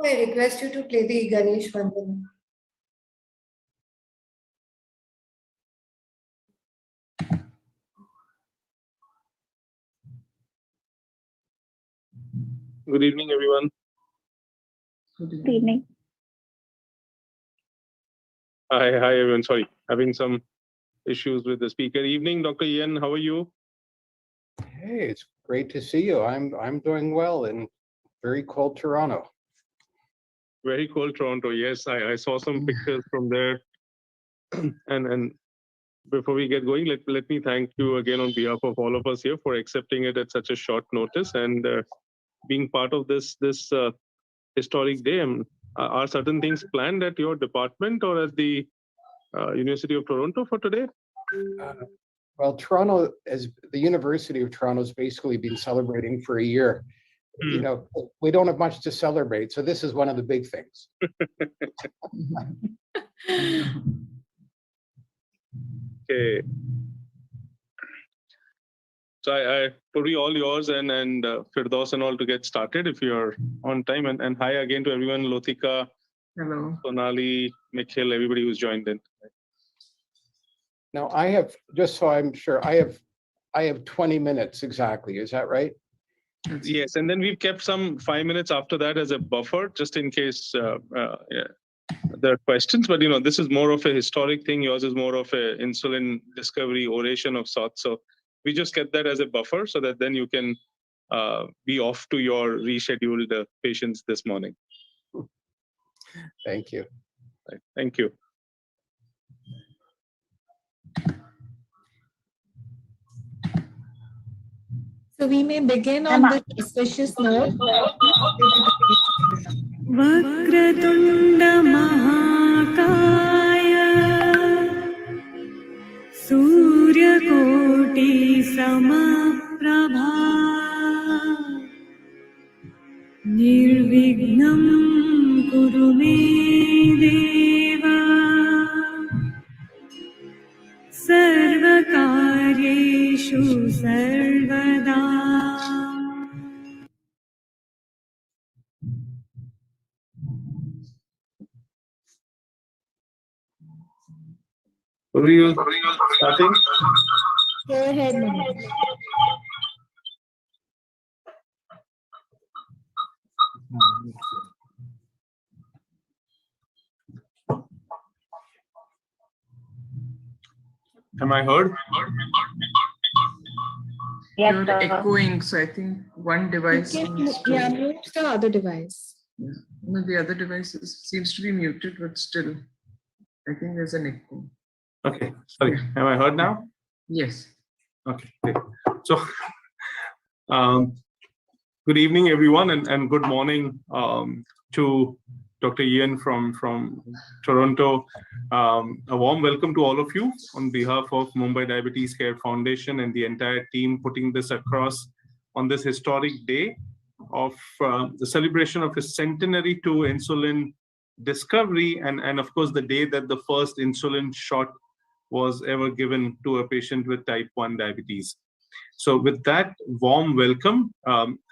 I request you to play the Ganesh Vandana. Good evening, everyone. Good evening. Hi, everyone. Sorry, having some issues with the speaker. Evening, Dr. Ian. How are you? Hey, it's great to see you. I'm doing well in very cold Toronto. Very cold Toronto. Yes, I saw some pictures from there. and before we get going, let me thank you again on behalf of all of us here for accepting it at such a short notice and being part of this historic day. Are certain things planned at your department or at the University of Toronto for today? Well, Toronto, as the University of Toronto, has basically been celebrating for a year. You know, we don't have much to celebrate, so this is one of the big things. Okay. So I will be all yours and Firdaus and all to get started if you're on time. And hi again to everyone, Lotika, Hello. Sonali, Nikhil, everybody who's joined in. Now, I have, just so I'm sure, I have 20 minutes exactly. Is that right? Yes, and then we've kept some 5 minutes after that as a buffer, just in case there are questions. But this is more of a historic thing. Yours is more of a insulin discovery oration of sorts. So we just get that as a buffer so that then you can be off to your rescheduled patients this morning. Thank you. Right. Thank you. So we may begin on this auspicious note. Vakratunda Mahakaya Surya Koti Samaprabha Nirvignam Kuru me Deva Sarvakaryeshu Sarvada. Are you starting? Go ahead, Mama. Am I heard? Yes, you're echoing, so I think one device. Mute the other device. Yeah. No, the other device seems to be muted, but still, I think there's an echo. Okay, sorry. Am I heard now? Yes. Okay, great. So, good evening, everyone, and good morning to Dr. Ian from Toronto. A warm welcome to all of you on behalf of Mumbai Diabetes Care Foundation and the entire team putting this across on this historic day of the celebration of a centenary to insulin discovery and of course the day that the first insulin shot was ever given to a patient with type 1 diabetes. So with that warm welcome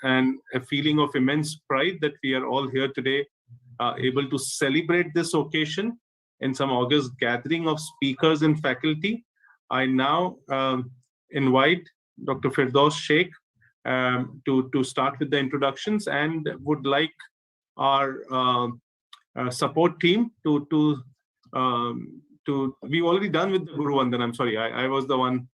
and a feeling of immense pride that we are all here today able to celebrate this occasion in some august gathering of speakers and faculty, I now invite Dr. Firdaus Sheikh to start with the introductions and would like our support team to we've already done with the Guru Vandan. I'm sorry, I was the one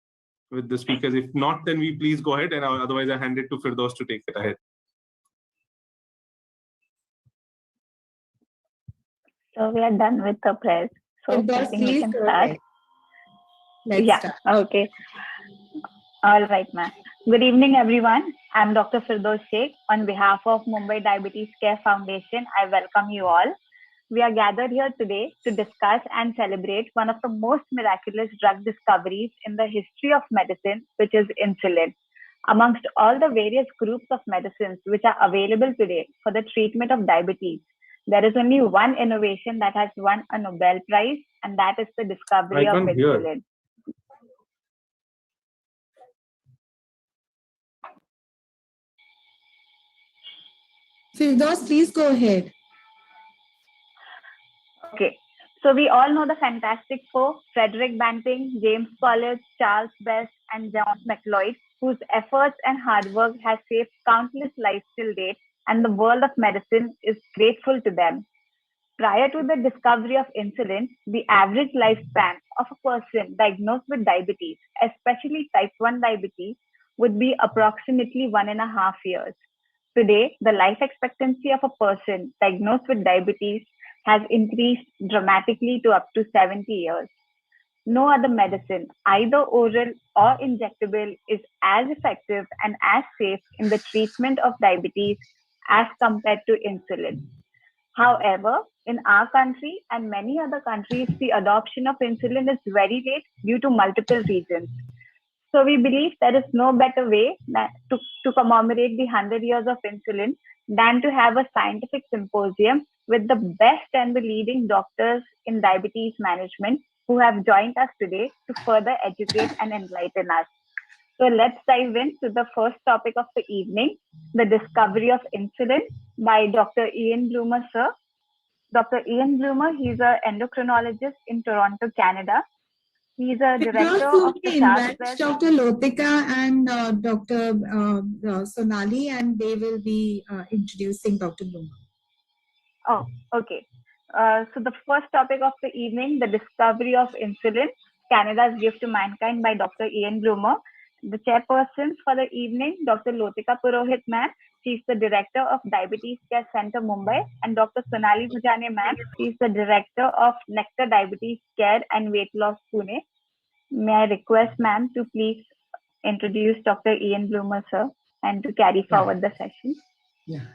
with the speakers. If not, then we please go ahead, and otherwise I hand it to Firdaus to take it ahead. So we are done with the press. So I think we can start. Let's start. Okay. All right, ma'am. Good evening, everyone. I'm Dr. Firdaus Sheikh. On behalf of Mumbai Diabetes Care Foundation, I welcome you all. We are gathered here today to discuss and celebrate one of the most miraculous drug discoveries in the history of medicine, which is insulin. Amongst all the various groups of medicines which are available today for the treatment of diabetes, there is only one innovation that has won a Nobel Prize, and that is the discovery of insulin. Firdaus, please go ahead. Okay. So we all know the Fantastic Four, Frederick Banting, James Collins, Charles Best, and John McLeod, whose efforts and hard work has saved countless lives till date, and the world of medicine is grateful to them. Prior to the discovery of insulin, the average lifespan of a person diagnosed with diabetes, especially type 1 diabetes, would be approximately 1.5 years. Today, the life expectancy of a person diagnosed with diabetes has increased dramatically to up to 70 years. No other medicine, either oral or injectable, is as effective and as safe in the treatment of diabetes as compared to insulin. However, in our country and many other countries, the adoption of insulin is very late due to multiple reasons. So we believe there is no better way to commemorate the 100 years of insulin than to have a scientific symposium with the best and the leading doctors in diabetes management who have joined us today to further educate and enlighten us. So let's dive into the first topic of the evening, the discovery of insulin by Dr. Ian Bloomer, sir. Dr. Ian Bloomer, he's an endocrinologist in Toronto, Canada. He's a director So of the we Charles invite Best. Dr. Lotika and Dr. Sonali, and they will be introducing Dr. Bloomer. Oh, okay. So the first topic of the evening, the discovery of insulin, Canada's gift to mankind by Dr. Ian Bloomer. The chairperson for the evening, Dr. Lotika Purohit ma'am. She's the director of Diabetes Care Center Mumbai, and Dr. Sonali Bhujane ma'am. She's the director of Nectar Diabetes Care and Weight Loss Pune. May I request ma'am to please introduce Dr. Ian Bloomer, sir, and to carry forward the session. Yeah.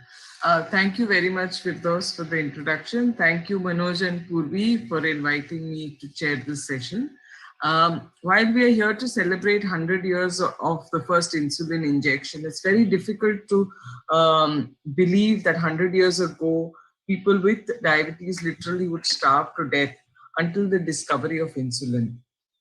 Thank you very much, Firdaus, for the introduction. Thank you, Manoj and Purvi, for inviting me to chair this session. While we are here to celebrate 100 years of the first insulin injection, it's very difficult to believe that 100 years ago, people with diabetes literally would starve to death until the discovery of insulin.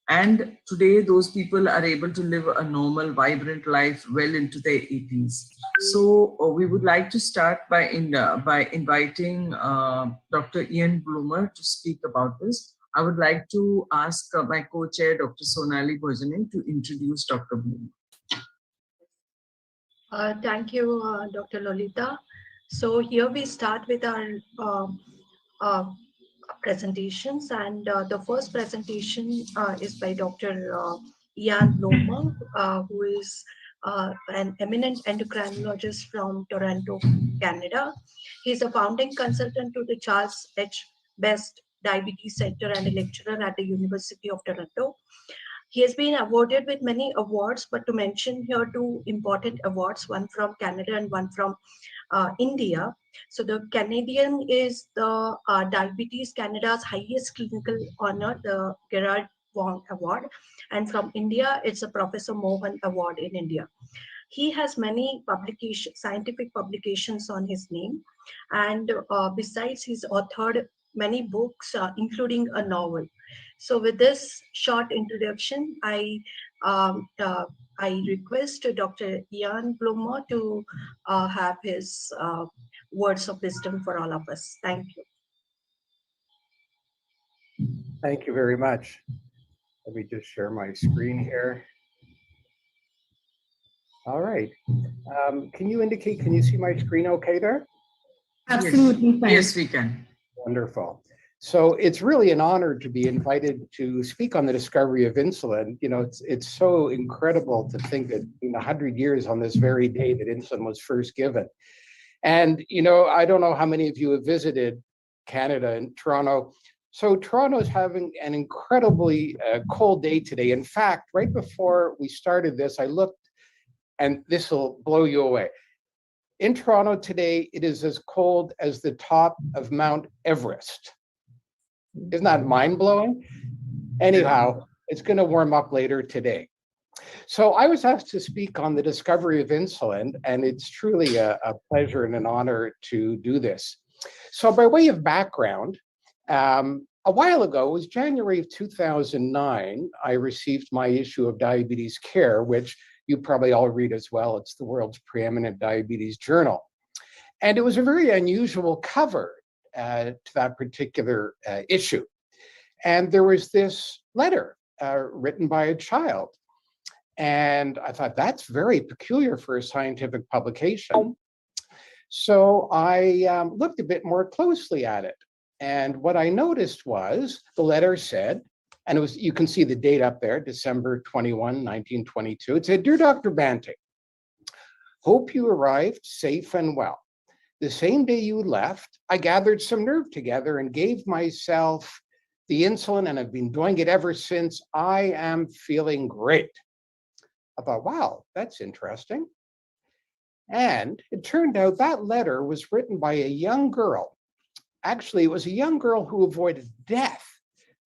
And today, those people are able to live a normal, vibrant life well into their 80s. So we would like to start by inviting Dr. Ian Bloomer to speak about this. I would like to ask my co-chair, Dr. Sonali Bhojane, to introduce Dr. Bloomer. Thank you, Dr. Lolita. So here we start with our presentations, and the first presentation is by Dr. Ian Bloomer, who is an eminent endocrinologist from Toronto, Canada. He's a founding consultant to the Charles H. Best Diabetes Center and a lecturer at the University of Toronto. He has been awarded with many awards, but to mention here two important awards, one from Canada and one from India. So the Canadian is the Diabetes Canada's highest clinical honor, the Gerard Wong Award. And from India, it's a Professor Mohan Award in India. He has many scientific publications on his name. And besides, he's authored many books, including a novel. So with this short introduction, I request Dr. Ian Bloomer to have his words of wisdom for all of us. Thank you. Thank you very much. Let me just share my screen here. All right. Can you see my screen okay there? Absolutely fine. Yes, we can. Wonderful. So it's really an honor to be invited to speak on the discovery of insulin. You know, it's so incredible to think that in 100 years on this very day that insulin was first given. And, you know, I don't know how many of you have visited Canada and Toronto. So Toronto is having an incredibly cold day today. In fact, right before we started this, I looked, and this will blow you away. In Toronto today, it is as cold as the top of Mount Everest. Isn't that mind-blowing? Anyhow, it's going to warm up later today. So I was asked to speak on the discovery of insulin, and it's truly a pleasure and an honor to do this. So by way of background, a while ago, it was January of 2009, I received my issue of Diabetes Care, which you probably all read as well. It's the world's preeminent diabetes journal. And it was a very unusual cover. to that particular issue. And there was this letter written by a child. And I thought, that's very peculiar for a scientific publication. So I looked a bit more closely at it. And what I noticed was the letter said, and it was, you can see the date up there, December 21, 1922. It said, "Dear Dr. Banting, hope you arrived safe and well. The same day you left, I gathered some nerve together and gave myself the insulin, and I've been doing it ever since. I am feeling great." I thought, wow, that's interesting. And it turned out that letter was written by a young girl. Actually, it was a young girl who avoided death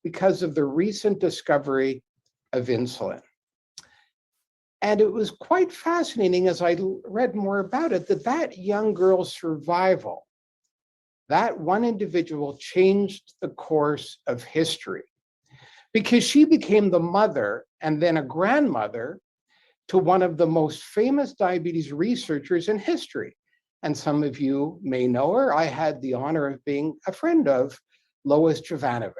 because of the recent discovery of insulin. And it was quite fascinating as I read more about it, that young girl's survival, that one individual changed the course of history, because she became the mother and then a grandmother to one of the most famous diabetes researchers in history. And some of you may know her. I had the honor of being a friend of Lois Jovanovic.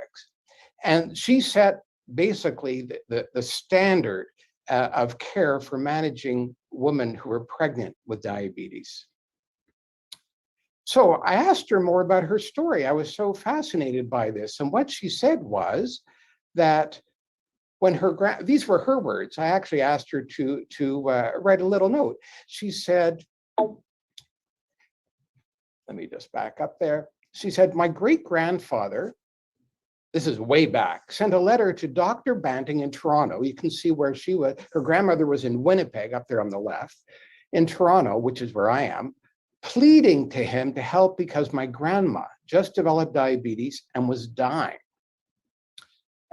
And she set basically the standard of care for managing women who are pregnant with diabetes. So I asked her more about her story. I was so fascinated by this. And what she said was that when these were her words, I actually asked her to write a little note. She said, let me just back up there. She said, "My great-grandfather," this is way back, "sent a letter to Dr. Banting in Toronto." You can see where she was. Her grandmother was in Winnipeg, up there on the left, in Toronto, which is where I am, pleading to him to help because my grandma just developed diabetes and was dying.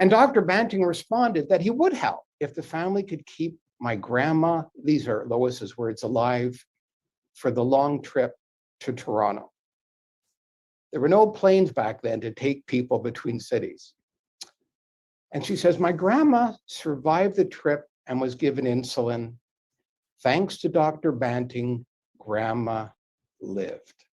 And Dr. Banting responded that he would help if the family could keep my grandma, these are Lois's words, alive for the long trip to Toronto. There were no planes back then to take people between cities. And she says, "My grandma survived the trip and was given insulin. Thanks to Dr. Banting, grandma lived."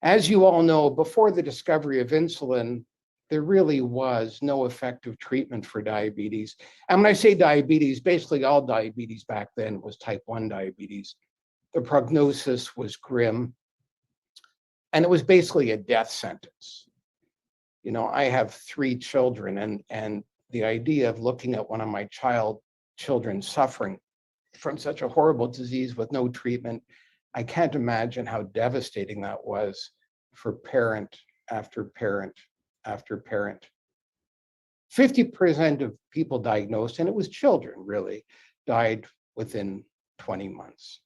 As you all know, before the discovery of insulin, there really was no effective treatment for diabetes. And when I say diabetes, basically all diabetes back then was type 1 diabetes. The prognosis was grim, and it was basically a death sentence. You know, I have 3 children, and the idea of looking at one of my children suffering from such a horrible disease with no treatment, I can't imagine how devastating that was for parent after parent after parent. 50% of people diagnosed, and it was children really, died within 20 months.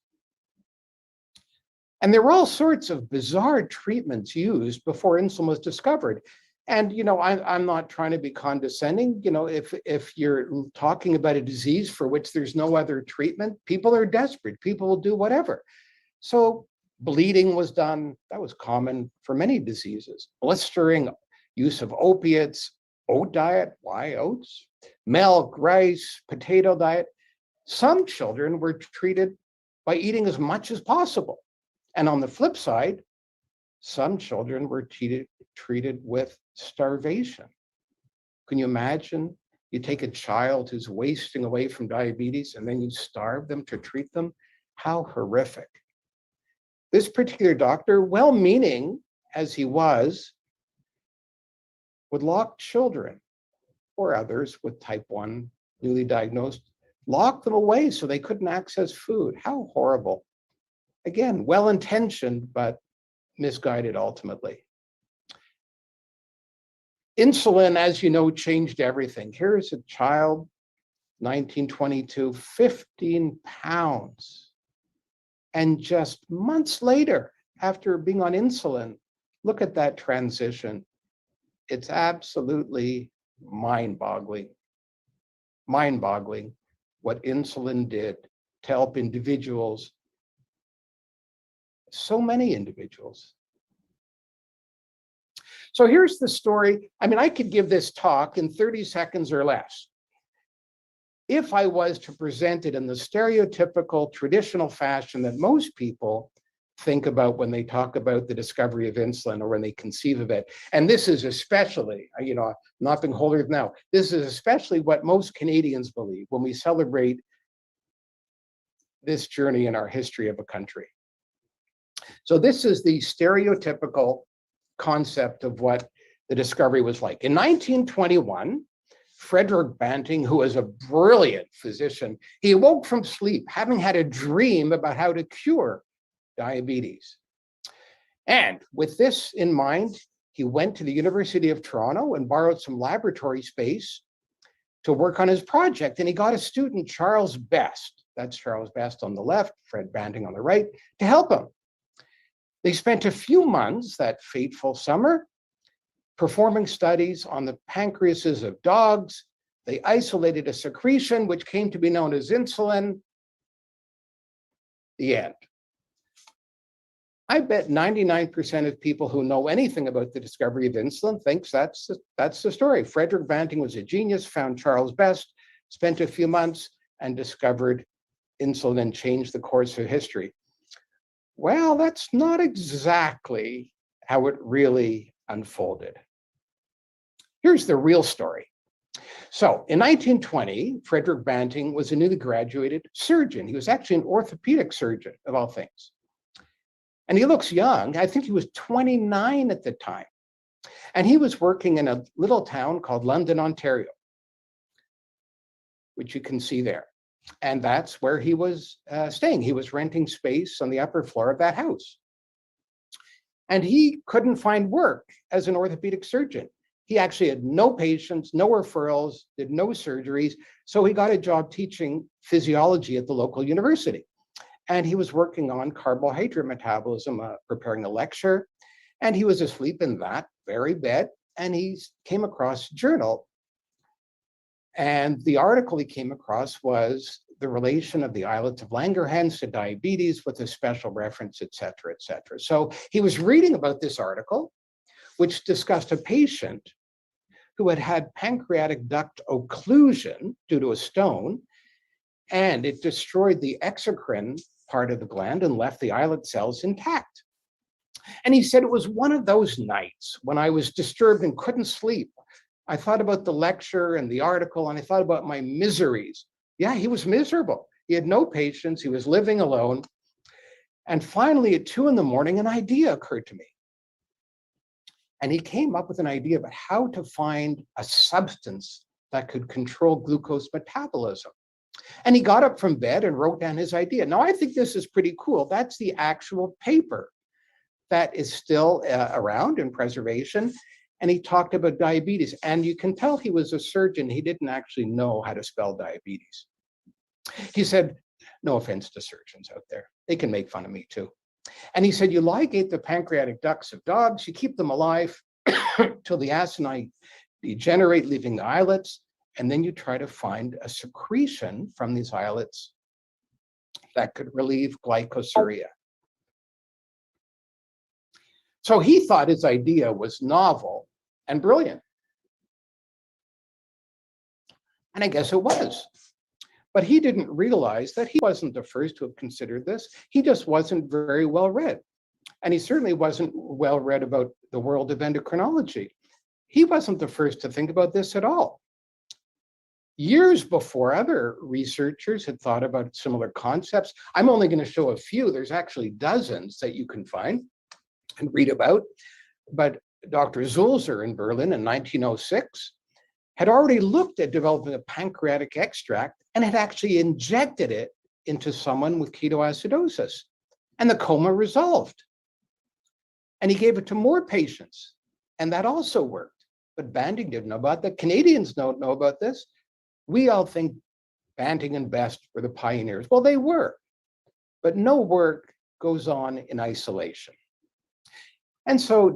And there were all sorts of bizarre treatments used before insulin was discovered. And, you know, I'm not trying to be condescending. You know, if you're talking about a disease for which there's no other treatment, people are desperate. People will do whatever. So bleeding was done. That was common for many diseases. Blistering, use of opiates, oat diet, why oats? Milk, rice, potato diet. Some children were treated by eating as much as possible. And on the flip side, some children were treated with starvation. Can you imagine? You take a child who's wasting away from diabetes and then you starve them to treat them? How horrific. This particular doctor, well-meaning as he was, would lock children or others with type 1, newly diagnosed, lock them away so they couldn't access food. How horrible. Again, well-intentioned, but misguided ultimately. Insulin, as you know, changed everything. Here's a child, 1922, 15 pounds. And just months later, after being on insulin, look at that transition. It's absolutely mind-boggling. Mind-boggling what insulin did to help individuals, so many individuals. So here's the story. I mean, I could give this talk in 30 seconds or less if I was to present it in the stereotypical traditional fashion that most people think about when they talk about the discovery of insulin or when they conceive of it. And this is especially, not being holier than thou, this is especially what most Canadians believe when we celebrate this journey in our history of a country. So this is the stereotypical concept of what the discovery was like. In 1921, Frederick Banting, who was a brilliant physician, he awoke from sleep having had a dream about how to cure diabetes. And with this in mind, he went to the University of Toronto and borrowed some laboratory space to work on his project. And he got a student, Charles Best, that's Charles Best on the left, Fred Banting on the right, to help him. They spent a few months that fateful summer performing studies on the pancreases of dogs. They isolated a secretion which came to be known as insulin. The end. I bet 99% of people who know anything about the discovery of insulin thinks that's the story. Frederick Banting was a genius, found Charles Best, spent a few months and discovered insulin and changed the course of history. Well, that's not exactly how it really unfolded. Here's the real story. So in 1920, Frederick Banting was a newly graduated surgeon. He was actually an orthopedic surgeon, of all things. And he looks young. I think he was 29 at the time. And he was working in a little town called London, Ontario, which you can see there. And that's where he was staying. He was renting space on the upper floor of that house. And he couldn't find work as an orthopedic surgeon. He actually had no patients, no referrals, did no surgeries. So he got a job teaching physiology at the local university. And he was working on carbohydrate metabolism, preparing a lecture. And he was asleep in that very bed. And he came across a journal. And the article he came across was the relation of the islets of Langerhans to diabetes with a special reference, et cetera, et cetera. So he was reading about this article, which discussed a patient who had had pancreatic duct occlusion due to a stone, and it destroyed the exocrine part of the gland and left the islet cells intact. And he said, it was one of those nights when I was disturbed and couldn't sleep. I thought about the lecture and the article, and I thought about my miseries. Yeah, he was miserable. He had no patients. He was living alone. And finally, at 2 a.m, an idea occurred to me. And he came up with an idea about how to find a substance that could control glucose metabolism. And he got up from bed and wrote down his idea. Now, I think this is pretty cool. That's the actual paper that is still around in preservation. And he talked about diabetes. And you can tell he was a surgeon. He didn't actually know how to spell diabetes. He said, no offense to surgeons out there, they can make fun of me too. And he said, you ligate the pancreatic ducts of dogs, you keep them alive till the acini degenerate, leaving the islets, and then you try to find a secretion from these islets that could relieve glycosuria. So he thought his idea was novel and brilliant. And I guess it was. But he didn't realize that he wasn't the first to have considered this. He just wasn't very well read. And he certainly wasn't well read about the world of endocrinology. He wasn't the first to think about this at all. Years before, other researchers had thought about similar concepts. I'm only going to show a few. There's actually dozens that you can find and read about. But Dr. Sulzer in Berlin in 1906 had already looked at developing a pancreatic extract and had actually injected it into someone with ketoacidosis. And the coma resolved. And he gave it to more patients. And that also worked. But Banting didn't know about that. Canadians don't know about this. We all think Banting and Best were the pioneers. Well, they were. But no work goes on in isolation. And so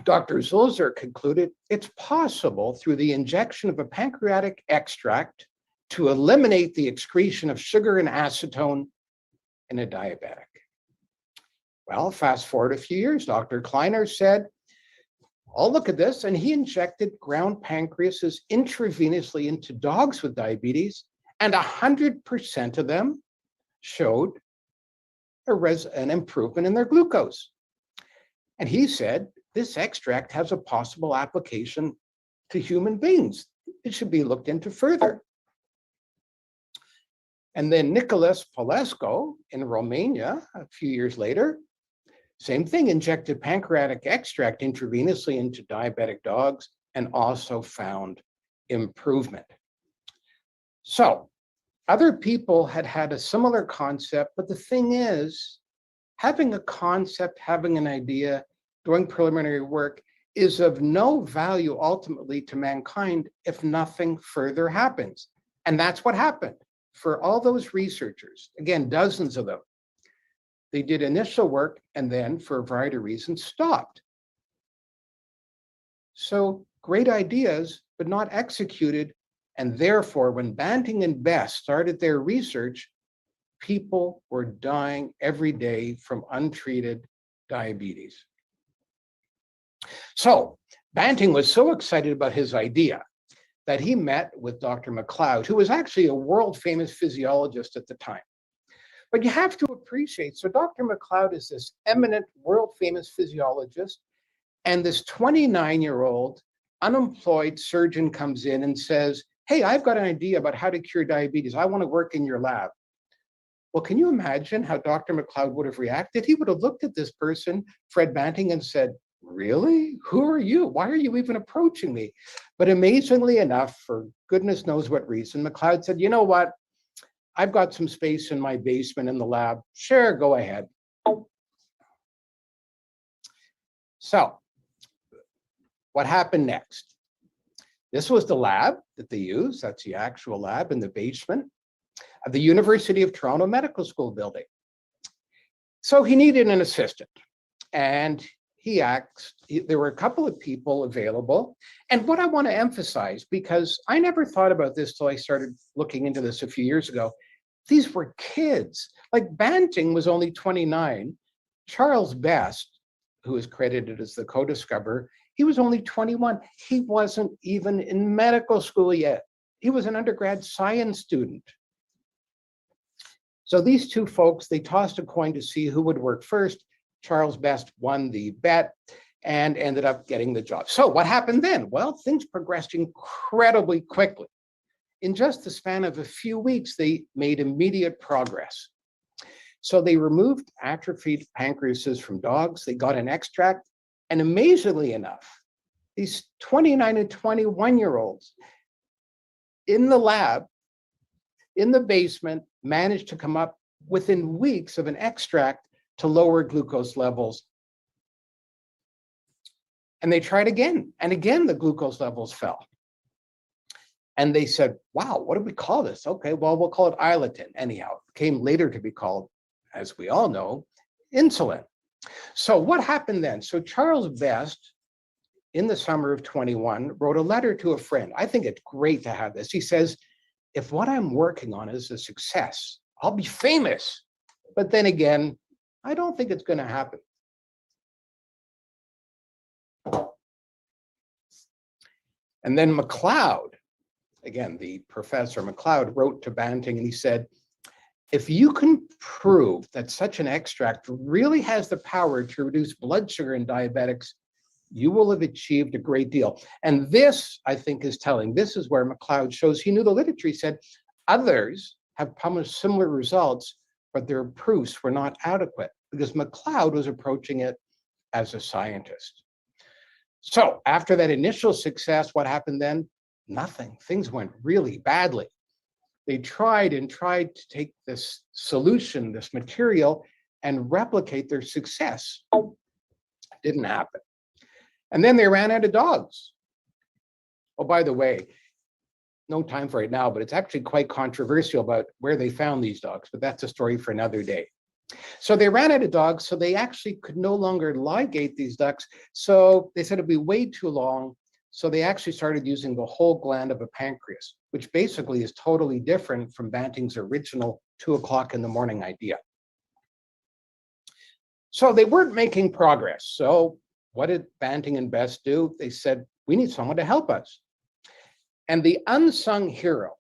Dr. Sulzer concluded it's possible through the injection of a pancreatic extract to eliminate the excretion of sugar and acetone in a diabetic. Well, fast forward a few years, Dr. Kleiner said, I'll look at this, and he injected ground pancreases intravenously into dogs with diabetes, and 100% of them showed an improvement in their glucose. And he said, this extract has a possible application to human beings. It should be looked into further. And then Nicholas Polescu in Romania, a few years later, same thing, injected pancreatic extract intravenously into diabetic dogs and also found improvement. So other people had a similar concept, but the thing is, having a concept, having an idea, doing preliminary work is of no value ultimately to mankind if nothing further happens. And that's what happened for all those researchers, again, dozens of them. They did initial work and then, for a variety of reasons, stopped. So great ideas, but not executed. And therefore, when Banting and Best started their research, people were dying every day from untreated diabetes. So Banting was so excited about his idea that he met with Dr. MacLeod, who was actually a world famous physiologist at the time. But you have to appreciate, so Dr. MacLeod is this eminent world famous physiologist, and this 29-year-old unemployed surgeon comes in and says, hey, I've got an idea about how to cure diabetes. I want to work in your lab. Well, can you imagine how Dr. MacLeod would have reacted? He would have looked at this person, Fred Banting, and said, really? Who are you? Why are you even approaching me? But amazingly enough, for goodness knows what reason, MacLeod said, you know what? I've got some space in my basement in the lab. Sure, go ahead. So what happened next? This was the lab that they used. That's the actual lab in the basement of the University of Toronto Medical School building. So he needed an assistant, and he asked, there were a couple of people available. And what I want to emphasize, because I never thought about this till I started looking into this a few years ago, these were kids. Like Banting was only 29. Charles Best, who is credited as the co-discoverer, he was only 21. He wasn't even in medical school yet. He was an undergrad science student. So these two folks, they tossed a coin to see who would work first. Charles Best won the bet and ended up getting the job. So what happened then? Well, things progressed incredibly quickly. In just the span of a few weeks, they made immediate progress. So they removed atrophied pancreases from dogs. They got an extract. And amazingly enough, these 29 and 21-year-olds in the lab, in the basement, managed to come up within weeks of an extract to lower glucose levels. And they tried again, and again, the glucose levels fell. And they said, wow, what do we call this? Okay, well, we'll call it islatin. Anyhow, it came later to be called, as we all know, insulin. So what happened then? So Charles Best, in the summer of 21, wrote a letter to a friend. I think it's great to have this. He says, if what I'm working on is a success, I'll be famous. But then again, I don't think it's going to happen. And then MacLeod, again, the professor MacLeod, wrote to Banting and he said, if you can prove that such an extract really has the power to reduce blood sugar in diabetics, you will have achieved a great deal. And this, I think, is telling. This is where MacLeod shows he knew the literature. He said, others have published similar results, but their proofs were not adequate because MacLeod was approaching it as a scientist. So after that initial success, what happened then? Nothing. Things went really badly. They tried and tried to take this solution, this material, and replicate their success. Didn't happen. And then they ran out of dogs. Oh, by the way, no time for it now, but it's actually quite controversial about where they found these dogs, but that's a story for another day. So they ran out of dogs, so they actually could no longer ligate these ducks. So they said it'd be way too long. So they actually started using the whole gland of a pancreas, which basically is totally different from Banting's original 2 o'clock in the morning idea. So they weren't making progress. So what did Banting and Best do? They said, we need someone to help us. And the unsung hero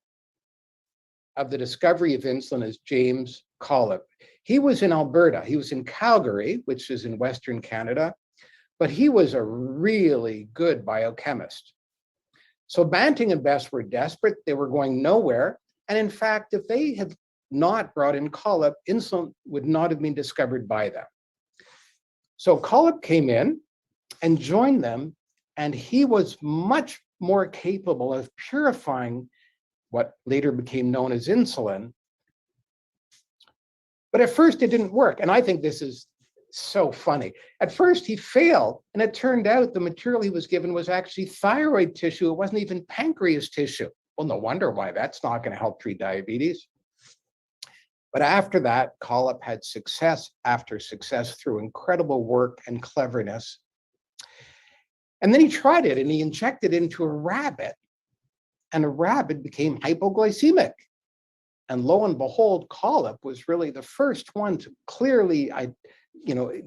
of the discovery of insulin is James Collip. He was in Alberta. He was in Calgary, which is in Western Canada, but he was a really good biochemist. So Banting and Best were desperate. They were going nowhere. And in fact, if they had not brought in Collip, insulin would not have been discovered by them. So Collip came in and joined them, and he was much more capable of purifying what later became known as insulin. But at first it didn't work. And I think this is so funny. At first he failed, and it turned out the material he was given was actually thyroid tissue. It wasn't even pancreas tissue. Well, no wonder why that's not going to help treat diabetes. But after that, Collip had success after success through incredible work and cleverness. And then he tried it and he injected it into a rabbit, and a rabbit became hypoglycemic. And lo and behold, Collip was really the first one to clearly,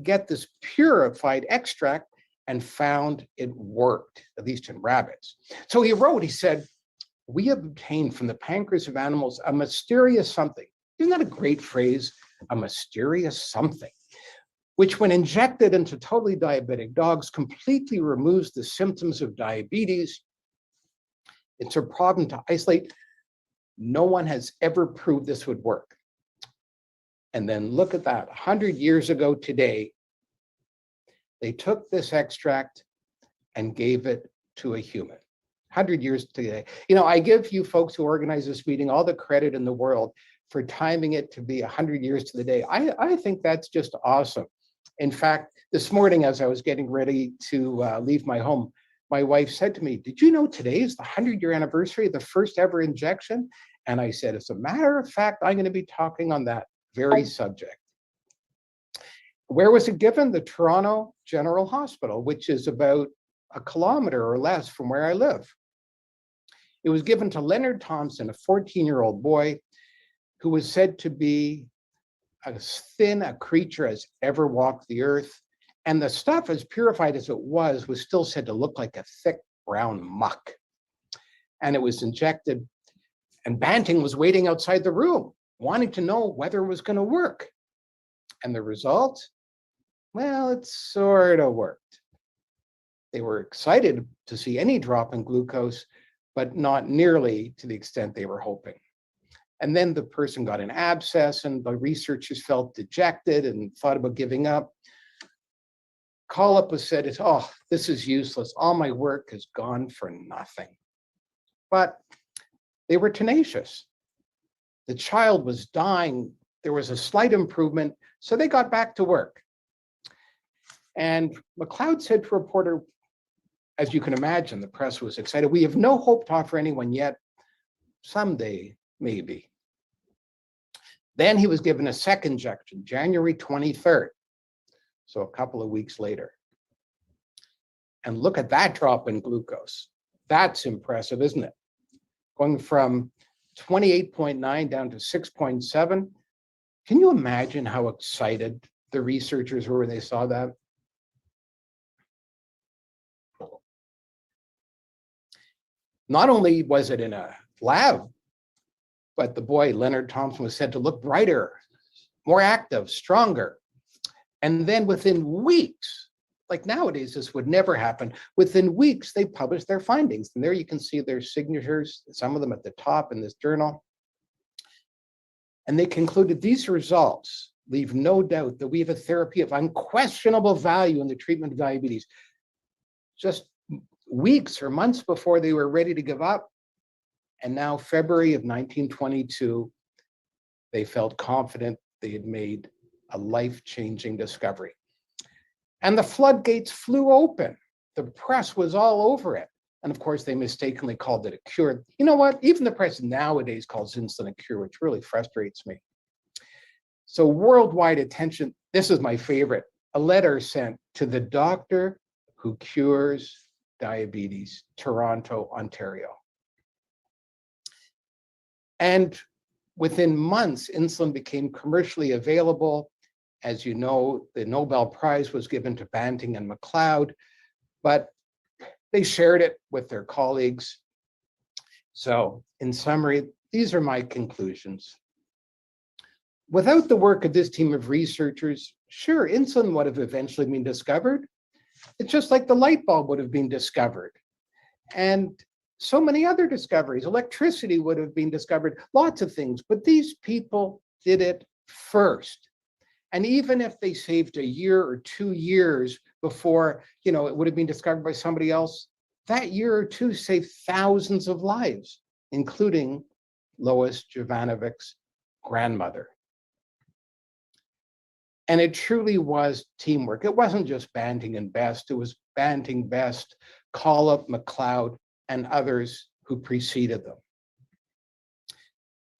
get this purified extract, and found it worked, at least in rabbits. So he said, we have obtained from the pancreas of animals a mysterious something. Isn't that a great phrase? A mysterious something, which when injected into totally diabetic dogs completely removes the symptoms of diabetes. It's a problem to isolate. No one has ever proved this would work. And then look at that, 100 years ago today, they took this extract and gave it to a human. 100 years today. I give you folks who organize this meeting all the credit in the world for timing it to be 100 years to the day. I think that's just awesome. In fact, this morning, as I was getting ready to leave my home, my wife said to me, did you know today is the 100-year anniversary of the first ever injection? And I said, as a matter of fact, I'm going to be talking on that very subject. Where was it given? The Toronto General Hospital, which is about a kilometer or less from where I live. It was given to Leonard Thompson, a 14-year-old boy who was said to be as thin a creature as ever walked the earth. And the stuff, as purified as it was still said to look like a thick brown muck. And it was injected, and Banting was waiting outside the room, wanting to know whether it was going to work. And the result? Well, it sort of worked. They were excited to see any drop in glucose, but not nearly to the extent they were hoping. And then the person got an abscess, and the researchers felt dejected and thought about giving up. Collip was said, oh, this is useless. All my work has gone for nothing. But they were tenacious. The child was dying. There was a slight improvement, so they got back to work. And McLeod said to a reporter, as you can imagine, the press was excited. We have no hope to offer anyone yet. Someday, maybe. Then he was given a second injection, January 23rd. So a couple of weeks later. And look at that drop in glucose. That's impressive, isn't it? Going from 28.9 down to 6.7. Can you imagine how excited the researchers were when they saw that? Not only was it in a lab, but the boy, Leonard Thompson, was said to look brighter, more active, stronger. And then within weeks, like nowadays, this would never happen. Within weeks, they published their findings. And there you can see their signatures, some of them at the top in this journal. And they concluded these results leave no doubt that we have a therapy of unquestionable value in the treatment of diabetes. Just weeks or months before they were ready to give up. And now, February of 1922, they felt confident they had made a life-changing discovery. And the floodgates flew open. The press was all over it. And of course, they mistakenly called it a cure. You know what? Even the press nowadays calls insulin a cure, which really frustrates me. So worldwide attention, this is my favorite, a letter sent to the doctor who cures diabetes, Toronto, Ontario. And within months, insulin became commercially available. As you know, the Nobel Prize was given to Banting and McLeod, but they shared it with their colleagues. So in summary, these are my conclusions. Without the work of this team of researchers, sure, insulin would have eventually been discovered. It's just like the light bulb would have been discovered. And so many other discoveries. Electricity would have been discovered, lots of things, but these people did it first. And even if they saved a year or 2 years before, it would have been discovered by somebody else, that year or two saved thousands of lives, including Lois Jovanovic's grandmother. And it truly was teamwork. It wasn't just Banting and Best, it was Banting, Best, Collip, MacLeod, and others who preceded them.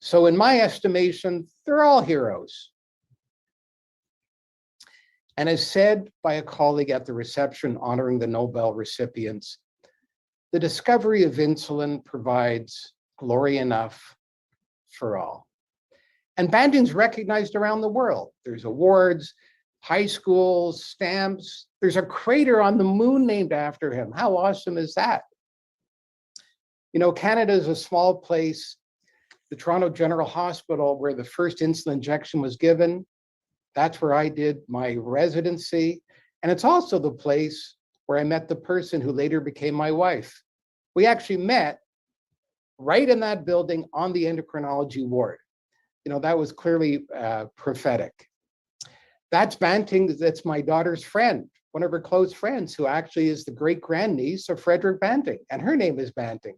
So in my estimation, they're all heroes. And as said by a colleague at the reception honoring the Nobel recipients, the discovery of insulin provides glory enough for all. And Banting's recognized around the world. There's awards, high schools, stamps. There's a crater on the moon named after him. How awesome is that? Canada is a small place. The Toronto General Hospital, where the first insulin injection was given, that's where I did my residency. And it's also the place where I met the person who later became my wife. We actually met right in that building on the endocrinology ward. That was clearly prophetic. That's Banting, that's my daughter's friend, one of her close friends, who actually is the great-grandniece of Frederick Banting, and her name is Banting.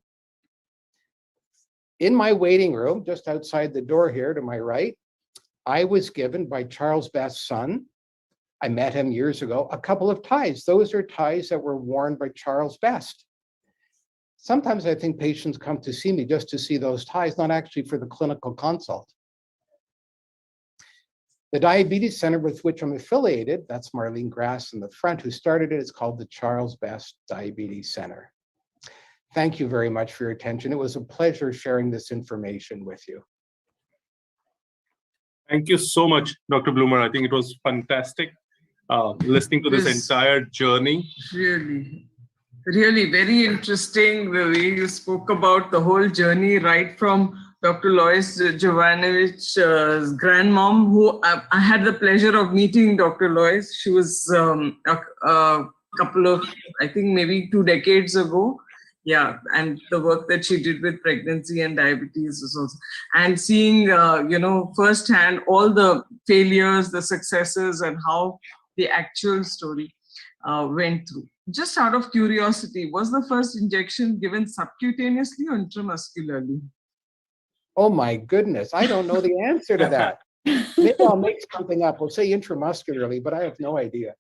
In my waiting room, just outside the door here to my right, I was given by Charles Best's son, I met him years ago, a couple of ties. Those are ties that were worn by Charles Best. Sometimes I think patients come to see me just to see those ties, not actually for the clinical consult. The diabetes center with which I'm affiliated, that's Marlene Grass in the front, who started it. It's called the Charles Best Diabetes Center. Thank you very much for your attention. It was a pleasure sharing this information with you. Thank you so much, Dr. Bloomer. I think it was fantastic listening to this entire journey. Really very interesting the way you spoke about the whole journey, right from Dr. Lois Jovanovic's grandmom, who I had the pleasure of meeting Dr. Lois. She was a couple of, I think maybe 2 decades ago. Yeah, and the work that she did with pregnancy and diabetes was also, and seeing, firsthand all the failures, the successes, and how the actual story went through. Just out of curiosity, was the first injection given subcutaneously or intramuscularly? Oh my goodness, I don't know the answer to that. Maybe I'll make something up. We'll say intramuscularly, but I have no idea.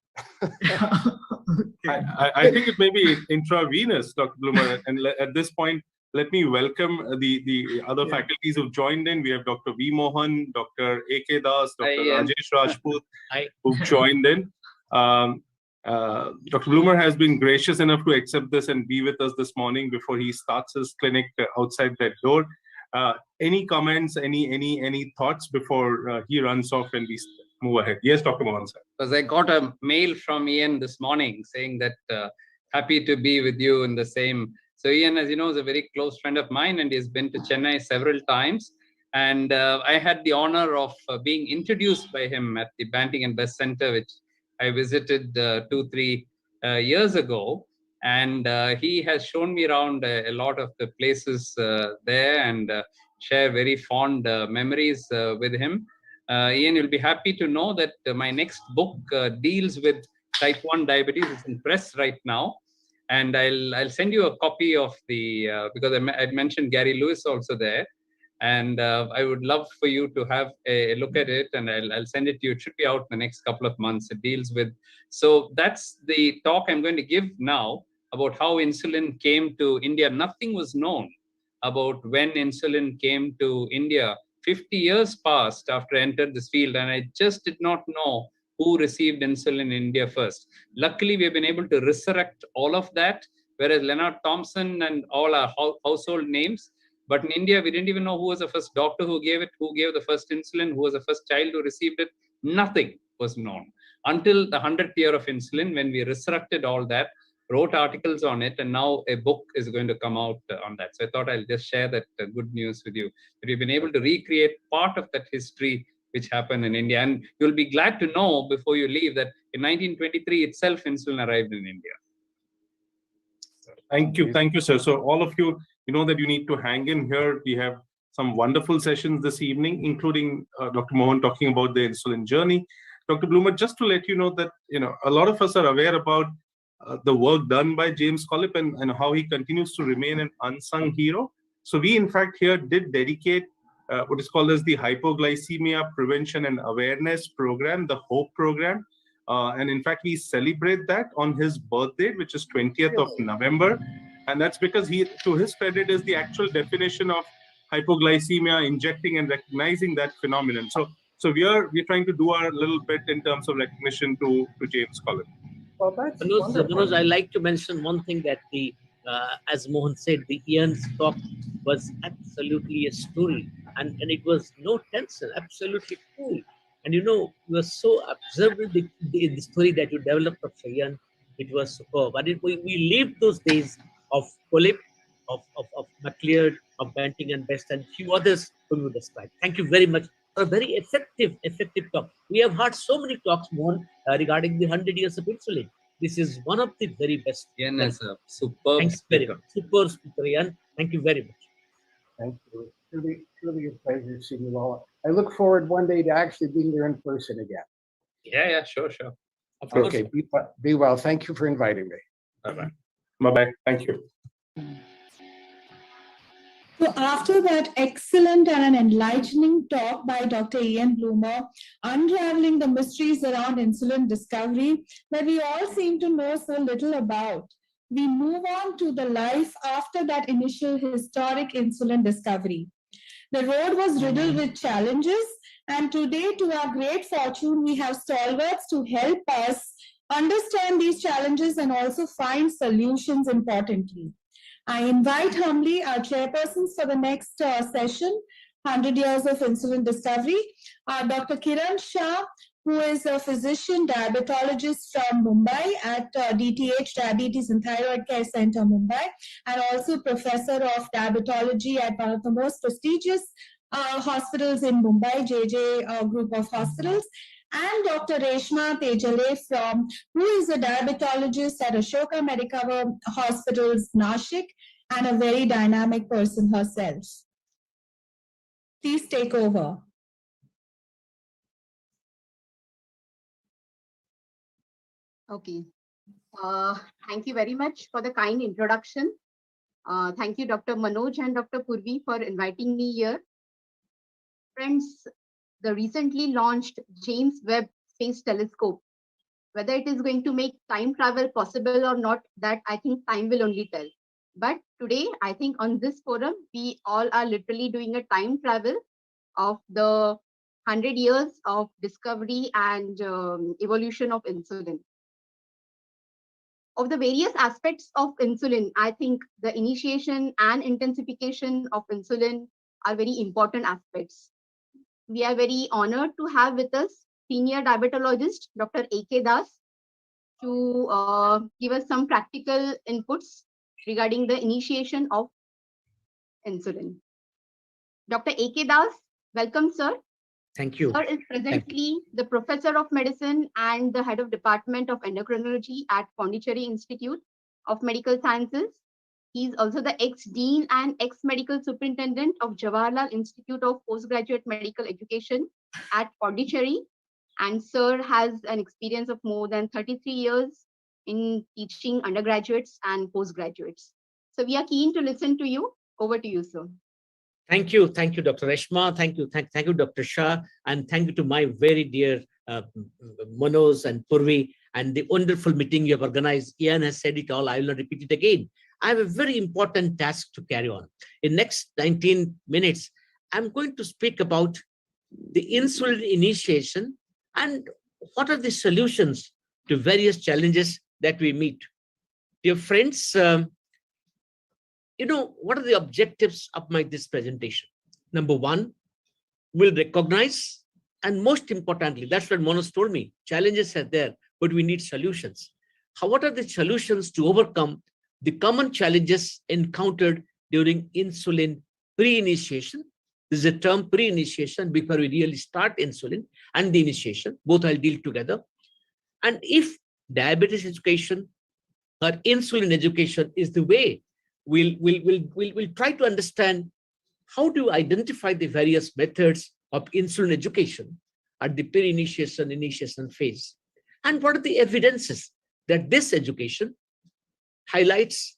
I think it may be intravenous, Dr. Bloomer. And at this point, let me welcome the other faculties who've joined in. We have Dr. V. Mohan, Dr. A.K. Das, Dr. Rajesh Rajput, who've joined in. Dr. Bloomer has been gracious enough to accept this and be with us this morning before he starts his clinic outside that door. Any comments, any thoughts before he runs off and we move ahead? Yes, Dr. Mohan, sir. Because I got a mail from Ian this morning saying that happy to be with you in the same. So Ian, as you know, is a very close friend of mine, and he's been to Chennai several times. And I had the honor of being introduced by him at the Banting and Best Center, which I visited 2-3 years ago. And he has shown me around a lot of the places there, and share very fond memories with him. Ian, you'll be happy to know that my next book deals with type 1 diabetes. It's in press right now. And I'll send you a copy of the, because I mentioned Gary Lewis also there. And I would love for you to have a look at it, and I'll send it to you. It should be out in the next couple of months. It deals with, so that's the talk I'm going to give now about how insulin came to India. Nothing was known about when insulin came to India. 50 years passed after I entered this field, and I just did not know who received insulin in India first. Luckily, we've been able to resurrect all of that, whereas Leonard Thompson and all our household names. But in India, we didn't even know who was the first doctor who gave it, who gave the first insulin, who was the first child who received it. Nothing was known until the 100th year of insulin, when we resurrected all that, wrote articles on it, and now a book is going to come out on that. So I thought I'll just share that good news with you, that we've been able to recreate part of that history which happen in India. And you'll be glad to know before you leave that in 1923 itself, insulin arrived in India. Thank you, sir. So all of you, you know that you need to hang in here. We have some wonderful sessions this evening, including Dr. Mohan talking about the insulin journey. Dr. Bloomer, just to let you know that a lot of us are aware about the work done by James Collip and how he continues to remain an unsung hero. So we, in fact, here did dedicate what is called as the Hypoglycemia Prevention and Awareness Program, the HOPE program. And in fact, we celebrate that on his birth date, which is 20th of November. And that's because he, to his credit, is the actual definition of hypoglycemia, injecting and recognizing that phenomenon. So we're trying to do our little bit in terms of recognition to James Collip. Well, that's Manoj, I like to mention one thing that as Mohan said, the Ian's talk was absolutely a story, and it was no tension, absolutely cool. And you were so observant the story that you developed of Ian. It was superb. And we lived those days of Collip, of MacLeod, of Banting and Best, and few others whom you described. Thank you very much for a very effective talk. We have heard so many talks, Mohan, regarding the 100 years of insulin. This is one of the very best. Ian is a superb speaker. Super speaker, Ian. Thank you very much. Thank you. Truly a pleasure seeing you all. I look forward one day to actually being there in person again. Yeah, sure. Of course. Okay, be well. Thank you for inviting me. Bye-bye. Bye-bye. Thank you. So after that excellent and an enlightening talk by Dr. Ian Bloomer, unraveling the mysteries around insulin discovery that we all seem to know so little about, we move on to the life after that initial historic insulin discovery. The road was riddled with challenges, and today, to our great fortune, we have stalwarts to help us understand these challenges and also find solutions importantly. I invite humbly our chairpersons for the next session, 100 Years of Insulin Discovery, Dr. Kiran Shah, who is a physician diabetologist from Mumbai at DTH, Diabetes and Thyroid Care Center, Mumbai, and also professor of diabetology at one of the most prestigious hospitals in Mumbai, JJ Group of Hospitals, and Dr. Reshma Tejale, who is a diabetologist at Ashoka Medicover Hospitals, Nashik, and a very dynamic person herself. Please take over. Okay. Thank you very much for the kind introduction. Thank you, Dr. Manoj and Dr. Purvi, for inviting me here. Friends, the recently launched James Webb Space Telescope, whether it is going to make time travel possible or not, that I think time will only tell. But today, I think on this forum, we all are literally doing a time travel of the 100 years of discovery and evolution of insulin. Of the various aspects of insulin, I think the initiation and intensification of insulin are very important aspects. We are very honored to have with us senior diabetologist, Dr. A.K. Das, to give us some practical inputs regarding the initiation of insulin. Dr. A.K. Das, welcome, sir. Thank you. Sir is presently the professor of medicine and the head of department of endocrinology at Pondicherry Institute of Medical Sciences. He is also the ex-dean and ex-medical superintendent of Jawaharlal Institute of Postgraduate Medical Education at Pondicherry. And sir has an experience of more than 33 years in teaching undergraduates and postgraduates. So we are keen to listen to you. Over to you, sir. Thank you, Dr. Reshma. Thank you, Dr. Shah, and thank you to my very dear Manoj and Purvi, and the wonderful meeting you have organized. Ian has said it all. I will not repeat it again. I have a very important task to carry on. In next 19 minutes, I'm going to speak about the insulin initiation and what are the solutions to various challenges that we meet. Dear friends, what are the objectives of this presentation? Number one, we'll recognize, and most importantly, that's what Manoj told me, challenges are there, but we need solutions. What are the solutions to overcome the common challenges encountered during insulin pre-initiation This is a term pre-initiation before we really start insulin and the initiation. Both I'll deal together. And if diabetes education or insulin education is the way, we'll try to understand how to identify the various methods of insulin education at the pre-initiation, initiation phase. And what are the evidences that this education highlights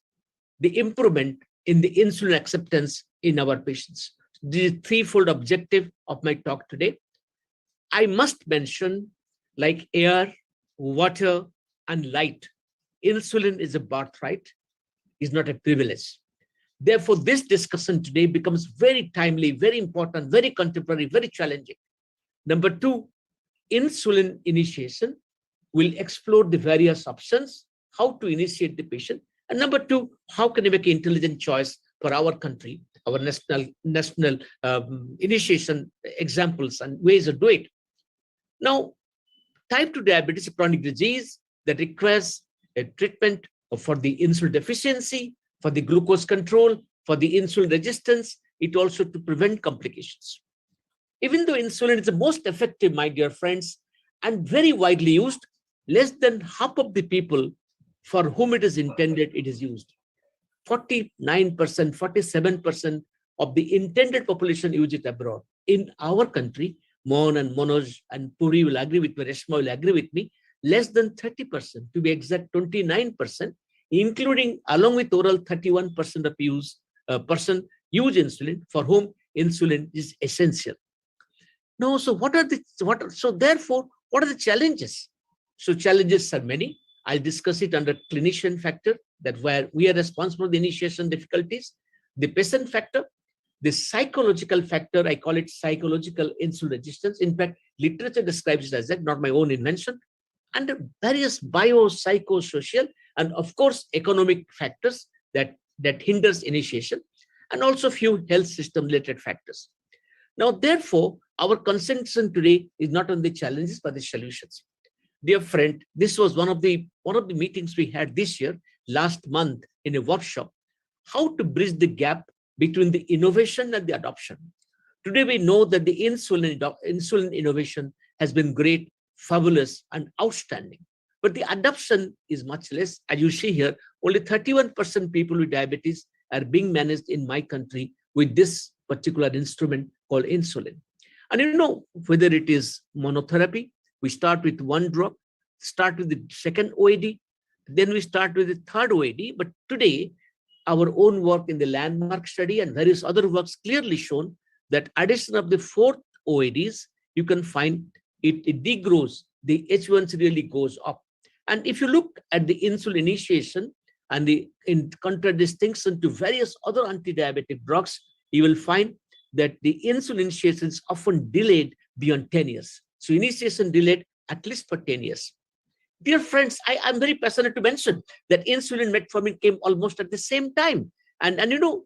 the improvement in the insulin acceptance in our patients. The threefold objective of my talk today. I must mention, like air, water, and light, insulin is a birthright, is not a privilege. Therefore, this discussion today becomes very timely, very important, very contemporary, very challenging. Number two, insulin initiation will explore the various options, how to initiate the patient. And number two, how can we make an intelligent choice for our country, our national initiation examples and ways to do it. Now, type 2 diabetes is a chronic disease that requires a treatment for the insulin deficiency, for the glucose control, for the insulin resistance, it also to prevent complications. Even though insulin is the most effective, my dear friends, and very widely used, less than half of the people for whom it is intended, it is used. 49%, 47% of the intended population use it abroad. In our country, Mohan and Manoj and Puri will agree with me, Reshma will agree with me, less than 30%, to be exact 29%, including along with oral 31% of use insulin for whom insulin is essential. Now, so therefore, what are the challenges? So challenges are many. I'll discuss it under clinician factor, that where we are responsible for the initiation difficulties, the patient factor, the psychological factor, I call it psychological insulin resistance. In fact, literature describes it as that, not my own invention, and the various biopsychosocial and of course economic factors that hinders initiation, and also few health system related factors. Now, therefore, our concentration today is not on the challenges but the solutions. Dear friend, this was one of the meetings we had this year, last month in a workshop, how to bridge the gap between the innovation and the adoption. Today we know that the insulin innovation has been great, fabulous, and outstanding. But the adoption is much less. As you see here, only 31% people with diabetes are being managed in my country with this particular instrument called insulin. And you know, whether it is monotherapy, we start with one drug, start with the second OAD, then we start with the third OAD. But today, our own work in the landmark study and various other works clearly shown that addition of the fourth OADs, you can find it degrows, the H1C really goes up. And if you look at the insulin initiation and in contradistinction to various other anti-diabetic drugs, you will find that the insulin initiation is often delayed beyond 10 years. So initiation delayed at least for 10 years. Dear friends, I'm very passionate to mention that insulin metformin came almost at the same time. And you know,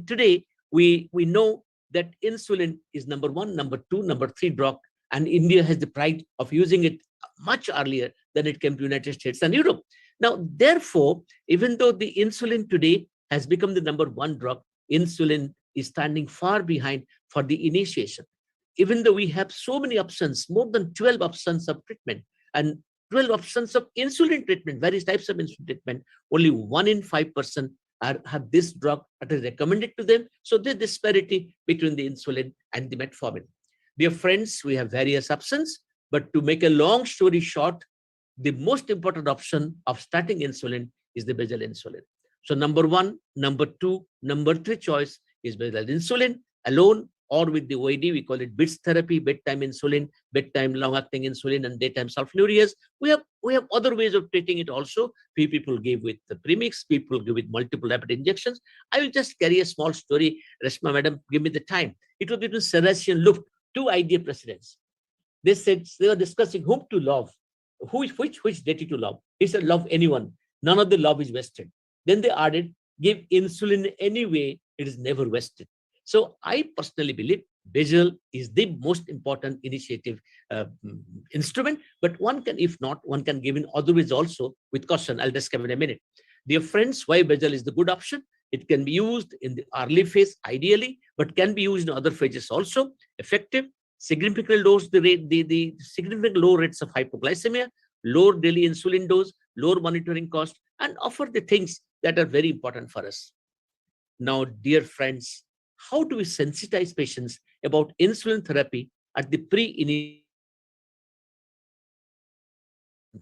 today we know that insulin is number one, number two, number three drug, and India has the pride of using it much earlier than it came to United States and Europe. Now, therefore, even though the insulin today has become the number one drug, insulin is standing far behind for the initiation. Even though we have so many options, more than 12 options of treatment and 12 options of insulin treatment, various types of insulin treatment, only 1 in 5% have this drug that is recommended to them. So there's disparity between the insulin and the metformin. Dear friends, we have various options, but to make a long story short, the most important option of starting insulin is the basal insulin. So number one, number two, number three choice is basal insulin alone, or with the OAD, we call it BITS therapy, bedtime insulin, bedtime long-acting insulin, and daytime sulfonylureas. We have other ways of treating it also. Few people give with the premix, people give with multiple rapid injections. I will just carry a small story. Reshma, madam, give me the time. It was between Sarasi and Luft, two idea presidents. They said they were discussing whom to love, which deity to love. He said, love anyone. None of the love is wasted. Then they added, give insulin anyway, it is never wasted. So I personally believe basal is the most important initiative instrument, but one can, if not, one can give in other ways also with caution. I'll discuss in a minute. Dear friends, why basal is the good option? It can be used in the early phase, ideally, but can be used in other phases also. Effective, significantly lowers the significant low rates of hypoglycemia, lower daily insulin dose, lower monitoring cost, and offer the things that are very important for us. Now, dear friends, how do we sensitize patients about insulin therapy at the pre-initial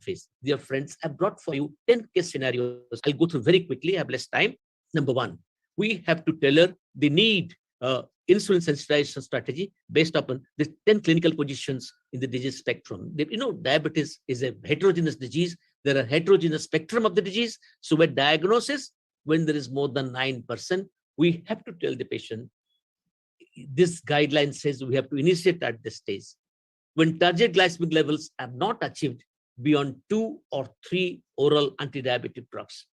phase? Dear friends, I brought for you 10 case scenarios. I'll go through very quickly. I have less time. Number one, we have to tailor the need insulin sensitization strategy based upon the 10 clinical positions in the disease spectrum. Diabetes is a heterogeneous disease. There are heterogeneous spectrum of the disease. So with diagnosis, when there is more than 9%, we have to tell the patient, this guideline says we have to initiate at this stage. When target glycemic levels are not achieved beyond 2 or 3 oral anti-diabetic drugs.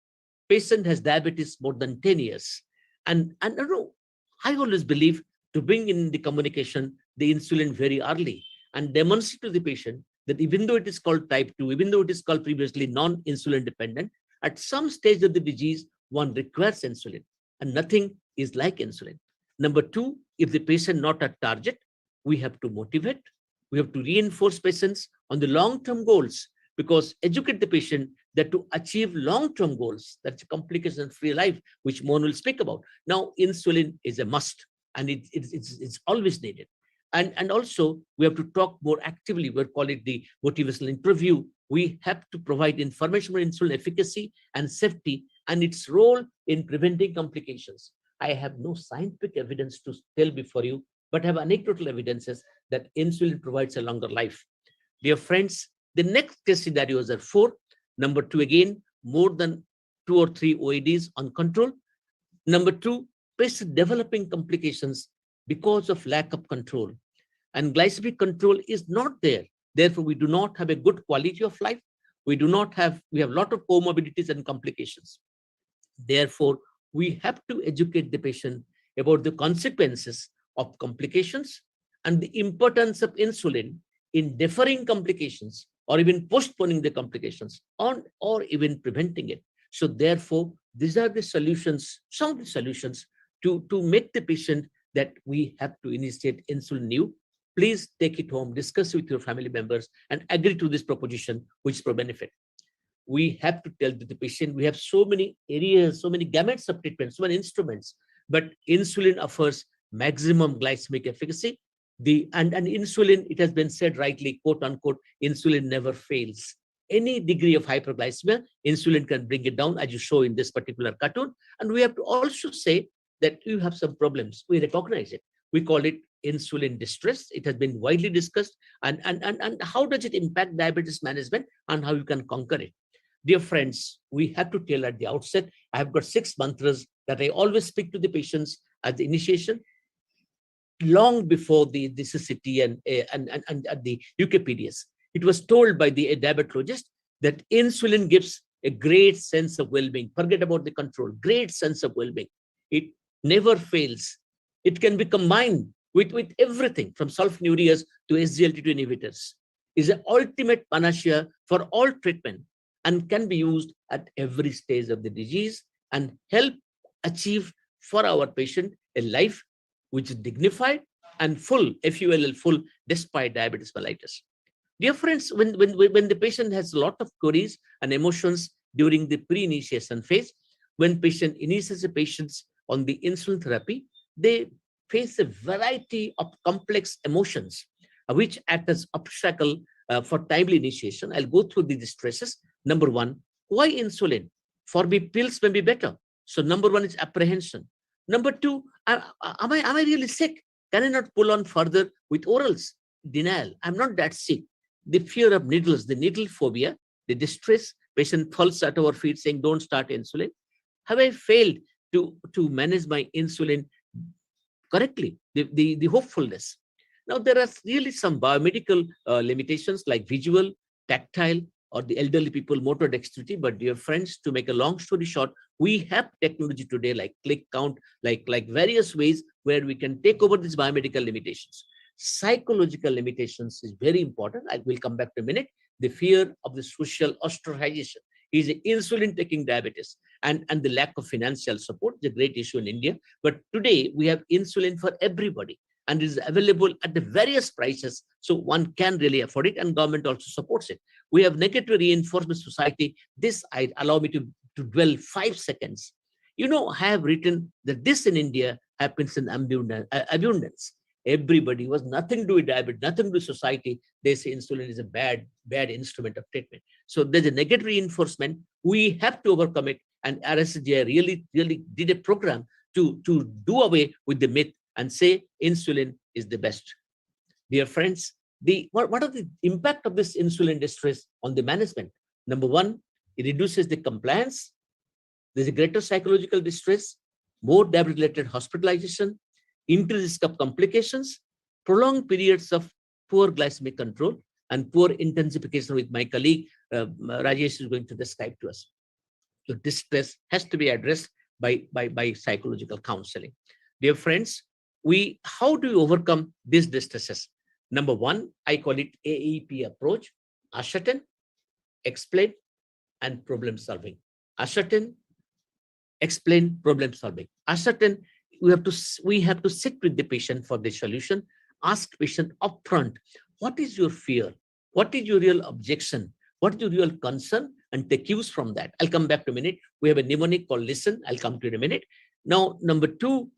Patient has diabetes more than 10 years. And I always believe to bring in the communication, the insulin very early and demonstrate to the patient that even though it is called type 2, even though it is called previously non-insulin dependent, at some stage of the disease, one requires insulin and nothing is like insulin. Number two, if the patient not at target, we have to motivate, we have to reinforce patients on the long-term goals, because educate the patient that to achieve long-term goals, that's a complication-free life, which Mohan will speak about. Now, insulin is a must, and it's always needed. And also, we have to talk more actively. We'll call it the motivational interview. We have to provide information on insulin efficacy and safety and its role in preventing complications. I have no scientific evidence to tell before you, but have anecdotal evidences that insulin provides a longer life. Dear friends, the next case scenarios are 4. Number 2, again, more than 2 or 3 OADs on control. Number 2, patient developing complications because of lack of control. And glycemic control is not there. Therefore, we do not have a good quality of life. We have a lot of comorbidities and complications. Therefore, we have to educate the patient about the consequences of complications and the importance of insulin in deferring complications or even postponing the complications or even preventing it. So therefore, these are the solutions, some of the solutions to make the patient that we have to initiate insulin new. Please take it home, discuss with your family members and agree to this proposition, which is for benefit. We have to tell the patient, we have so many areas, so many gamuts of treatment, so many instruments, but insulin offers maximum glycemic efficacy. And insulin, it has been said rightly, quote unquote, insulin never fails. Any degree of hyperglycemia, insulin can bring it down, as you show in this particular cartoon. And we have to also say that you have some problems. We recognize it. We call it insulin distress. It has been widely discussed. And how does it impact diabetes management and how you can conquer it? Dear friends, we have to tell at the outset, I have got 6 mantras that I always speak to the patients at the initiation, long before the CCT and the UKPDS. It was told by the diabetologist that insulin gives a great sense of well-being. Forget about the control, great sense of well-being. It never fails. It can be combined with everything from sulfonylureas to SGLT2 inhibitors. Is an ultimate panacea for all treatment and can be used at every stage of the disease and help achieve for our patient a life which is dignified and full, FULL full, despite diabetes mellitus. Dear friends, when the patient has a lot of queries and emotions during the pre-initiation phase, when patient initiates the patients on the insulin therapy, they face a variety of complex emotions, which act as obstacle for timely initiation. I'll go through the distresses. Number 1, why insulin? For me, pills may be better. So number 1 is apprehension. Number 2, am I really sick? Can I not pull on further with orals? Denial. I'm not that sick. The fear of needles, the needle phobia, the distress, patient falls at our feet saying, don't start insulin. Have I failed to manage my insulin correctly? The hopefulness. Now, there are really some biomedical limitations like visual, tactile, or the elderly people motor dexterity. But dear friends, to make a long story short, we have technology today like click count, like various ways where we can take over these biomedical limitations. Psychological limitations is very important. I will come back to a minute. The fear of the social ostracization. is insulin taking diabetes. And the lack of financial support is a great issue in India. But today we have insulin for everybody, and it is available at the various prices, so one can really afford it, and government also supports it. We have negative reinforcement society. This I allow me to dwell 5 seconds. You know, I have written that this in India happens in abundance. Everybody was nothing to do with diabetes, nothing to do with society. They say insulin is a bad instrument of treatment. So there's a negative reinforcement. We have to overcome it. And RSGI really did a program to do away with the myth and say insulin is the best. Dear friends, what are the impact of this insulin distress on the management? Number one, it reduces the compliance. There's a greater psychological distress, more diabetes-related hospitalization, increased risk of complications, prolonged periods of poor glycemic control, and poor intensification, with my colleague Rajesh is going to describe to us. So distress has to be addressed by psychological counseling. Dear friends, how do we overcome these distresses? Number one, I call it AEP approach: ascertain, explain, and problem solving. Ascertain, explain, problem solving. Ascertain, we have to sit with the patient for the solution. Ask patient upfront, what is your fear? What is your real objection? What is your real concern? And take cues from that. I'll come back to a minute. We have a mnemonic called listen. I'll come to it in a minute. Now, number two,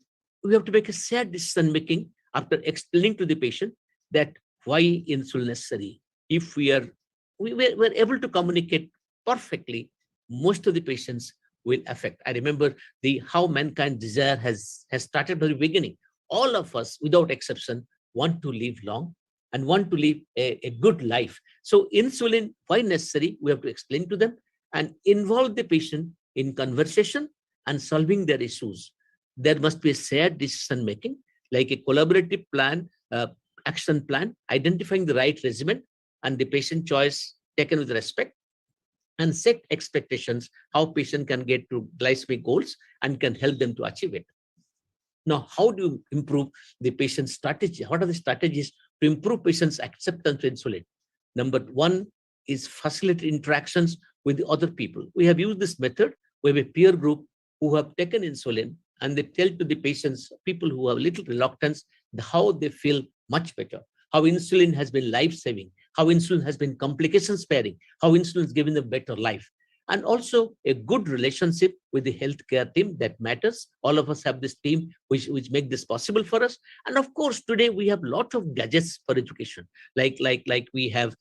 we have to make a shared decision making after explaining to the patient that why insulin necessary. If we're able to communicate perfectly, most of the patients will affect. I remember how mankind desire has started from the beginning. All of us, without exception, want to live long and want to live a good life. So insulin, why necessary, we have to explain to them and involve the patient in conversation and solving their issues. There must be a shared decision making, like a collaborative plan, action plan, identifying the right regimen and the patient choice taken with respect, and set expectations how patient can get to glycemic goals and can help them to achieve it. Now, how do you improve the patient's strategy? What are the strategies to improve patients' acceptance to insulin? Number one is facilitate interactions with the other people. We have used this method. We have a peer group who have taken insulin, and they tell to the patients, people who have little reluctance, how they feel much better, how insulin has been life-saving, how insulin has been complication sparing, how insulin has given them better life. And also a good relationship with the healthcare team that matters. All of us have this team which make this possible for us. And of course, today we have a lot of gadgets for education, like we have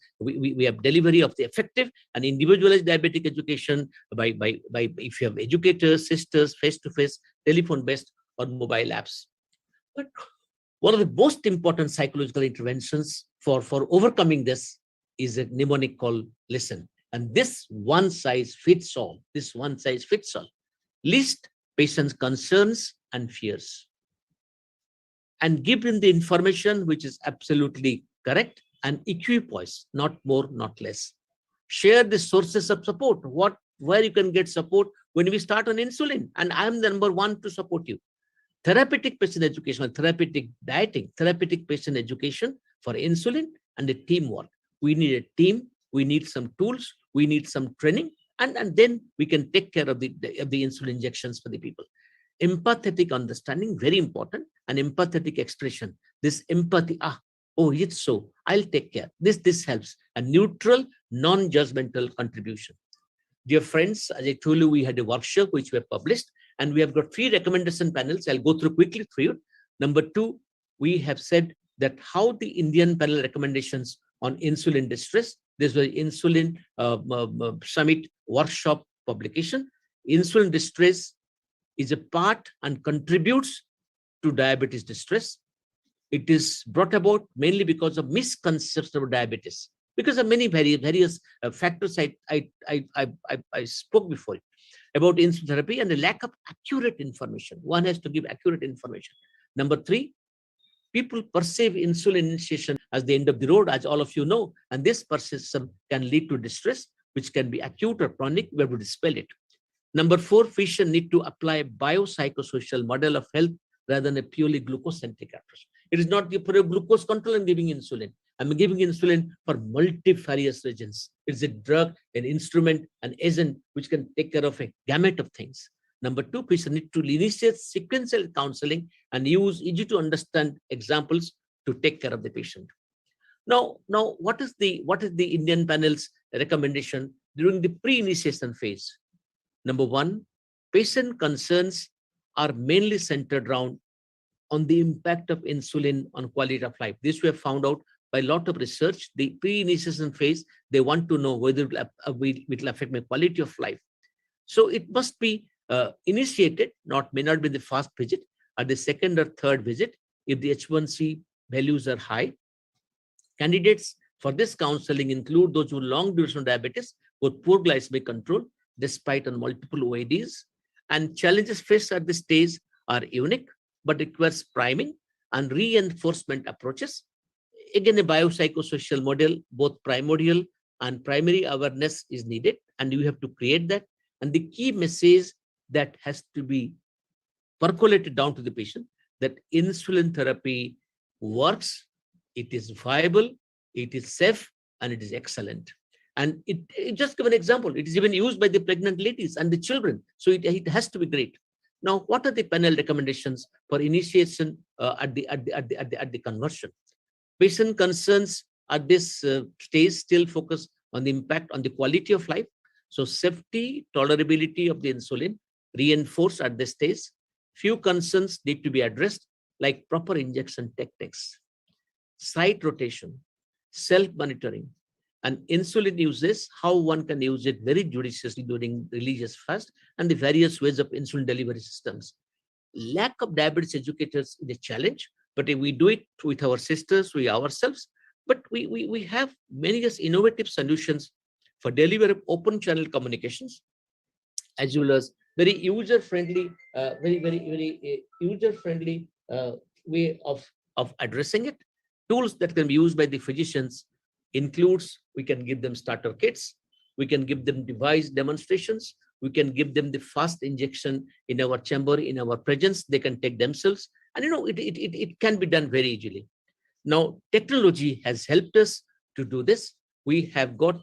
delivery of the effective and individualized diabetic education by if you have educators, sisters, face-to-face, telephone-based or mobile apps. But one of the most important psychological interventions for overcoming this is a mnemonic called listen. And this one size fits all. List patient's concerns and fears and give them the information which is absolutely correct and equipoise, not more, not less. Share the sources of support, where you can get support when we start on insulin, and I am the number one to support you. Therapeutic patient education, therapeutic dieting, therapeutic patient education for insulin, and the teamwork. We need a team, we need some tools, we need some training, and then we can take care of the insulin injections for the people. Empathetic understanding, very important, and empathetic expression. This empathy, oh, it's so, I'll take care. This helps. A neutral, non-judgmental contribution. Dear friends, as I told you, we had a workshop which we have published, and we have got 3 recommendation panels. I'll go through quickly through it. Number 2, we have said that how the Indian panel recommendations on insulin distress. This was Insulin Summit workshop publication. Insulin distress is a part and contributes to diabetes distress. It is brought about mainly because of misconception of diabetes, because of many various factors I spoke before about insulin therapy and the lack of accurate information. One has to give accurate information. Number 3, people perceive insulin initiation as the end of the road, as all of you know, and this perception can lead to distress, which can be acute or chronic. We have to dispel it. Number 4, physicians need to apply a biopsychosocial model of health rather than a purely glucose-centric approach. It is not the glucose control and giving insulin. I'm giving insulin for multifarious regions. It's a drug, an instrument, an agent which can take care of a gamut of things. Number two, patient need to initiate sequential counseling and use easy to understand examples to take care of the patient. Now, what is the Indian panel's recommendation during the pre-initiation phase? Number one, patient concerns are mainly centered around on the impact of insulin on quality of life. This we have found out by a lot of research. The pre-initiation phase, they want to know whether it will affect my quality of life. So it must be initiated, may not be the first visit, at the second or third visit, if the H1C values are high. Candidates for this counseling include those with long duration diabetes with poor glycemic control, despite on multiple OADs. And challenges faced at this stage are unique, but requires priming and reinforcement approaches. Again, a biopsychosocial model, both primordial and primary awareness is needed, and you have to create that. And the key message that has to be percolated down to the patient, that insulin therapy works, it is viable, it is safe, and it is excellent. And it just give an example, it is even used by the pregnant ladies and the children. So it has to be great. Now, what are the panel recommendations for initiation at the conversion? Patient concerns at this stage still focus on the impact on the quality of life. So safety, tolerability of the insulin reinforced at this stage. Few concerns need to be addressed, like proper injection techniques, site rotation, self-monitoring, and insulin uses, how one can use it very judiciously during religious fast, and the various ways of insulin delivery systems. Lack of diabetes educators is a challenge, but if we do it with our sisters, we ourselves, but we have many innovative solutions for delivery of open channel communications, as well as very user-friendly, very user-friendly way of addressing it. Tools that can be used by the physicians includes, we can give them starter kits, we can give them device demonstrations, we can give them the fast injection in our chamber, in our presence, they can take themselves, and it can be done very easily. Now, technology has helped us to do this. We have got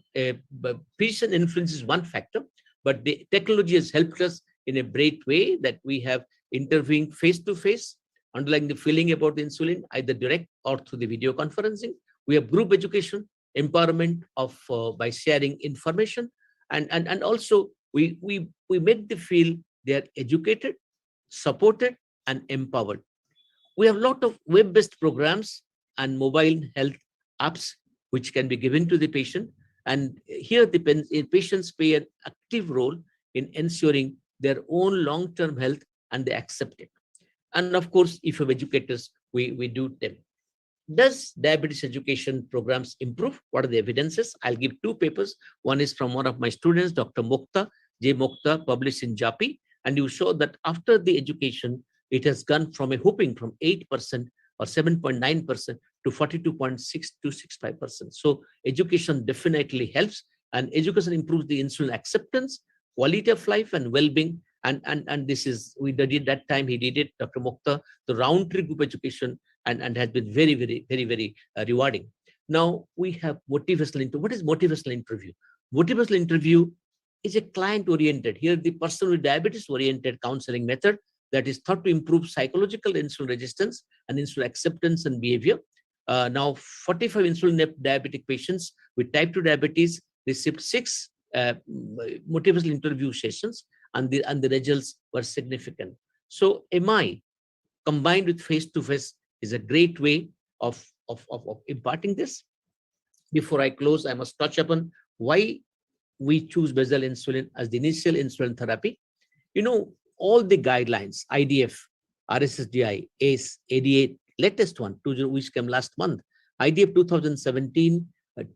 patient influence is one factor, but the technology has helped us in a great way, that we have interviewing face-to-face, underlying the feeling about the insulin, either direct or through the video conferencing. We have group education, empowerment of by sharing information, and also we make them feel they are educated, supported, and empowered. We have a lot of web-based programs and mobile health apps which can be given to the patient, and here the patients play an active role in ensuring their own long-term health, and they accept it. And of course, if we have educators, we do them. Does diabetes education programs improve? What are the evidences? I'll give two papers. One is from one of my students, Dr. Mokta, J. Mokta, published in JAPI, and you show that after the education, it has gone from a whooping from 8% or 7.9% to 42.6 to 65%. So education definitely helps, and education improves the insulin acceptance, quality of life, and well-being. And this is, we did it that time, he did it, Dr. Mokta, the round-tree group education, and has been very rewarding. Now we have motivational interview. What is motivational interview? Motivational interview is a client-oriented. Here, the person with diabetes-oriented counseling method that is thought to improve psychological insulin resistance and insulin acceptance and behavior. Now, 45 insulin diabetic patients with type 2 diabetes received 6 motivational interview sessions, and the results were significant. So MI combined with face-to-face is a great way of imparting this. Before I close, I must touch upon why we choose basal insulin as the initial insulin therapy. All the guidelines, IDF, RSSDI, ACE, ADA, latest one, which came last month, IDF 2017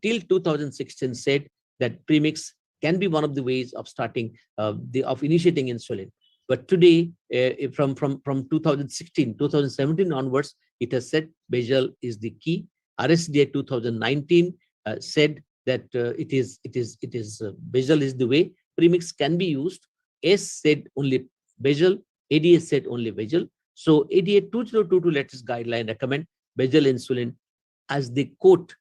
till 2016 said that premix can be one of the ways of starting of initiating insulin. But today, from 2016, 2017 onwards, it has said basal is the key. RSDA 2019 said that it is basal is the way. Premix can be used. ACE said only basal. ADA said only basal. So ADA 2022 latest guideline recommend basal insulin as the quote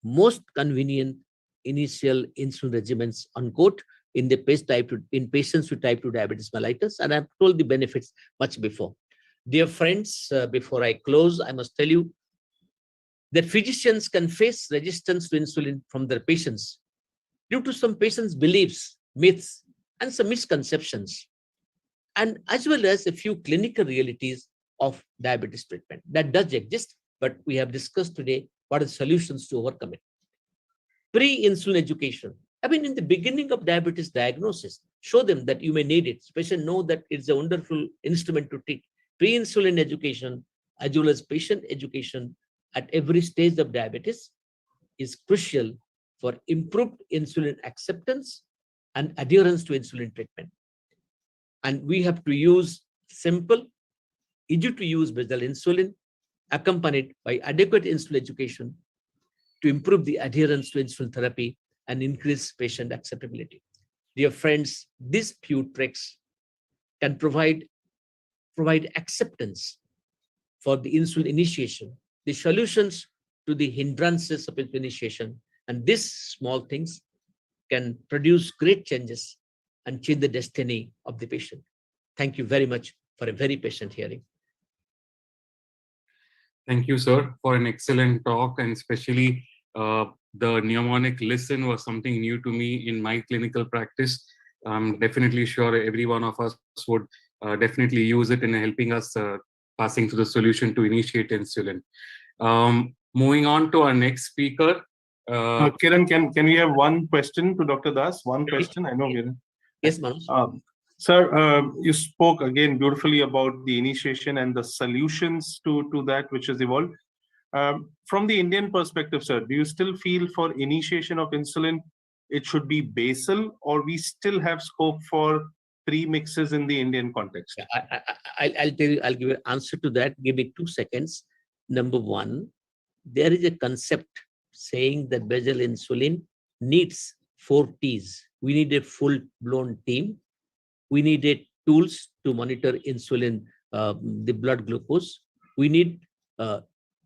most convenient initial insulin regimens, unquote, in the patients with type 2 diabetes mellitus. And I've told the benefits much before. Dear friends, before I close, I must tell you that physicians can face resistance to insulin from their patients due to some patients' beliefs, myths, and some misconceptions, and as well as a few clinical realities of diabetes treatment. That does exist, but we have discussed today what are the solutions to overcome it. Pre-insulin education. I mean, in the beginning of diabetes diagnosis, show them that you may need it. Patients know that it's a wonderful instrument to treat. Pre-insulin education, as well as patient education at every stage of diabetes is crucial for improved insulin acceptance and adherence to insulin treatment. And we have to use simple, easy to use basal insulin accompanied by adequate insulin education to improve the adherence to insulin therapy and increase patient acceptability. Dear friends, these few tricks can provide acceptance for the insulin initiation, the solutions to the hindrances of insulin initiation, and these small things can produce great changes and change the destiny of the patient. Thank you very much for a very patient hearing. Thank you, sir, for an excellent talk, and especially the mnemonic listen was something new to me in my clinical practice. I'm definitely sure every one of us would definitely use it in helping us passing to the solution to initiate insulin. Moving on to our next speaker. Kiran, can we have one question to Dr. Das? One question. I know, Kiran. Yes, Manoj. Sir, you spoke again beautifully about the initiation and the solutions to that which has evolved. From the Indian perspective, sir, do you still feel for initiation of insulin, it should be basal, or we still have scope for premixes in the Indian context? I'll tell you, I'll give an answer to that. Give me 2 seconds. Number one, there is a concept saying that basal insulin needs 4 T's. We need a full-blown team. We needed tools to monitor insulin, the blood glucose. We need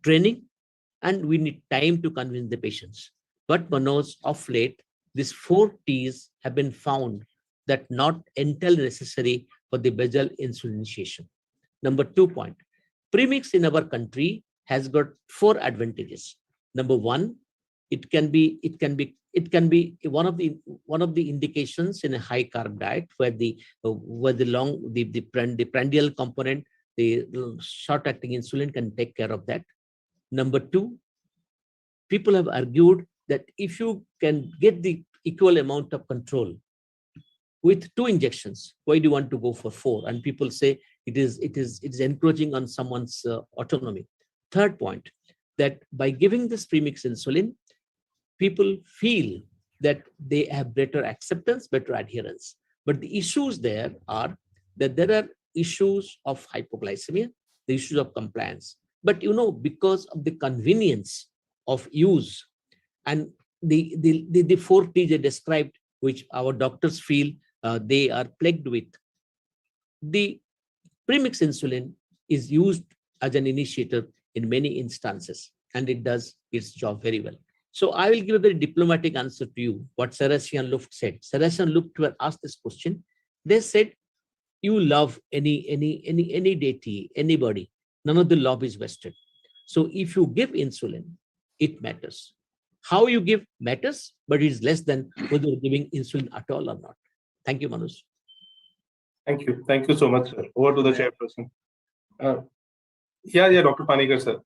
training, and we need time to convince the patients. But Manoj, of late, these 4 T's have been found that not entirely necessary for the basal insulin initiation. Number 2 point, premix in our country has got 4 advantages. Number 1, it can be one of the indications in a high carb diet where the prandial component, the short acting insulin can take care of that. Number 2, people have argued that if you can get the equal amount of control with 2 injections, why do you want to go for 4? And people say it is encroaching on someone's autonomy. Third point, that by giving this premix insulin, people feel that they have better acceptance, better adherence. But the issues there are that there are issues of hypoglycemia, the issues of compliance. But because of the convenience of use and the 4 T's I described, which our doctors feel they are plagued with, the premix insulin is used as an initiator in many instances, and it does its job very well. So I will give a very diplomatic answer to you, what Sarasi and Luft said. Sarasi and Luft were asked this question. They said, you love any deity, anybody. None of the love is vested. So if you give insulin, it matters. How you give matters, but it is less than whether you're giving insulin at all or not. Thank you, Manoj. Thank you. Thank you so much, sir. Over to the chairperson. Yeah, Dr. Panikar, sir.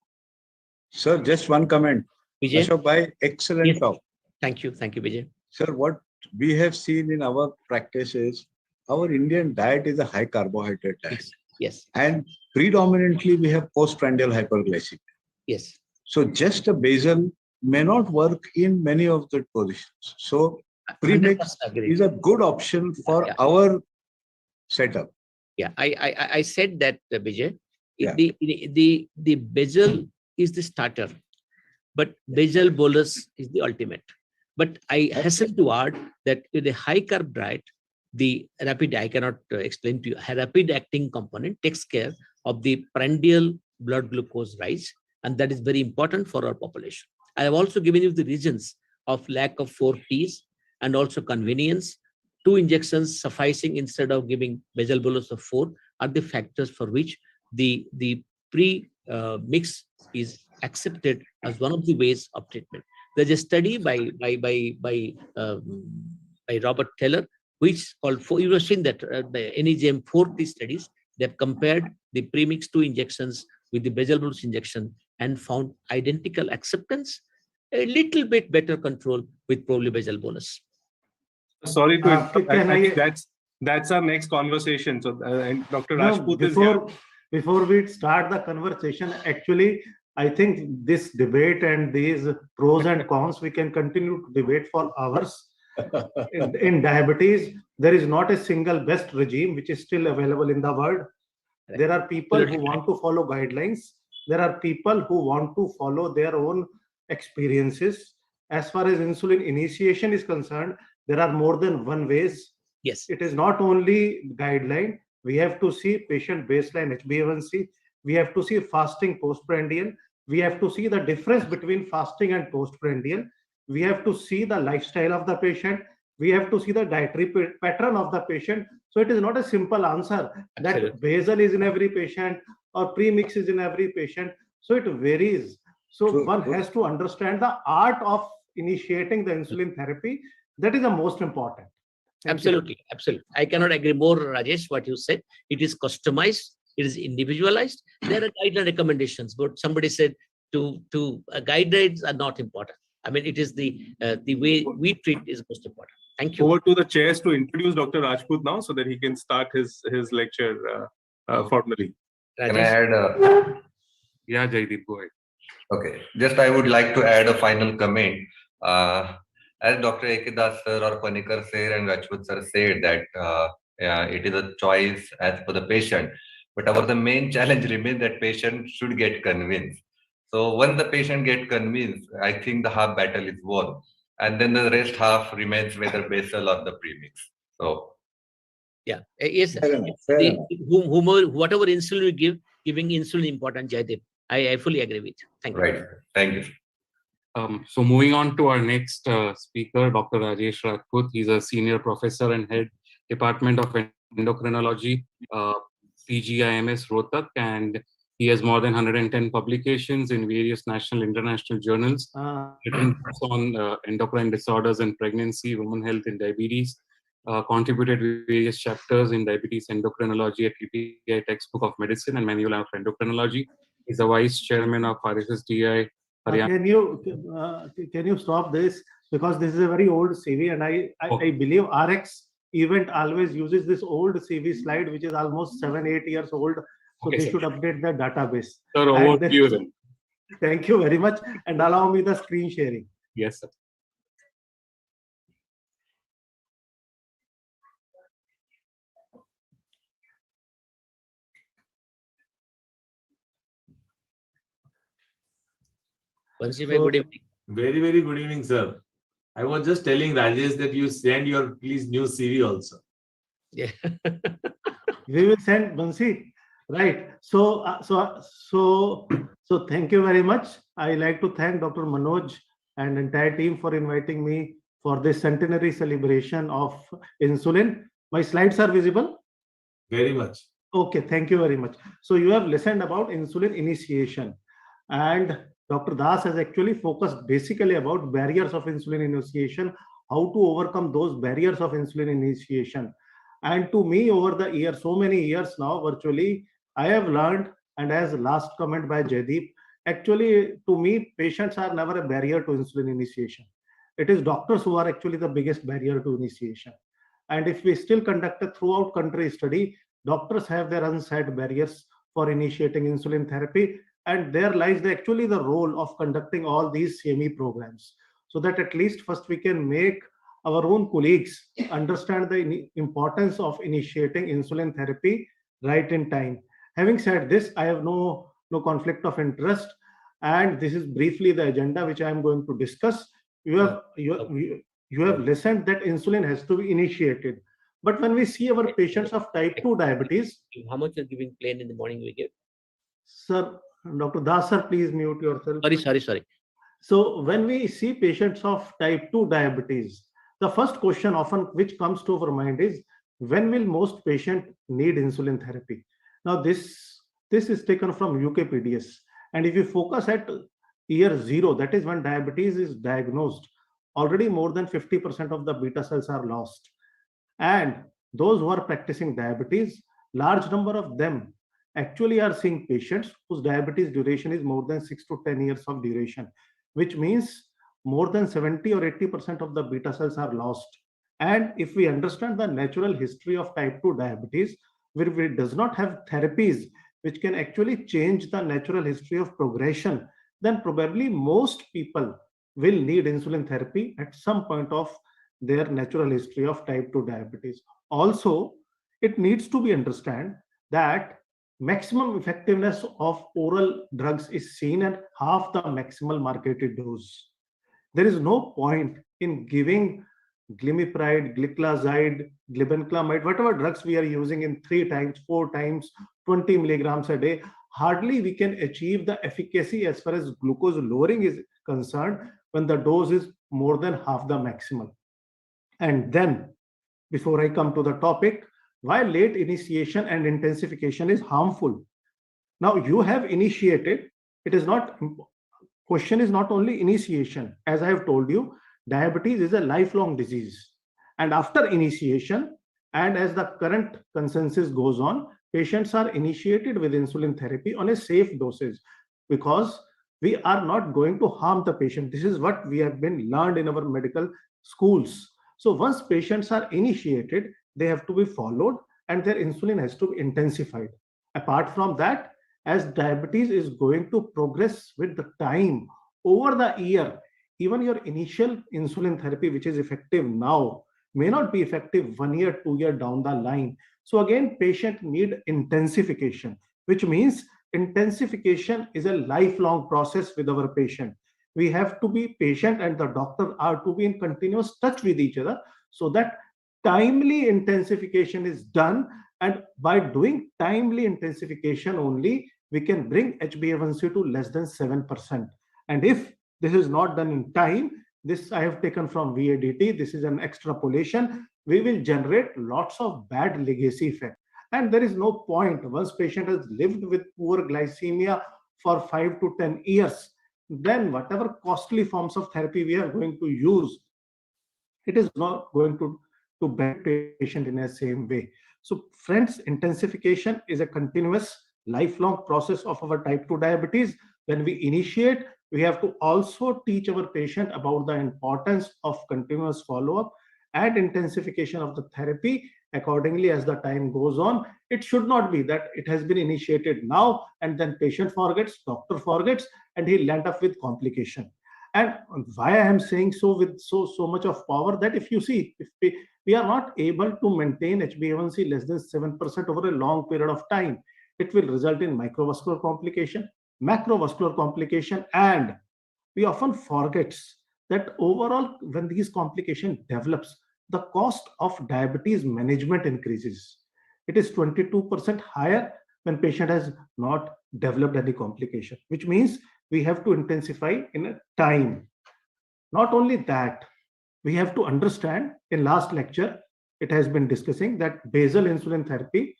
Sir, just one comment. Vijay? Ashok Bhai, excellent talk. Thank you, Vijay. Sir, what we have seen in our practice is our Indian diet is a high carbohydrate diet. Yes. And predominantly we have postprandial hyperglycemia. Yes. So just a basal may not work in many of the positions. So premix is a good option for our setup. Yeah, I said that, Vijay. Yeah. The basal is the starter, but basal bolus is the ultimate. But I hasten to add that with a high carb diet, the rapid, I cannot explain to you, a rapid acting component takes care of the prandial blood glucose rise, and that is very important for our population. I have also given you the reasons of lack of 4 Ts and also convenience. 2 injections sufficing instead of giving basal bolus of 4 are the factors for which the pre-mix is accepted as one of the ways of treatment. There's a study by Robert Taylor, which called for, you have seen that the NEJM 4T studies, they've compared the premix 2 injections with the basal bolus injection and found identical acceptance, a little bit better control with probably basal bolus. Sorry to interrupt. Can I think that's our next conversation. So, and Dr. Rajput is before, here. Before we start the conversation, actually, I think this debate and these pros and cons, we can continue to debate for hours. In diabetes, there is not a single best regime which is still available in the world. There are people who want to follow guidelines. There are people who want to follow their own experiences. As far as insulin initiation is concerned, there are more than one ways. Yes. It is not only guideline. We have to see patient baseline HbA1c. We have to see fasting postprandial. We have to see the difference between fasting and postprandial. We have to see the lifestyle of the patient. We have to see the dietary pattern of the patient. So it is not a simple answer that basal is in every patient or premix is in every patient. So it varies. So one has to understand the art of initiating the insulin therapy. That is the most important. Absolutely. I cannot agree more, Rajesh, what you said. It is customized, it is individualized. There are guideline recommendations, but somebody said guidelines are not important. I mean, it is the way we treat is most important. Thank you. Over to the chairs to introduce Dr. Rajput now so that he can start his lecture formally. Can I add? Yeah, Jaideep, go ahead. Okay, just I would like to add a final comment. As Dr. Ekidas sir or Panikar sir and Rajput sir said that it is a choice as per the patient. But the main challenge remains that patient should get convinced. So once the patient gets convinced, I think the half battle is won. And then the rest half remains whether basal or the premix. So yeah, yes. Whatever insulin we give, giving insulin important, Jaideep. I fully agree with you. Thank you. Right. Thank you. So moving on to our next speaker, Dr. Rajesh Rajput. He's a senior professor and head Department of Endocrinology, PGIMS Rohtak, and he has more than 110 publications in various national and international journals, written on endocrine disorders and pregnancy, women health and diabetes, contributed various chapters in diabetes endocrinology at PPI textbook of medicine and manual of endocrinology. He's the vice chairman of RSSDI. Can you stop this, because this is a very old CV, and I believe RX event always uses this old CV slide, which is almost 7-8 years old. So they should update the database. Sir, over to you then. Thank you very much, and allow me the screen sharing. Yes, sir. Good evening. Very, very good evening, sir. I was just telling Rajesh that you send your please new CV also. Yeah. We will send Bansi. Right. So thank you very much. I like to thank Dr. Manoj and entire team for inviting me for this centenary celebration of insulin. My slides are visible? Very much. Okay, thank you very much. So you have listened about insulin initiation, and Dr. Das has actually focused basically about barriers of insulin initiation, how to overcome those barriers of insulin initiation. And to me, over the years, so many years now, virtually, I have learned, and as last comment by Jaideep, actually, to me, patients are never a barrier to insulin initiation. It is doctors who are actually the biggest barrier to initiation. And if we still conduct a throughout country study, doctors have their unsaid barriers for initiating insulin therapy. And there lies actually the role of conducting all these CME programs, so that at least first we can make our own colleagues understand the importance of initiating insulin therapy right in time. Having said this, I have no conflict of interest, and this is briefly the agenda which I am going to discuss. You have listened that insulin has to be initiated, but when we see our patients of type 2 diabetes, how much you're giving plain in the morning we give? Sir, Dr. Das sir, please mute yourself. Sorry. So when we see patients of type 2 diabetes, the first question often which comes to our mind is, when will most patients need insulin therapy? Now this is taken from UKPDS. And if you focus at year 0, that is when diabetes is diagnosed, already more than 50% of the beta cells are lost. And those who are practicing diabetes, large number of them actually are seeing patients whose diabetes duration is more than 6 to 10 years of duration, which means more than 70 or 80% of the beta cells are lost. And if we understand the natural history of type 2 diabetes, where it does not have therapies which can actually change the natural history of progression, then probably most people will need insulin therapy at some point of their natural history of type 2 diabetes. Also, it needs to be understood that maximum effectiveness of oral drugs is seen at half the maximal marketed dose. There is no point in giving glimepiride, gliclazide, glibenclamide, whatever drugs we are using in 3 times, 4 times, 20 milligrams a day. Hardly we can achieve the efficacy as far as glucose lowering is concerned when the dose is more than half the maximal. And then, before I come to the topic, why late initiation and intensification is harmful. Now you have initiated, it is not, question is not only initiation. As I have told you, diabetes is a lifelong disease. And after initiation, and as the current consensus goes on, patients are initiated with insulin therapy on a safe dosage, because we are not going to harm the patient. This is what we have been learned in our medical schools. So once patients are initiated, they have to be followed and their insulin has to be intensified. Apart from that, as diabetes is going to progress with the time over the year, even your initial insulin therapy, which is effective now, may not be effective 1 year, 2 year down the line. So again, patient need intensification, which means intensification is a lifelong process with our patient. We have to be patient and the doctor are to be in continuous touch with each other so that timely intensification is done. And by doing timely intensification only, we can bring HbA1c to less than 7%. And if this is not done in time, this I have taken from VADT, this is an extrapolation, we will generate lots of bad legacy effect. And there is no point, once patient has lived with poor glycemia for 5 to 10 years, then whatever costly forms of therapy we are going to use, it is not going to benefit patient in the same way. So friends, intensification is a continuous lifelong process of our type 2 diabetes. When we initiate, we have to also teach our patient about the importance of continuous follow-up and intensification of the therapy accordingly as the time goes on. It should not be that it has been initiated now and then patient forgets, doctor forgets, and he land up with complication. And why I am saying so with so much of power, that if you see, if we are not able to maintain HbA1c less than 7% over a long period of time, it will result in microvascular complication, macrovascular complication, and we often forget that overall when these complications develops, the cost of diabetes management increases. It is 22% higher when patient has not developed any complication, which means we have to intensify in a time. Not only that, we have to understand, in last lecture, it has been discussing that basal insulin therapy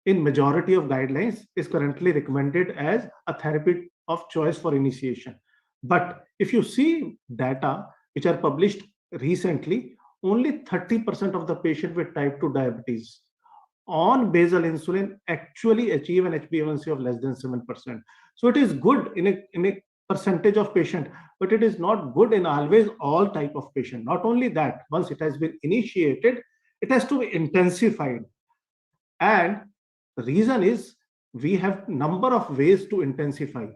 in majority of guidelines is currently recommended as a therapy of choice for initiation. But if you see data which are published recently, only 30% of the patient with type 2 diabetes on basal insulin actually achieve an HbA1c of less than 7%. So it is good in a percentage of patient, but it is not good in always all type of patient. Not only that, once it has been initiated, it has to be intensified. And the reason is we have number of ways to intensify.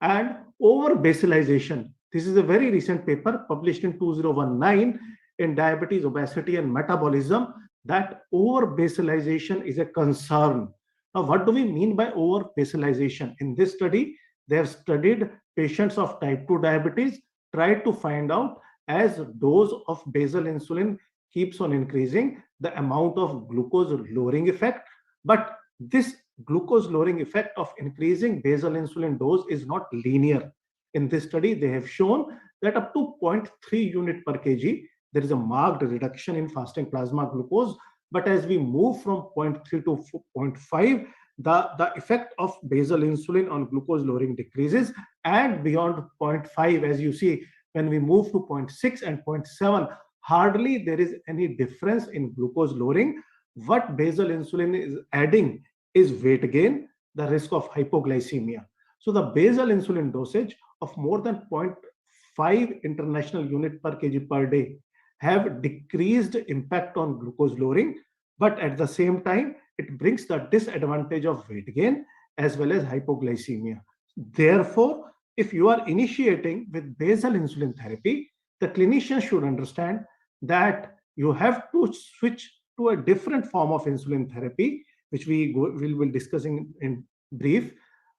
And over basalization, this is a very recent paper published in 2019 in Diabetes, Obesity and Metabolism, that over basalization is a concern. Now, what do we mean by over basalization? In this study, they have studied patients of type 2 diabetes, tried to find out as dose of basal insulin keeps on increasing, the amount of glucose lowering effect. But this glucose lowering effect of increasing basal insulin dose is not linear. In this study, they have shown that up to 0.3 unit per kg, there is a marked reduction in fasting plasma glucose. But as we move from 0.3 to 0.5, the effect of basal insulin on glucose lowering decreases, and beyond 0.5, as you see, when we move to 0.6 and 0.7, hardly there is any difference in glucose lowering. What basal insulin is adding is weight gain, the risk of hypoglycemia. So the basal insulin dosage of more than 0.5 international unit per kg per day have decreased impact on glucose lowering, but at the same time, it brings the disadvantage of weight gain as well as hypoglycemia. Therefore, if you are initiating with basal insulin therapy, the clinician should understand that you have to switch to a different form of insulin therapy, which we will be discussing in brief,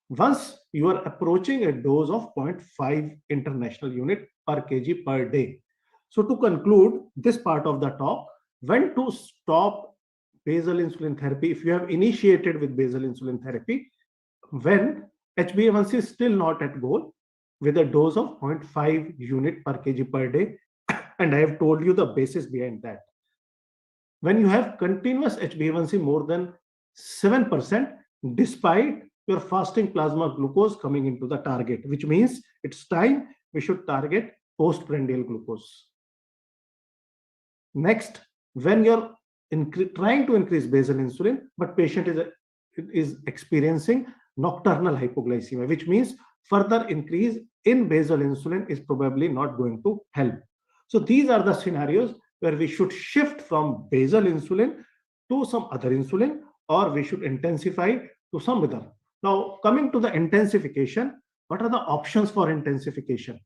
once you are approaching a dose of 0.5 international unit per kg per day. So to conclude this part of the talk, when to stop basal insulin therapy if you have initiated with basal insulin therapy, when HbA1c is still not at goal with a dose of 0.5 unit per kg per day, and I have told you the basis behind that. When you have continuous HbA1c more than 7%, despite your fasting plasma glucose coming into the target, which means it's time we should target postprandial glucose. Next, when you're trying to increase basal insulin, but patient is experiencing nocturnal hypoglycemia, which means further increase in basal insulin is probably not going to help. So these are the scenarios where we should shift from basal insulin to some other insulin, or we should intensify to some other. Now, coming to the intensification, what are the options for intensification?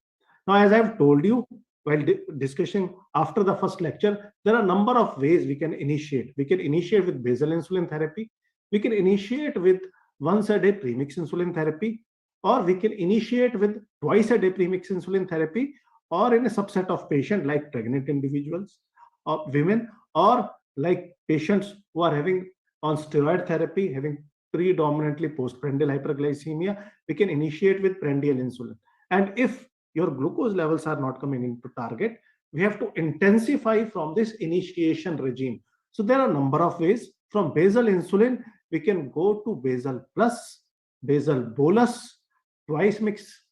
Now, as I've told you, while discussing after the first lecture, there are a number of ways we can initiate. We can initiate with basal insulin therapy. We can initiate with once a day premix insulin therapy, or we can initiate with twice a day premix insulin therapy, or in a subset of patients like pregnant individuals or women, or like patients who are having on steroid therapy, having predominantly postprandial hyperglycemia, we can initiate with prandial insulin. And if your glucose levels are not coming into target, we have to intensify from this initiation regime. So there are a number of ways. From basal insulin, we can go to basal plus, basal bolus, twice mix,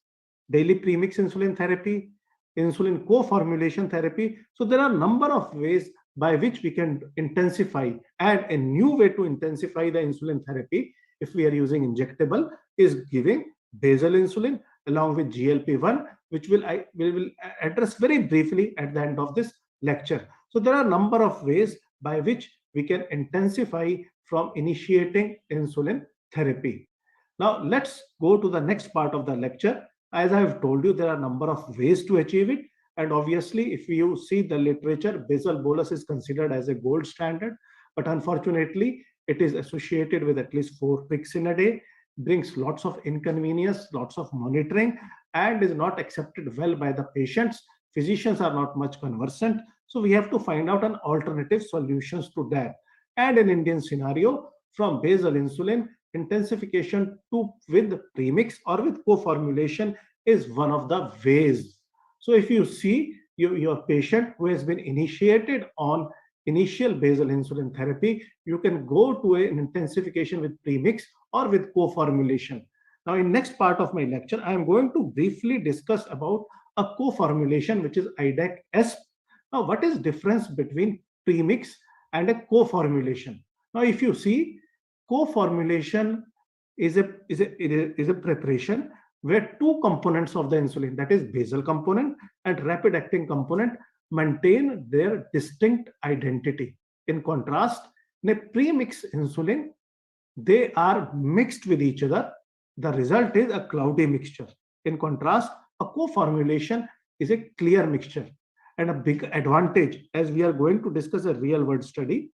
daily premix insulin therapy, insulin co-formulation therapy. So there are a number of ways by which we can intensify, and a new way to intensify the insulin therapy, if we are using injectable, is giving basal insulin along with GLP-1, which we will address very briefly at the end of this lecture. So there are a number of ways by which we can intensify from initiating insulin therapy. Now let's go to the next part of the lecture. As I have told you, there are a number of ways to achieve it. And obviously, if you see the literature, basal bolus is considered as a gold standard, but unfortunately, it is associated with at least 4 pricks in a day, brings lots of inconvenience, lots of monitoring, and is not accepted well by the patients. Physicians are not much conversant. So we have to find out an alternative solutions to that. And in Indian scenario, from basal insulin, intensification to with premix or with co-formulation is one of the ways. So if you see your patient who has been initiated on initial basal insulin therapy, you can go to an intensification with premix or with co-formulation. Now in next part of my lecture, I am going to briefly discuss about a co-formulation, which is IDAC-ESP. Now what is difference between premix and a co-formulation? Now if you see, co-formulation is a preparation where 2 components of the insulin, that is basal component and rapid acting component, maintain their distinct identity. In contrast, in a premix insulin, they are mixed with each other. The result is a cloudy mixture. In contrast, a co-formulation is a clear mixture. And a big advantage, as we are going to discuss a real world study,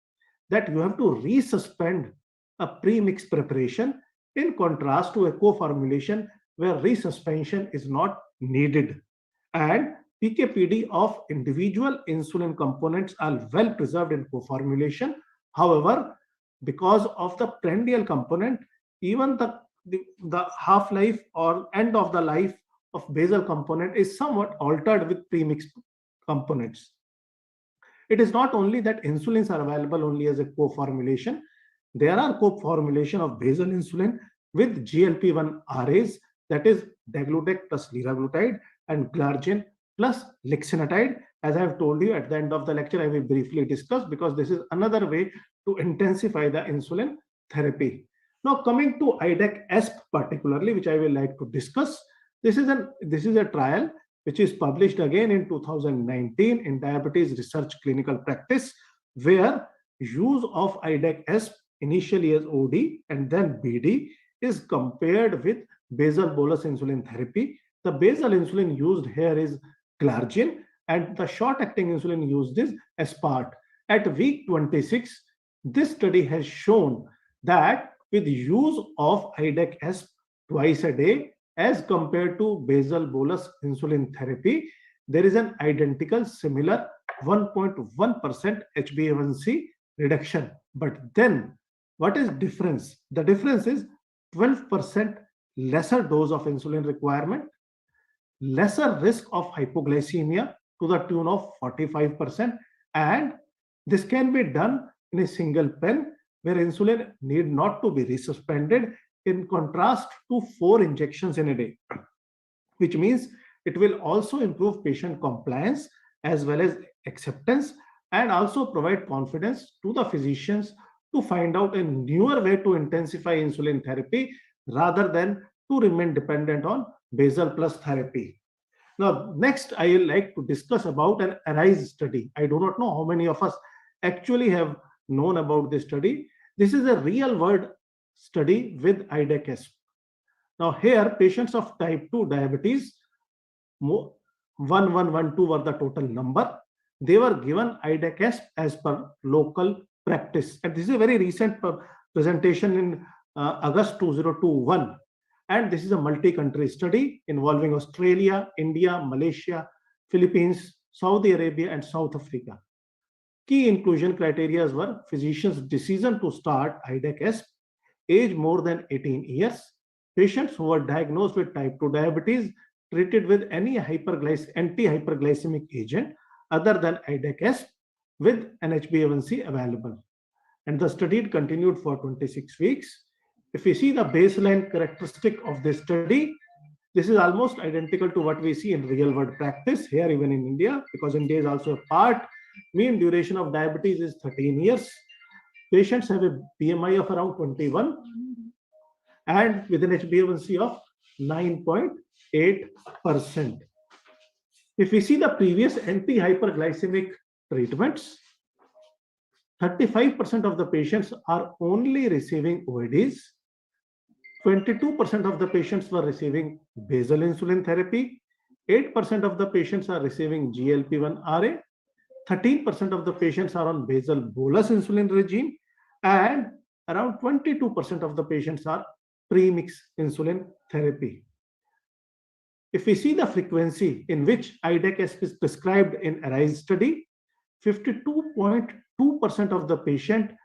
that you have to resuspend a premix preparation, in contrast to a co-formulation where resuspension is not needed. And PK/PD of individual insulin components are well preserved in co-formulation. However, because of the prandial component, even the half-life or end of the life of basal component is somewhat altered with premixed components. It is not only that insulins are available only as a co-formulation. There are co-formulation of basal insulin with GLP-1 RAs, that is daglutide plus liraglutide and glargine plus lixisenatide. As I have told you at the end of the lecture, I will briefly discuss, because this is another way to intensify the insulin therapy. Now coming to IDEC-ESP particularly, which I will like to discuss. This is a trial which is published again in 2019 in Diabetes Research Clinical Practice, where use of IDEC-ESP initially as OD and then BD is compared with basal bolus insulin therapy. The basal insulin used here is glargine, and the short-acting insulin used is aspart. At week 26, this study has shown that with use of IDEC-ESP twice a day as compared to basal bolus insulin therapy, there is an identical similar 1.1% HbA1c reduction. But then what is difference? The difference is 12% lesser dose of insulin requirement, lesser risk of hypoglycemia to the tune of 45%, and this can be done in a single pen where insulin need not to be resuspended, in contrast to 4 injections in a day, which means it will also improve patient compliance as well as acceptance, and also provide confidence to the physicians to find out a newer way to intensify insulin therapy rather than to remain dependent on basal plus therapy. Now, next I would like to discuss about an ARISE study. I do not know how many of us actually have known about this study. This is a real world study with IDEC-ESP. Now here patients of type 2 diabetes, 1112 were the total number. They were given IDEC-ESP as per local practice. And this is a very recent presentation in August 2021. And this is a multi-country study involving Australia, India, Malaysia, Philippines, Saudi Arabia, and South Africa. Key inclusion criteria were physician's decision to start IDEC-ESP, age more than 18 years, patients who were diagnosed with type 2 diabetes, treated with any anti-hyperglycemic agent other than IDEC-ESP, with an HbA1c available. And the study continued for 26 weeks. If we see the baseline characteristic of this study, this is almost identical to what we see in real world practice here, even in India, because India is also a part. Mean duration of diabetes is 13 years. Patients have a BMI of around 21 and with an HbA1c of 9.8%. If we see the previous anti-hyperglycemic treatments, 35% of the patients are only receiving OADs. 22% of the patients were receiving basal insulin therapy. 8% of the patients are receiving GLP-1 RA. 13% of the patients are on basal bolus insulin regime, and around 22% of the patients are premixed insulin therapy. If we see the frequency in which IDEC-ESP is prescribed in ARISE study, 52.2% of the patient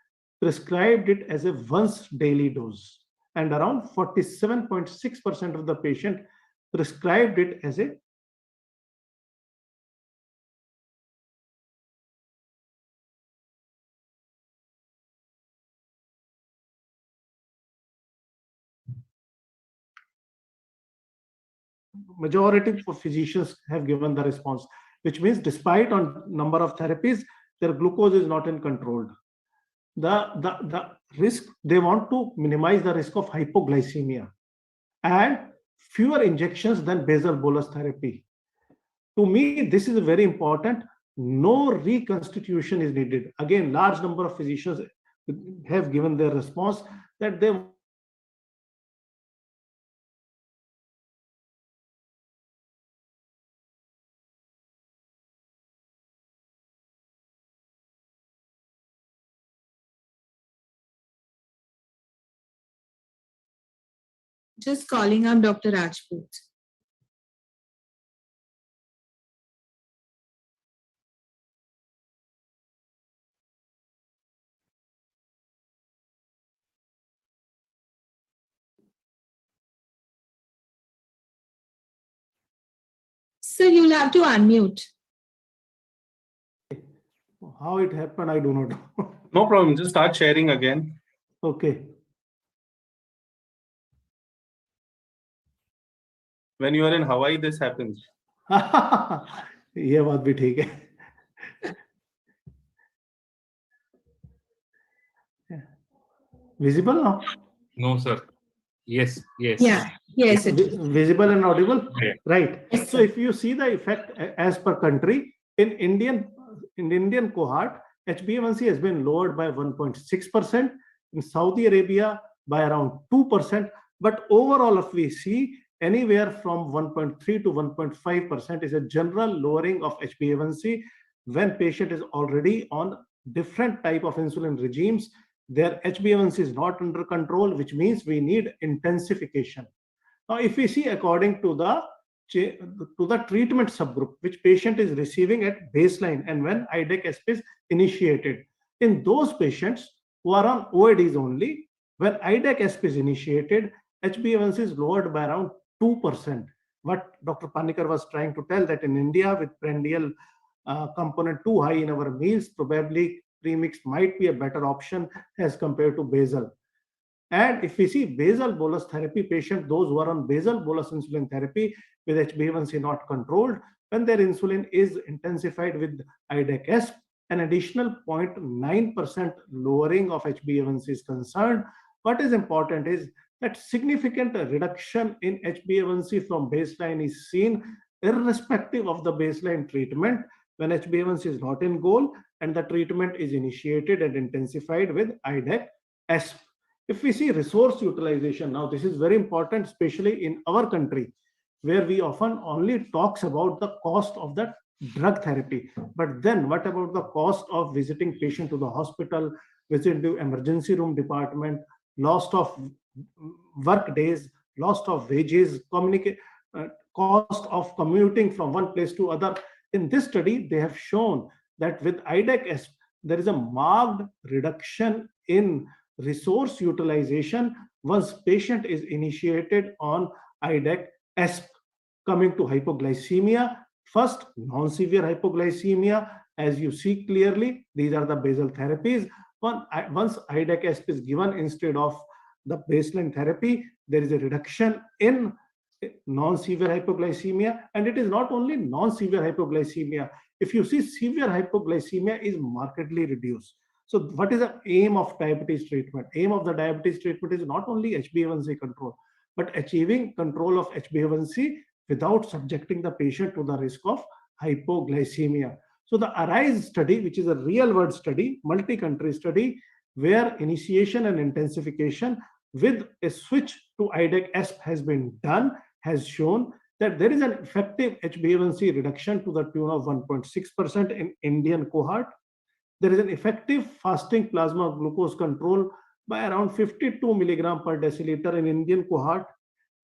prescribed it as a once daily dose, and around 47.6% of the patient prescribed it as a majority of physicians have given the response, which means despite on number of therapies, their glucose is not in control. The risk, they want to minimize the risk of hypoglycemia and fewer injections than basal bolus therapy. To me, this is very important. No reconstitution is needed. Again, large number of physicians have given their response that they Just calling up Dr. Rajput. So you'll have to unmute. How it happened, I do not know. No problem. Just start sharing again. Okay. When you are in Hawaii, this happens. ये बात भी ठीक है. Visible now? No, sir. Yes, yes. Yeah, yes, it is. Visible and audible? Yeah. Right. Yes, So sir. if you see the effect as per country, in Indian cohort, HbA1c has been lowered by 1.6%, in Saudi Arabia by around 2%, but overall if we see anywhere from 1.3 to 1.5% is a general lowering of HbA1c when patient is already on different type of insulin regimes. Their HbA1c is not under control, which means we need intensification. Now, if we see according to the treatment subgroup, which patient is receiving at baseline and when IDEC-SP is initiated, in those patients who are on OADs only, when IDEC-SP is initiated, HbA1c is lowered by around 2%. What Dr. Panikar was trying to tell that in India with prandial component too high in our meals, probably premixed might be a better option as compared to basal. And if we see basal bolus therapy patient, those who are on basal bolus insulin therapy with HbA1c not controlled, when their insulin is intensified with IDEC-SP, an additional 0.9% lowering of HbA1c is concerned. What is important is that significant reduction in HbA1c from baseline is seen irrespective of the baseline treatment when HbA1c is not in goal and the treatment is initiated and intensified with IDEC-SP. If we see resource utilization, now this is very important, especially in our country, where we often only talks about the cost of the drug therapy. But then what about the cost of visiting patient to the hospital, visit to emergency room department, loss of work days, loss of wages, cost of commuting from one place to other. In this study, they have shown that with IDEC-SP, there is a marked reduction in resource utilization once patient is initiated on IDEC-SP. Coming to hypoglycemia, first non-severe hypoglycemia, as you see clearly, these are the basal therapies. Once IDEC-SP is given instead of the baseline therapy, there is a reduction in non-severe hypoglycemia, and it is not only non-severe hypoglycemia. If you see, severe hypoglycemia is markedly reduced. So what is the aim of diabetes treatment? Aim of the diabetes treatment is not only HbA1c control, but achieving control of HbA1c without subjecting the patient to the risk of hypoglycemia. So the ARISE study, which is a real-world study, multi-country study, where initiation and intensification with a switch to IDEC-SP has been done, has shown that there is an effective HbA1c reduction to the tune of 1.6% in Indian cohort. There is an effective fasting plasma glucose control by around 52 milligram per deciliter in Indian cohort.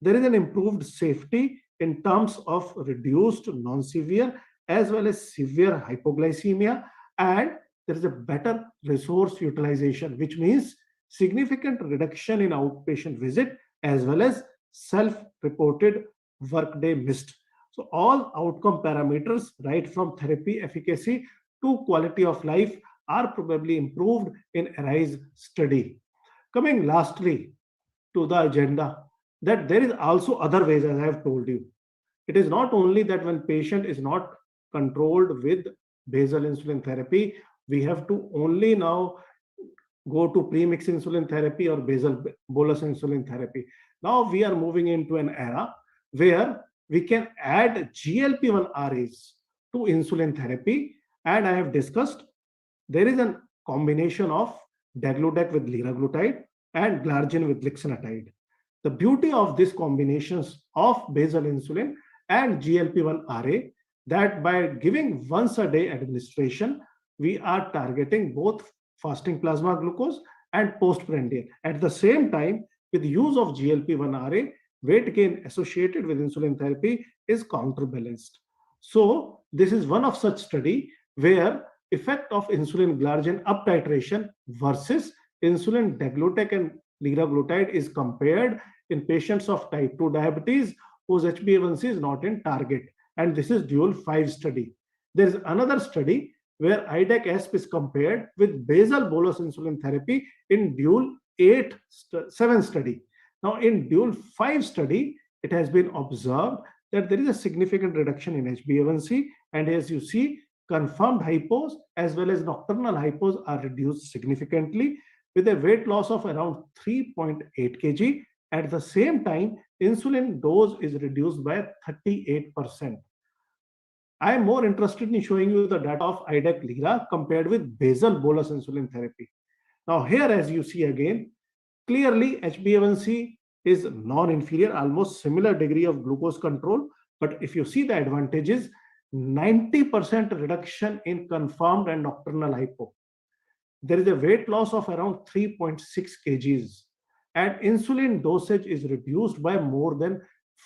There is an improved safety in terms of reduced non-severe as well as severe hypoglycemia, and there is a better resource utilization, which means significant reduction in outpatient visit as well as self-reported workday missed. So all outcome parameters, right from therapy efficacy to quality of life, are probably improved in ARISE study. Coming lastly to the agenda, that there is also other ways, as I have told you. It is not only that when patient is not controlled with basal insulin therapy, we have to only now go to premix insulin therapy or basal bolus insulin therapy. Now we are moving into an era where we can add GLP-1 RAs to insulin therapy, and I have discussed there is a combination of degludec with liraglutide and glargine with lixisenatide. The beauty of these combinations of basal insulin and GLP-1 RA, that by giving once a day administration, we are targeting both fasting plasma glucose and postprandial. At the same time, with use of GLP-1 RA, weight gain associated with insulin therapy is counterbalanced. So this is one of such study where effect of insulin glargine up titration versus insulin degludec and liraglutide is compared in patients of type 2 diabetes whose HbA1c is not in target. and this is dual 5 study. There is another study where IDEC-ESP is compared with basal bolus insulin therapy in dual 7 study. Now in dual 5 study, it has been observed that there is a significant reduction in HbA1c, and as you see, confirmed hypos as well as nocturnal hypos are reduced significantly with a weight loss of around 3.8 kg. At the same time, insulin dose is reduced by 38%. I am more interested in showing you the data of IDEC-LIRA compared with basal bolus insulin therapy. Now here, as you see again, clearly HbA1c is non-inferior, almost similar degree of glucose control. But if you see the advantages, 90% reduction in confirmed and nocturnal hypo. There is a weight loss of around 3.6 kgs, and insulin dosage is reduced by more than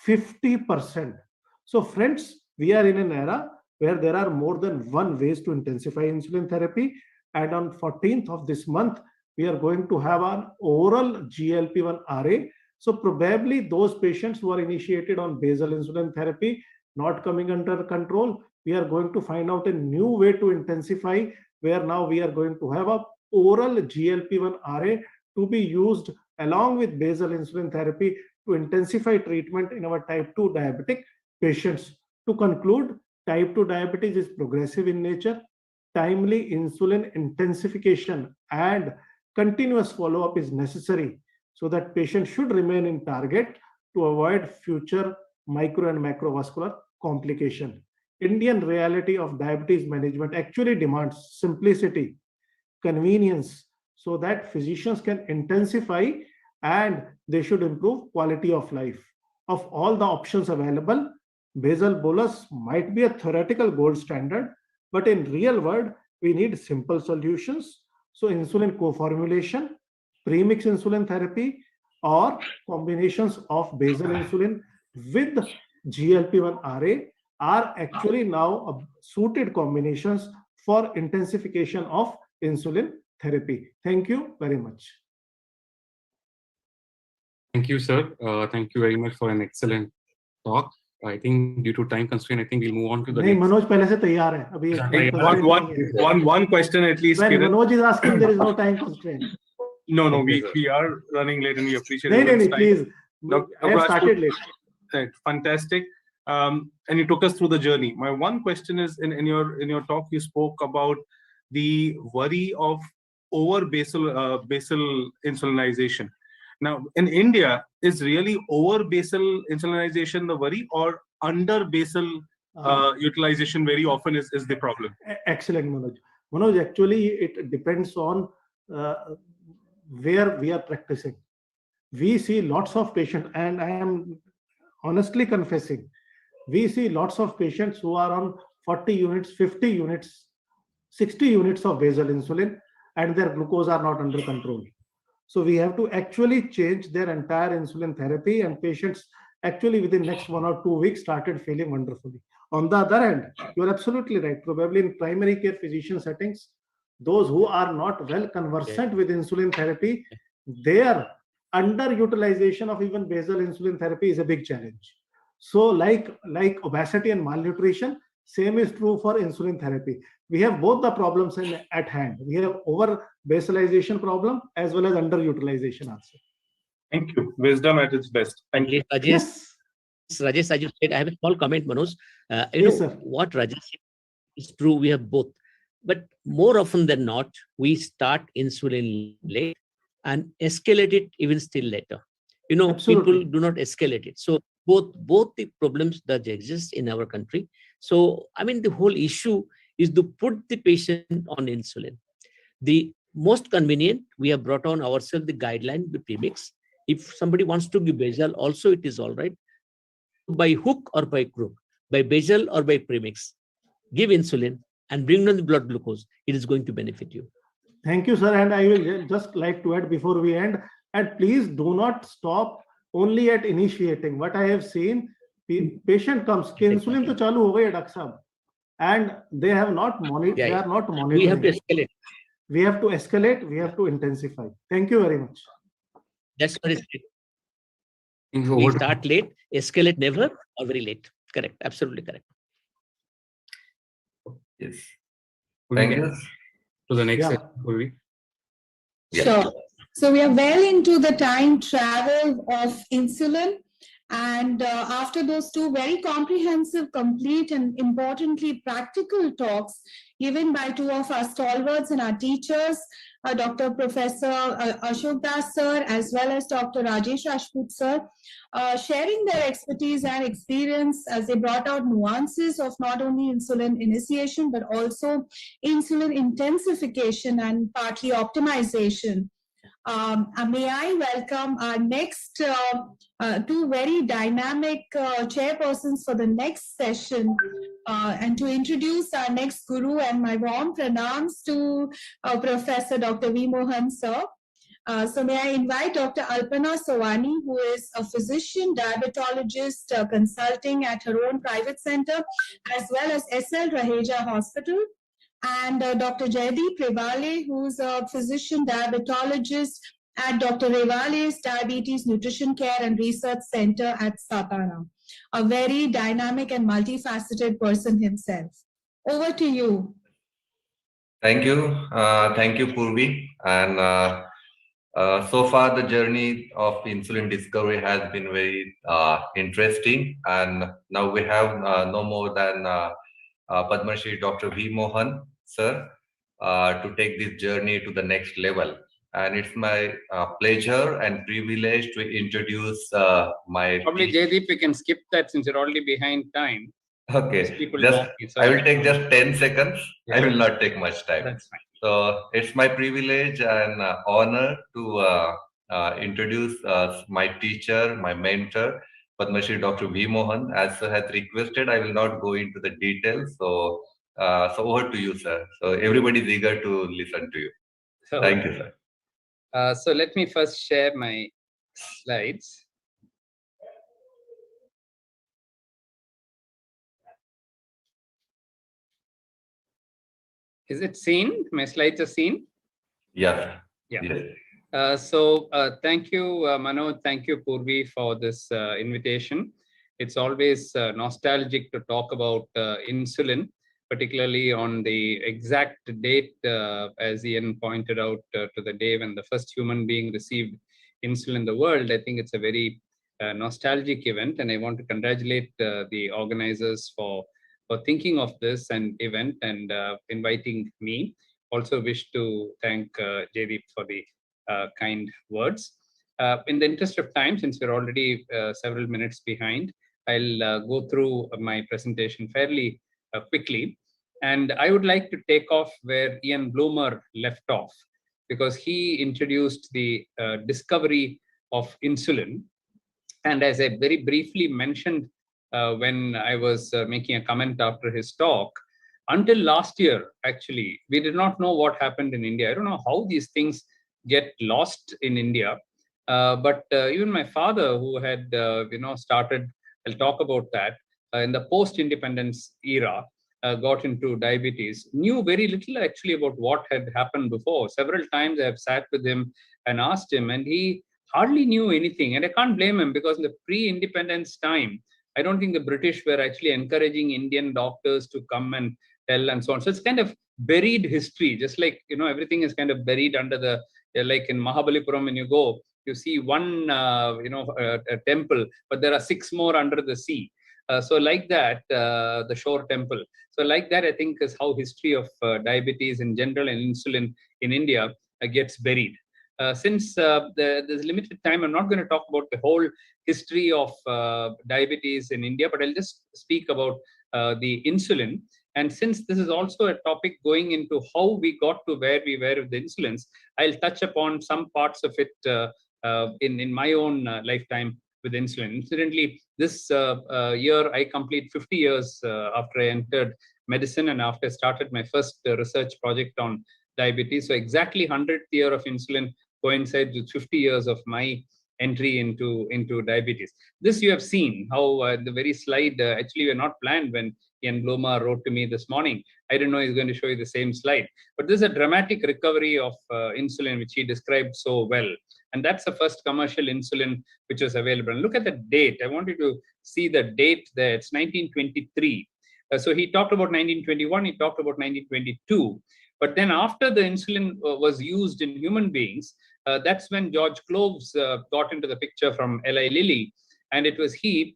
50%. So friends, we are in an era where there are more than one ways to intensify insulin therapy. And on 14th of this month, we are going to have an oral GLP-1 RA. So probably those patients who are initiated on basal insulin therapy not coming under control, we are going to find out a new way to intensify, where now we are going to have a oral GLP-1 RA to be used along with basal insulin therapy to intensify treatment in our type 2 diabetic patients. To conclude, type 2 diabetes is progressive in nature. Timely insulin intensification and continuous follow-up is necessary so that patients should remain in target to avoid future micro and macrovascular complication. Indian reality of diabetes management actually demands simplicity, convenience, so that physicians can intensify and they should improve quality of life. Of all the options available, basal bolus might be a theoretical gold standard, but in real world, we need simple solutions. So insulin co-formulation, premix insulin therapy, or combinations of basal insulin with GLP-1 RA are actually now suited combinations for intensification of insulin therapy. Thank you very much. Thank you, sir. Thank you very much for an excellent talk. I think due to time constraint, I think we'll move on to the next. Manoj पहले से तैयार है. अभी one question at least. When Manoj is asking, there is no time constraint. No, we are running late and we appreciate it. No, please. I have started late. Fantastic. And you took us through the journey. My one question is, in your talk, you spoke about the worry of over basal insulinization. Now, in India, is really over basal insulinization the worry, or under basal utilization very often is the problem? Excellent, Manoj. Manoj, actually, it depends on where we are practicing. We see lots of patients, and I am honestly confessing, we see lots of patients who are on 40 units, 50 units, 60 units of basal insulin, and their glucose are not under control. So we have to actually change their entire insulin therapy, and patients actually within next 1 or 2 weeks started feeling wonderfully. On the other hand, you are absolutely right. Probably in primary care physician settings, those who are not well conversant with insulin therapy, their underutilization of even basal insulin therapy is a big challenge. So like obesity and malnutrition, same is true for insulin therapy. We have both the problems at hand. We have over basalization problem as well as underutilization also. Thank you. Wisdom at its best. Thank you. Rajesh, Yes. Rajesh, as you said, I have a small comment, Manoj. Yes, sir. What Rajesh said is true. We have both. But more often than not, we start insulin late and escalate it even still later. Absolutely. People do not escalate it. So both the problems that exist in our country. So, I mean, the whole issue is to put the patient on insulin. The most convenient, we have brought on ourselves the guideline, the premix. If somebody wants to give basal, also it is all right. By hook or by crook, by basal or by premix, give insulin and bring down the blood glucose. It is going to benefit you. Thank you, sir. And I will just like to add before we end, and please do not stop only at initiating. What I have seen, the patient comes, insulin to chalu ho gayi, Doctor Sahab, and they have not monitored. They are not monitoring. We have to escalate. We have to escalate. We have to intensify. Thank you very much. That's what it is. We start late, escalate never, or very late. Correct. Absolutely correct. Yes. Could we Thank get you. to the next Yeah. session, could we? Sure. So we are well into the time travel of insulin. And after those two very comprehensive, complete, and importantly practical talks given by two of our stalwarts and our teachers, Dr. Professor Ashok Das sir, as well as Dr. Rajesh Rajput sir, sharing their expertise and experience as they brought out nuances of not only insulin initiation, but also insulin intensification and partly optimization. May I welcome our next two very dynamic chairpersons for the next session, and to introduce our next guru, and my warm pranams to Professor Dr. V. Mohan sir. So may I invite Dr. Alpana Sawani, who is a physician, diabetologist, consulting at her own private center, as well as SL Raheja Hospital, and Dr. Jaydeep Revale, who's a physician diabetologist at Dr. Revale's Diabetes Nutrition Care and Research Center at Satara. A very dynamic and multifaceted person himself. Over to you. Thank you. Thank you, Purvi. And so far, the journey of insulin discovery has been very interesting. And now we have no more than Padma Shri Dr. V. Mohan, sir, to take this journey to the next level. And it's my pleasure and privilege to introduce my Probably, Jaydeep, we can skip that since you're already behind time. Okay, People just talking, so I will take just 10 seconds. Yeah. I will not take much time. That's fine. So it's my privilege and honor to introduce my teacher, my mentor, Padma Shri Dr. V. Mohan. As sir has requested, I will not go into the details. So, so over to you, sir. So everybody is eager to listen to you. So, Thank you, sir. So let me first share my slides. Is it seen? My slides are seen? Yeah. Yeah. Yes. Thank you, Manoj. Thank you, Purvi, for this invitation. It's always nostalgic to talk about insulin, particularly on the exact date, as Ian pointed out, to the day when the first human being received insulin in the world. I think it's a very nostalgic event, and I want to congratulate the organizers for thinking of this and event and inviting me. Also wish to thank Jaydeep for the kind words. In the interest of time, since we're already several minutes behind, I'll go through my presentation fairly quickly. And I would like to take off where Ian Bloomer left off, because he introduced the discovery of insulin. And as I very briefly mentioned when I was making a comment after his talk, until last year, actually, we did not know what happened in India. I don't know how these things get lost in India. But even my father, who had started, I'll talk about that, in the post-independence era, got into diabetes, knew very little actually about what had happened before. Several times I have sat with him and asked him, and he hardly knew anything. And I can't blame him, because in the pre-independence time, I don't think the British were actually encouraging Indian doctors to come and tell and so on. So it's kind of buried history, just like, everything is kind of buried under the, like in Mahabalipuram, when you go, you see one, a temple, but there are 6 more under the sea. So like that, the shore temple. So like that, I think is how history of diabetes in general and insulin in India gets buried. Since there's limited time, I'm not going to talk about the whole history of diabetes in India, but I'll just speak about the insulin. And since this is also a topic going into how we got to where we were with the insulins, I'll touch upon some parts of it in my own lifetime with insulin. Incidentally, this year I complete 50 years after I entered medicine and after I started my first research project on diabetes. So exactly 100th year of insulin coincides with 50 years of my entry into diabetes. This you have seen, how the very slide, actually we're not planned when Ian Bloomer wrote to me this morning. I didn't know he's going to show you the same slide. But this is a dramatic recovery of insulin, which he described so well. And that's the first commercial insulin which was available. And look at the date. I want you to see the date there. It's 1923. So he talked about 1921, he talked about 1922. But then after the insulin was used in human beings, that's when George Cloves got into the picture from Eli Lilly. And it was he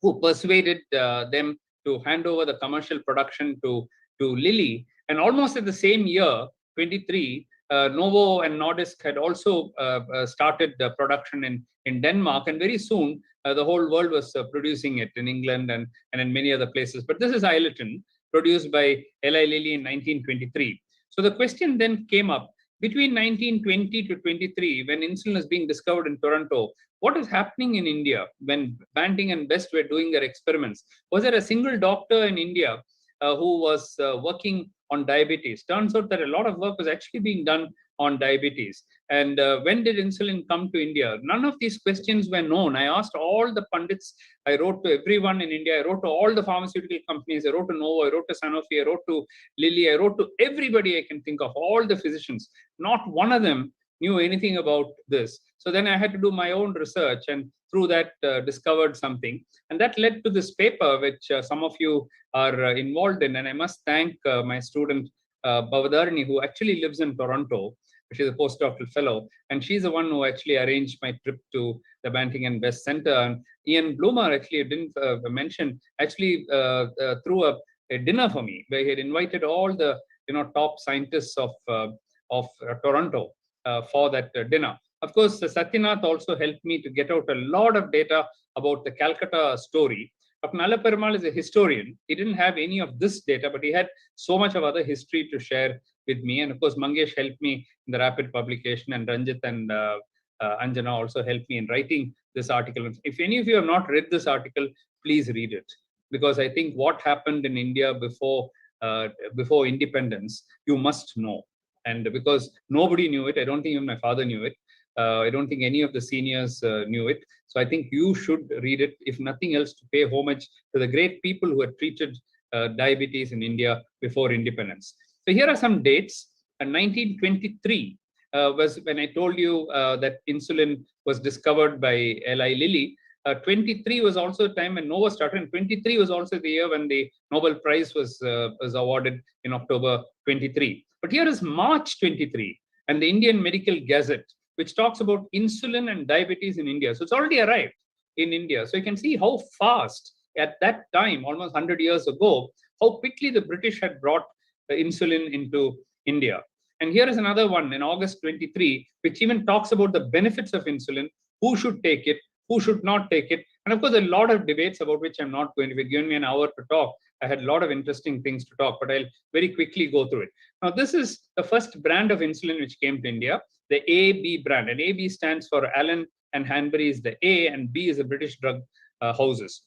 who persuaded them to hand over the commercial production to Lilly. And almost at the same year, 23, Novo and Nordisk had also started the production in Denmark. And very soon, the whole world was producing it in England and in many other places. But this is Ileton, produced by Eli Lilly in 1923. So the question then came up, between 1920 to 23, when insulin is being discovered in Toronto, what is happening in India when Banting and Best were doing their experiments? Was there a single doctor in India who was working on diabetes? Turns out that a lot of work was actually being done on diabetes. And when did insulin come to India? None of these questions were known. I asked all the pundits. I wrote to everyone in India. I wrote to all the pharmaceutical companies. I wrote to Novo. I wrote to Sanofi. I wrote to Lilly. I wrote to everybody I can think of, all the physicians. Not one of them knew anything about this. So then I had to do my own research, and through that discovered something. And that led to this paper, which some of you are involved in. And I must thank my student, Bavadarani, who actually lives in Toronto. She's a postdoctoral fellow. And she's the one who actually arranged my trip to the Banting and Best Center. And Ian Bloomer actually didn't mention, actually threw a dinner for me, where he had invited all the top scientists of Toronto for that dinner. Of course, Satyanath also helped me to get out a lot of data about the Calcutta story. Dr. Nalla Perumal is a historian. He didn't have any of this data, but he had so much of other history to share with me. And of course, Mangesh helped me in the rapid publication, and Ranjit and Anjana also helped me in writing this article. If any of you have not read this article, please read it, because I think what happened in India before independence, you must know. And because nobody knew it, I don't think even my father knew it. I don't think any of the seniors knew it. So I think you should read it, if nothing else, to pay homage to the great people who had treated diabetes in India before independence. So here are some dates. 1923 was when I told you that insulin was discovered by Eli Lilly. 23 was also a time when Novo started, and 23 was also the year when the Nobel Prize was awarded in October 23. But here is March 23 and the Indian Medical Gazette, which talks about insulin and diabetes in India. So it's already arrived in India. So you can see how fast at that time, almost 100 years ago, how quickly the British had brought the insulin into India. And here is another one in August 23, which even talks about the benefits of insulin, who should take it, who should not take it. And of course, a lot of debates about which I'm not going to be given me an hour to talk. I had a lot of interesting things to talk, but I'll very quickly go through it. Now, this is the first brand of insulin which came to India, the AB brand. And AB stands for Allen and Hanbury is the A, and B is the British drug houses.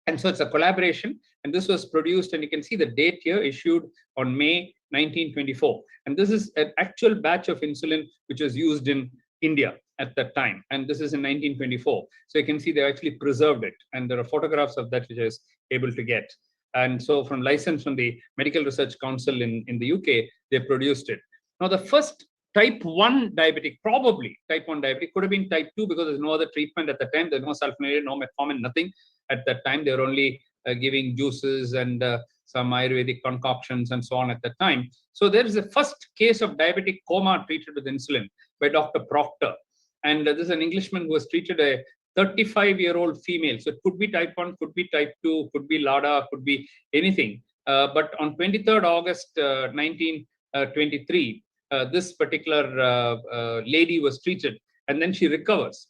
And so it's a collaboration, and this was produced, and you can see the date here, issued on May 1924. And this is an actual batch of insulin which was used in India at that time. And this is in 1924. So you can see they actually preserved it. And there are photographs of that which I was able to get. And so from license from the Medical Research Council in the UK, they produced it. Now, the first type 1 diabetic, probably type 1 diabetic, could have been type 2 because there's no other treatment at the time. There's no sulfonylurea, no metformin, nothing at that time. They were only giving juices and some Ayurvedic concoctions and so on at that time. So there is a first case of diabetic coma treated with insulin by Dr. Proctor. And this is an Englishman who has treated a 35-year-old female. So it could be type 1, could be type 2, could be LADA, could be anything. But on 23rd August 1923, this particular lady was treated, and then she recovers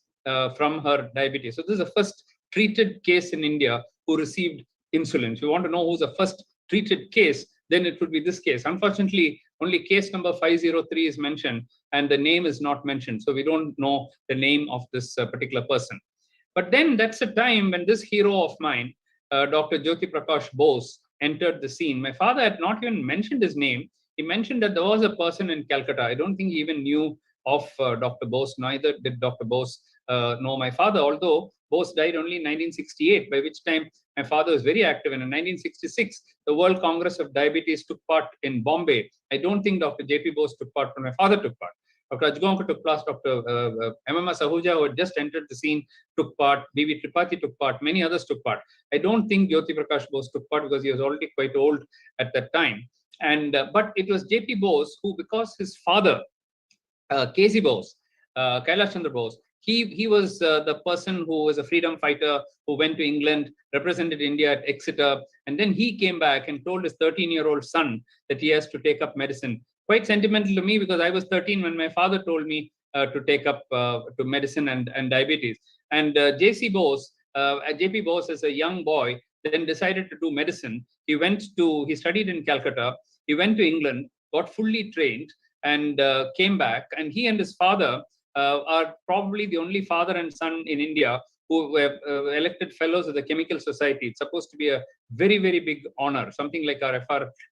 from her diabetes. So this is the first treated case in India who received insulin. If you want to know who's the first treated case, then it would be this case. Unfortunately, only case number 503 is mentioned, and the name is not mentioned. So we don't know the name of this particular person. But then that's a time when this hero of mine, Dr. Jyoti Prakash Bose, entered the scene. My father had not even mentioned his name. He mentioned that there was a person in Calcutta. I don't think he even knew of Dr. Bose. Neither did Dr. Bose know my father, although Bose died only in 1968, by which time my father was very active. And in 1966, the World Congress of Diabetes took part in Bombay. I don't think Dr. J.P. Bose took part, but my father took part. Dr. Ajgonka took part, Dr. M.M.S. Ahuja, who had just entered the scene, took part, B.V. Tripathi took part, many others took part. I don't think Jyoti Prakash Bose took part because he was already quite old at that time. And but it was J.P. Bose who, because his father, K.C. Bose, Kailash Chandra Bose, he was the person who was a freedom fighter who went to England, represented India at Exeter, and then he came back and told his 13-year-old son that he has to take up medicine. Quite sentimental to me because I was 13 when my father told me to take up to medicine and diabetes. And J.C. Bose, J.P. Bose as a young boy, then decided to do medicine. He studied in Calcutta, he went to England, got fully trained, and came back. And he and his father are probably the only father and son in India who were elected fellows of the Chemical Society. It's supposed to be a very, very big honor, something like our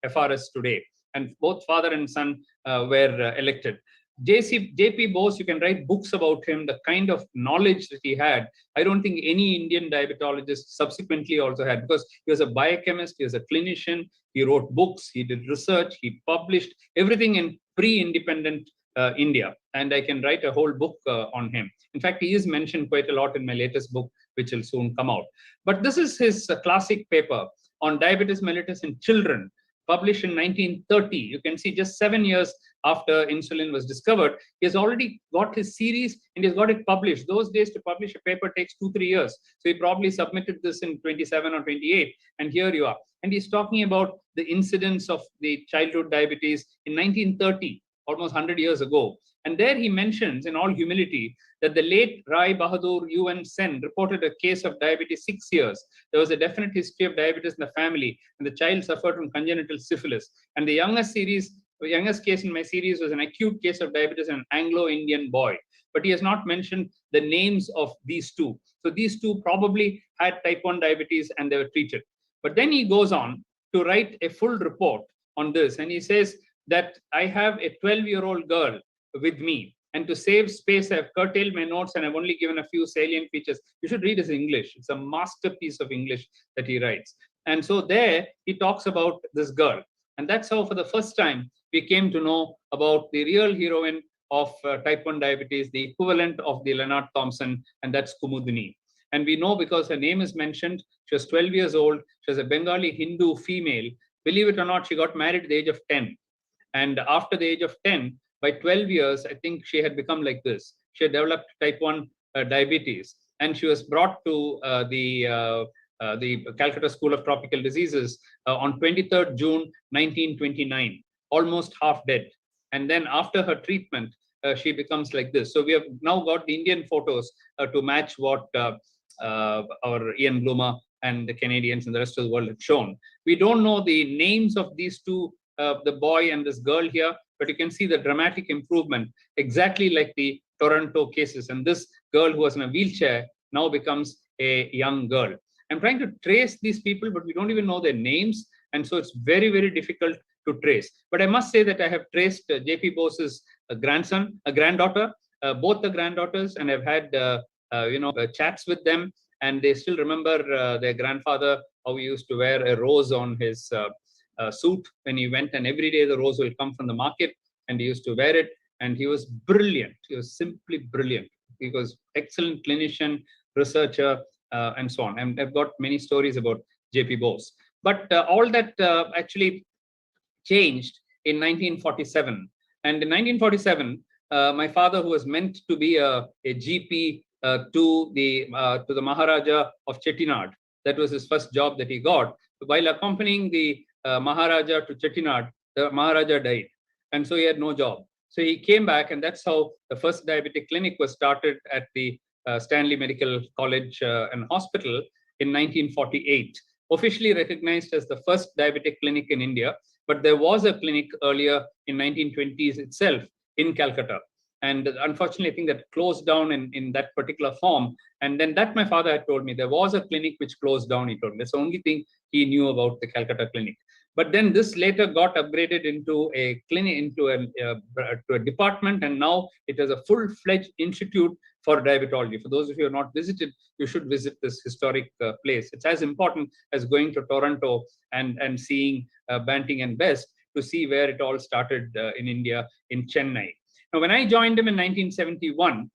FRS today. And both father and son were elected. J.P. Bose, you can write books about him, the kind of knowledge that he had. I don't think any Indian diabetologist subsequently also had, because he was a biochemist, he was a clinician, he wrote books, he did research, he published everything in pre-independent India. And I can write a whole book on him. In fact, he is mentioned quite a lot in my latest book, which will soon come out. But this is his classic paper on diabetes mellitus in children, published in 1930. You can see just 7 years after insulin was discovered, he has already got his series and he's got it published. Those days to publish a paper takes 2-3 years. So he probably submitted this in 27 or 28, and here you are. And he's talking about the incidence of the childhood diabetes in 1930, almost 100 years ago. And there he mentions, in all humility, that the late Rai Bahadur UN Sen reported a case of diabetes 6 years. There was a definite history of diabetes in the family, and the child suffered from congenital syphilis. And the youngest case in my series was an acute case of diabetes in an Anglo-Indian boy. But he has not mentioned the names of these two. So these two probably had type 1 diabetes and they were treated. But then he goes on to write a full report on this. And he says that I have a 12-year-old girl with me. And to save space, I've curtailed my notes and I've only given a few salient features. You should read his English. It's a masterpiece of English that he writes. And so there he talks about this girl. And that's how for the first time we came to know about the real heroine of type 1 diabetes, the equivalent of the Leonard Thompson, and that's Kumudini. And we know because her name is mentioned, she was 12 years old, she was a Bengali Hindu female. Believe it or not, she got married at the age of 10. And after the age of 10, by 12 years, I think she had become like this. She had developed type 1 diabetes, and she was brought to the Calcutta School of Tropical Diseases on 23rd June 1929, almost half dead. And then after her treatment, she becomes like this. So we have now got the Indian photos to match what our Ian Bloomer and the Canadians and the rest of the world have shown. We don't know the names of these two, the boy and this girl here, but you can see the dramatic improvement, exactly like the Toronto cases. And this girl who was in a wheelchair now becomes a young girl. I'm trying to trace these people, but we don't even know their names. And so it's very, very difficult to trace. But I must say that I have traced J.P. Bose's granddaughter, both the granddaughters, and I've had chats with them, and they still remember their grandfather, how he used to wear a rose on his suit when he went, and every day the rose will come from the market, and he used to wear it. And he was brilliant. He was simply brilliant. He was excellent clinician, researcher, and so on. And I've got many stories about J.P. Bose. But all that actually changed in 1947. And in 1947, my father, who was meant to be a GP to the Maharaja of Chettinad, that was his first job that he got. While accompanying the Maharaja to Chettinad, the Maharaja died. And so he had no job. So he came back, and that's how the first diabetic clinic was started at the Stanley Medical College and Hospital in 1948. Officially recognized as the first diabetic clinic in India, but there was a clinic earlier in 1920s itself in Calcutta. And unfortunately, I think that closed down in that particular form. And then that my father had told me, there was a clinic which closed down, he told me. That's the only thing he knew about the Calcutta clinic. But then this later got upgraded into a clinic, into a department, and now it is a full-fledged institute for diabetology. For those of you who have not visited, you should visit this historic place. It's as important as going to Toronto and seeing Banting and Best to see where it all started in India, in Chennai. Now, when I joined him in 1971,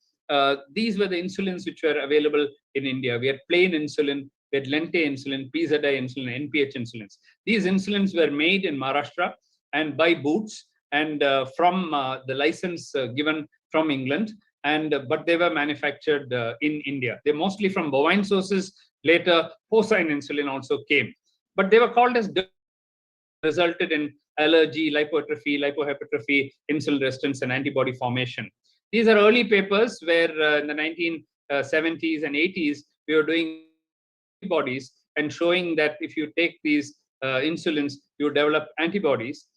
these were the insulins which were available in India. We had plain insulin, we had Lente insulin, PZI insulin, NPH insulins. These insulins were made in Maharashtra and by Boots and from the license given from England, and but they were manufactured in India. They're mostly from bovine sources. Later, porcine insulin also came, but they were called as resulted in allergy, lipoatrophy, lipohypertrophy, insulin resistance, and antibody formation. These are early papers where in the 1970s and 80s, we were doing antibodies and showing that if you take these insulins, you develop antibodies.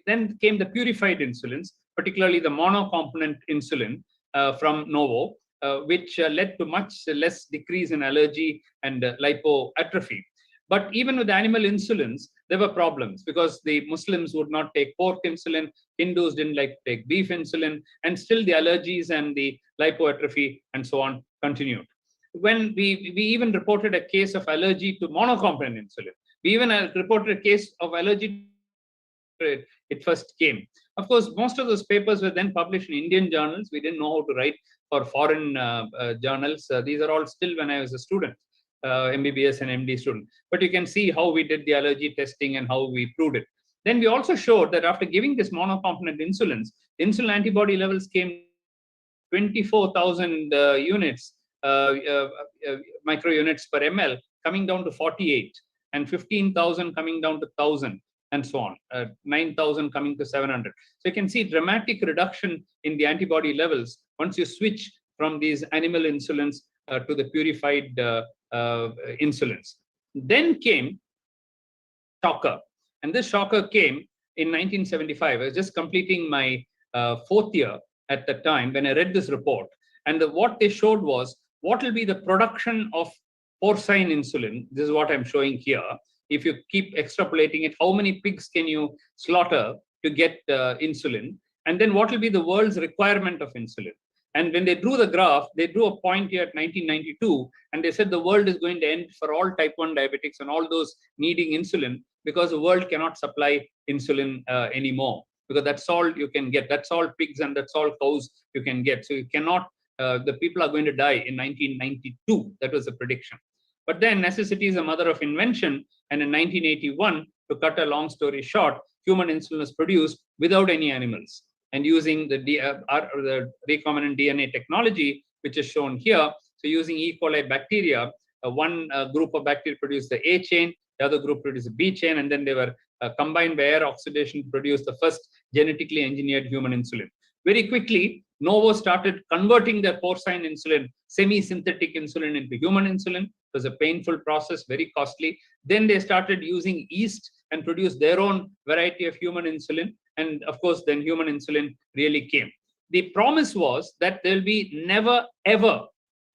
Then came the purified insulins, particularly the monocomponent insulin from Novo, which led to much less decrease in allergy and lipoatrophy. But even with animal insulins, there were problems because the Muslims would not take pork insulin, Hindus didn't like to take beef insulin, and still the allergies and the lipoatrophy and so on continued. When we even reported a case of allergy to monocomponent insulin, we even reported a case of allergy to it first came. Of course, most of those papers were then published in Indian journals. We didn't know how to write for foreign journals. These are all still when I was a student. MBBS and MD student. But you can see how we did the allergy testing and how we proved it. Then we also showed that after giving this monocomponent insulins, insulin antibody levels came 24,000 units, micro units per ml, coming down to 48, and 15,000 coming down to 1,000, and so on, 9,000 coming to 700. So you can see dramatic reduction in the antibody levels once you switch from these animal insulins to the purified insulins. Then came shocker, and this shocker came in 1975. I was just completing my fourth year at the time when I read this report, and what they showed was what will be the production of porcine insulin. This is what I'm showing here. If you keep extrapolating it, how many pigs can you slaughter to get insulin, and then what will be the world's requirement of insulin. And when they drew the graph, they drew a point here at 1992, and they said the world is going to end for all type 1 diabetics and all those needing insulin because the world cannot supply insulin anymore, because that's all you can get. That's all pigs and that's all cows you can get. So you cannot, the people are going to die in 1992. That was the prediction. But then necessity is a mother of invention. And in 1981, to cut a long story short, human insulin was produced without any animals, and using the recombinant DNA technology, which is shown here. So using E. coli bacteria, one group of bacteria produced the A chain, the other group produced the B chain, and then they were combined by air oxidation to produce the first genetically engineered human insulin. Very quickly, Novo started converting their porcine insulin, semi-synthetic insulin, into human insulin. It was a painful process, very costly. Then they started using yeast and produced their own variety of human insulin. And of course, then human insulin really came. The promise was that there'll be never, ever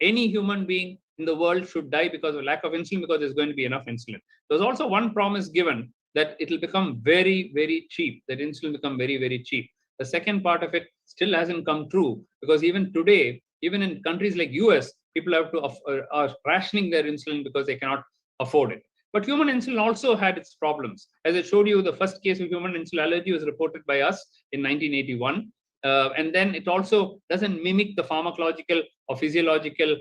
any human being in the world should die because of lack of insulin, because there's going to be enough insulin. There's also one promise given that it'll become very, very cheap, that insulin become very, very cheap. The second part of it still hasn't come true, because even today, even in countries like US, people have to are rationing their insulin because they cannot afford it. But human insulin also had its problems. As I showed you, the first case of human insulin allergy was reported by us in 1981. And then it also doesn't mimic the pharmacological or physiological,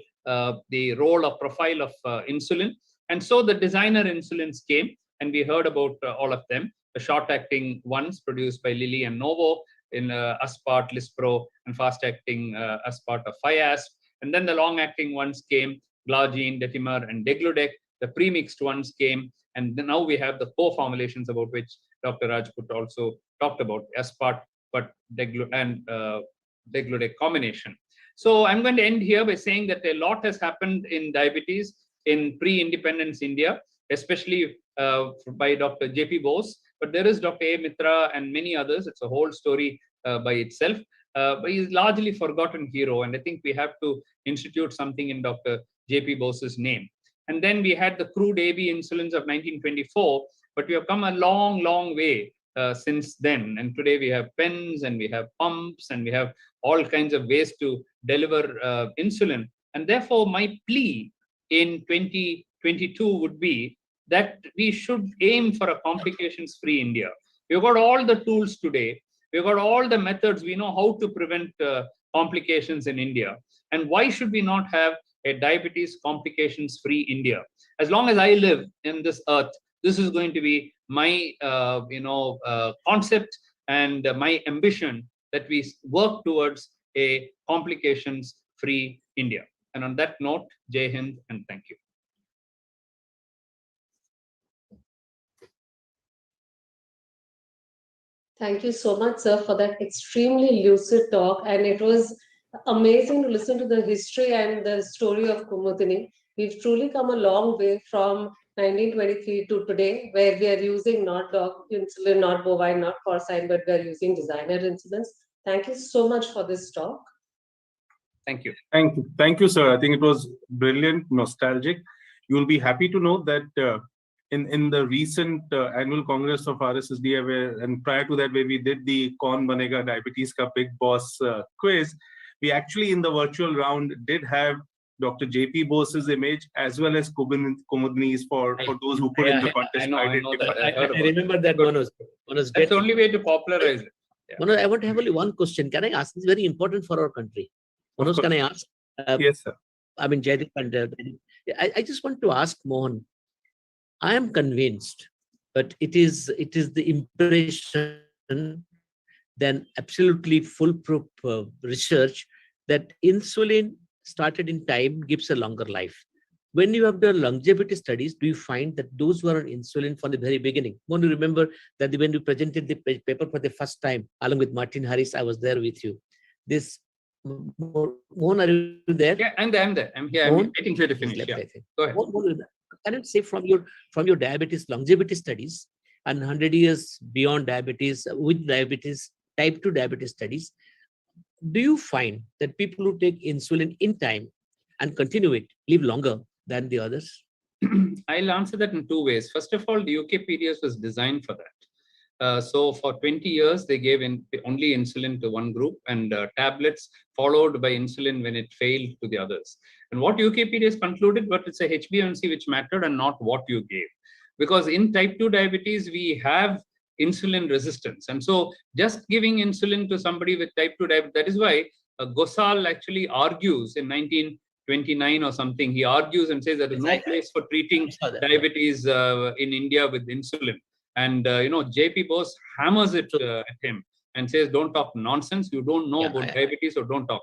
the role or profile of insulin. And so the designer insulins came, and we heard about all of them. The short-acting ones produced by Lilly and Novo in Aspart, Lispro, and fast-acting Aspart of Fiasp. And then the long-acting ones came, Glargine, Detimar, and Degludec. The premixed ones came, and now we have the co-formulations about which Dr. Rajput also talked about, Aspart, but Degludec combination. So I'm going to end here by saying that a lot has happened in diabetes in pre-independence India, especially by Dr. J.P. Bose, but there is Dr. A. Mitra and many others. It's a whole story by itself. But he's largely forgotten hero, and I think we have to institute something in Dr. J.P. Bose's name. And then we had the crude AB insulins of 1924, but we have come a long, long way since then. And today we have pens, and we have pumps, and we have all kinds of ways to deliver insulin. And therefore, my plea in 2022 would be that we should aim for a complications-free India. We've got all the tools today. We've got all the methods. We know how to prevent complications in India. And why should we not have a diabetes complications-free India? As long as I live in this earth, this is going to be my concept and my ambition, that we work towards a complications-free India. And on that note, Jai Hind and thank you. Thank you so much, sir, for that extremely lucid talk. And it was amazing to listen to the history and the story of Kumudini. We've truly come a long way from 1923 to today, where we are using not dog insulin, not bovine, not porcine, but we are using designer insulins. Thank you so much for this talk. Thank you. Thank you. Thank you, sir. I think it was brilliant, nostalgic. You'll be happy to know that in the recent annual Congress of RSSDA, and prior to that, where we did the Kaun Banega Diabetes Ka Big Boss quiz, we actually in the virtual round did have Dr. J.P. Bose's image as well as Kumudini's for those who put in the contest. I remember that one was That's the only way to popularize it. Yeah. Manoj, I want to have only one question. Can I ask? This is very important for our country. Manoj, can I ask? Yes, sir. I mean, Jaideep and I just want to ask Mohan. I am convinced, but it is the impression, then absolutely foolproof research, that insulin started in time gives a longer life. When you have done longevity studies, do you find that those who are on insulin from the very beginning? When you remember that when you presented the paper for the first time, along with Martin Harris, I was there with you. This, Mohan, are you there? Yeah, I'm there. I'm here. I'm waiting for you to finish. Left, Yeah. I think. Go ahead. Can you say from your diabetes longevity studies and 100 years beyond diabetes, with diabetes, type 2 diabetes studies, do you find that people who take insulin in time and continue it live longer than the others? I'll answer that in two ways. First of all, the UK PDS was designed for that. So for 20 years, they gave only insulin to one group, and tablets followed by insulin when it failed to the others. And what UK PDS concluded, but it's a HbA1c which mattered and not what you gave. Because in type 2 diabetes, we have insulin resistance. And so just giving insulin to somebody with type 2 diabetes, that is why Gosal actually argues in 1929 or something, he argues and says there is no place for treating diabetes in India with insulin. And J.P. Bose hammers it at him and says, don't talk nonsense. You don't know about diabetes, so don't talk.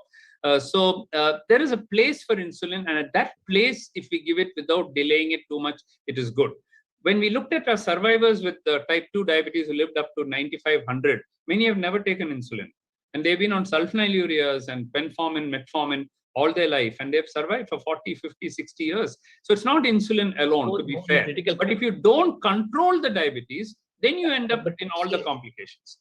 So there is a place for insulin, and at that place, if we give it without delaying it too much, it is good. When we looked at our survivors with type 2 diabetes who lived up to 9500, many have never taken insulin. And they've been on sulfonylureas and penformin, metformin all their life, and they've survived for 40, 50, 60 years. So it's not insulin alone, to be fair. But if you don't control the diabetes, then you end up in all the complications.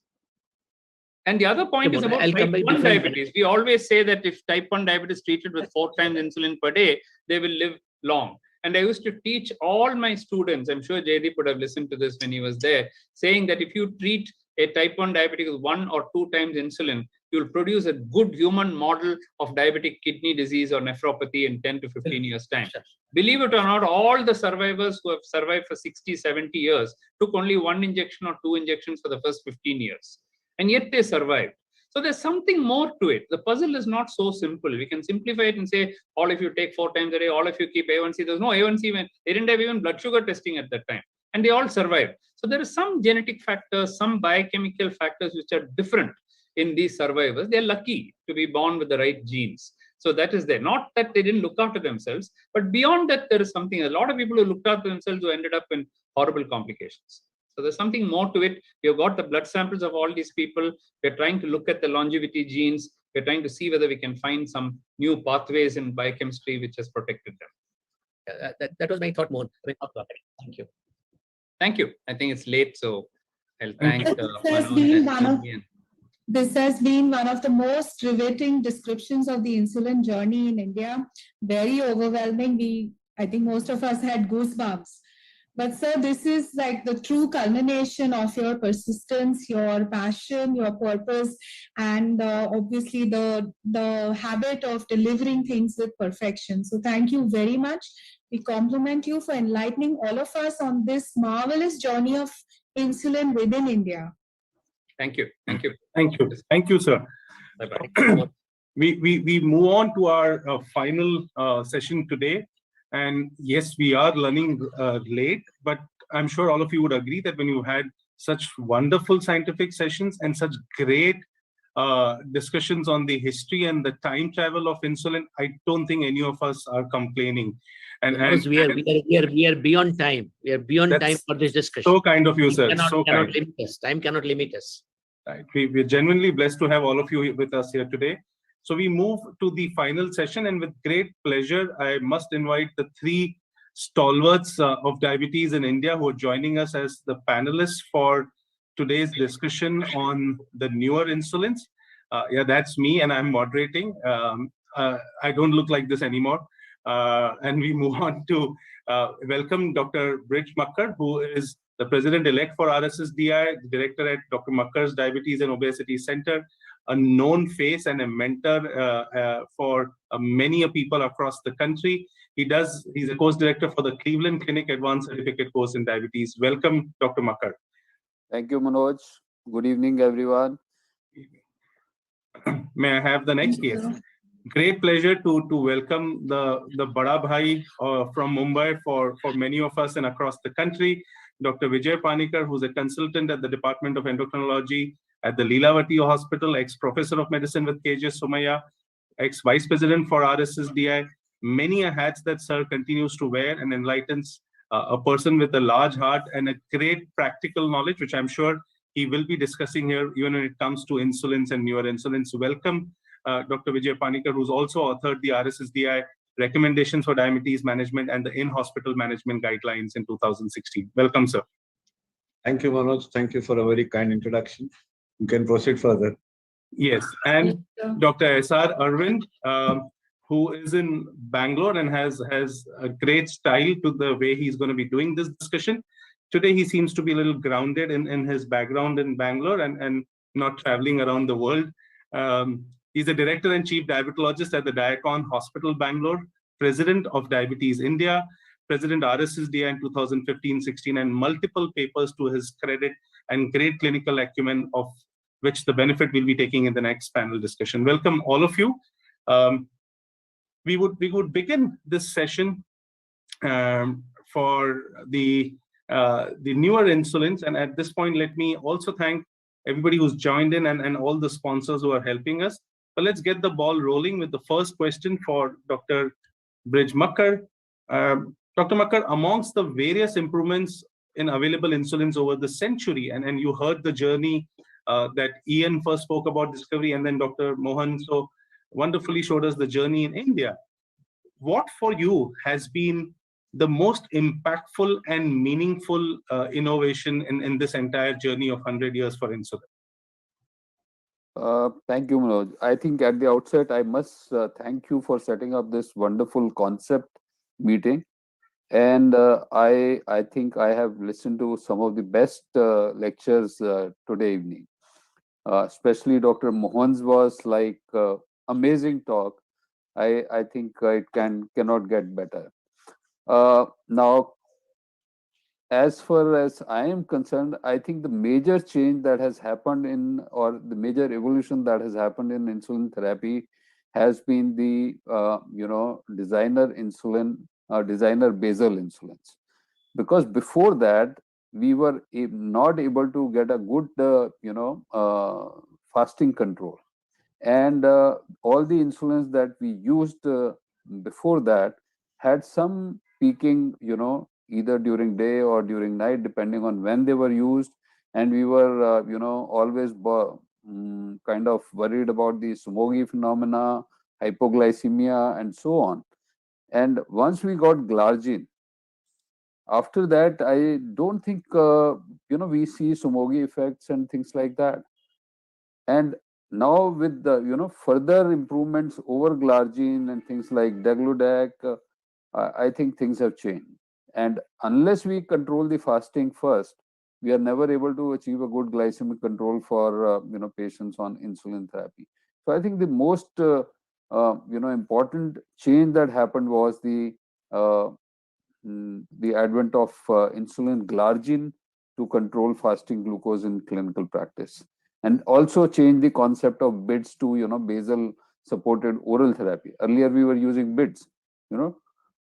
And the other point is about type 1 diabetes. We always say that if type 1 diabetes treated with 4 times insulin per day, they will live long. And I used to teach all my students, I'm sure Jaideep would have listened to this when he was there, saying that if you treat a type 1 diabetic with 1 or 2 times insulin, you'll produce a good human model of diabetic kidney disease or nephropathy in 10 to 15 years' time. Believe it or not, all the survivors who have survived for 60, 70 years took only 1 injection or 2 injections for the first 15 years. And yet they survived. So there's something more to it. The puzzle is not so simple. We can simplify it and say, all of you take 4 times a day, all of you keep A1C. There's no A1C when they didn't have even blood sugar testing at that time. And they all survived. So there are some genetic factors, some biochemical factors which are different in these survivors. They're lucky to be born with the right genes. So that is there. Not that they didn't look after themselves, but beyond that, there is something. A lot of people who looked after themselves who ended up in horrible complications. So there's something more to it. We've got the blood samples of all these people. We're trying to look at the longevity genes. We're trying to see whether we can find some new pathways in biochemistry which has protected them. That was my thought, Mohan. Thank you. Thank you. I think it's late, so I'll thank This has been one of the most riveting descriptions of the insulin journey in India. Very overwhelming. I think most of us had goosebumps. But sir, this is like the true culmination of your persistence, your passion, your purpose, and obviously the habit of delivering things with perfection. So thank you very much. We compliment you for enlightening all of us on this marvelous journey of insulin within India. Thank you. Thank you. Thank you. Thank you, sir. Bye-bye. We move on to our final session today. And yes, we are running late, but I'm sure all of you would agree that when you had such wonderful scientific sessions and such great discussions on the history and the time travel of insulin, I don't think any of us are complaining. Because we are beyond time. We are beyond time for this discussion. So kind of you, sir. Cannot limit us. Time cannot limit us. Right. We're genuinely blessed to have all of you with us here today. So we move to the final session, and with great pleasure, I must invite the three stalwarts of diabetes in India who are joining us as the panelists for today's discussion on the newer insulins. Yeah, that's me, and I'm moderating. I don't look like this anymore. And we move on to welcome Dr. Brij Makkar, who is the president-elect for RSSDI, the director at Dr. Makkar's Diabetes and Obesity Center, a known face and a mentor for many people across the country. He's a course director for the Cleveland Clinic Advanced Certificate course in diabetes. Welcome, Dr. Makkar. Thank you, Manoj. Good evening, everyone. May I have the next case? Great pleasure to welcome the Bada Bhai from Mumbai for many of us and across the country, Dr. Vijay Panikar, who's a consultant at the Department of Endocrinology at the Leelavati Hospital, ex-professor of medicine with KJ Somaya, ex-vice president for RSSDI. Many hats that sir continues to wear and enlightens a person with a large heart and a great practical knowledge, which I'm sure he will be discussing here, even when it comes to insulins and newer insulins. Welcome, Dr. Vijay Panikar, who's also authored the RSSDI recommendations for diabetes management and the in-hospital management guidelines in 2016. Welcome, sir. Thank you, Manoj. Thank you for a very kind introduction. You can proceed further. Yes, and Dr. S.R. Arvind, who is in Bangalore and has a great style to the way he's going to be doing this discussion. Today, he seems to be a little grounded in his background in Bangalore and not traveling around the world. He's a director and chief diabetologist at the Diacon Hospital, Bangalore, president of Diabetes India, president RSSDI in 2015-16, and multiple papers to his credit and great clinical acumen, of which the benefit we'll be taking in the next panel discussion. Welcome, all of you. We would begin this session for the newer insulins, and at this point, let me also thank everybody who's joined in and all the sponsors who are helping us. But let's get the ball rolling with the first question for Dr. Brij Makkar. Dr. Makkar, amongst the various improvements in available insulins over the century, and you heard the journey that Ian first spoke about discovery, and then Dr. Mohan so wonderfully showed us the journey in India. What for you has been the most impactful and meaningful innovation in this entire journey of 100 years for insulin? Thank you, Manoj. I think at the outset, I must thank you for setting up this wonderful concept meeting. And I think I have listened to some of the best lectures today evening. Especially Dr. Mohan's was like amazing talk. I think it cannot get better. Now, as far as I am concerned, I think the major change that has happened or the major evolution that has happened in insulin therapy has been the designer basal insulins. Because before that, we were not able to get a good fasting control, and all the insulins that we used before that had some peaking, either during day or during night, depending on when they were used. And we were, always kind of worried about the Somogyi phenomena, hypoglycemia, and so on. And once we got glargine, after that, I don't think, we see Somogyi effects and things like that. And now with the, further improvements over glargine and things like degludec, I think things have changed. And unless we control the fasting first, we are never able to achieve a good glycemic control for patients on insulin therapy. So I think the most important change that happened was the advent of insulin glargine to control fasting glucose in clinical practice. and also change the concept of bids to, basal supported oral therapy. Earlier we were using bids,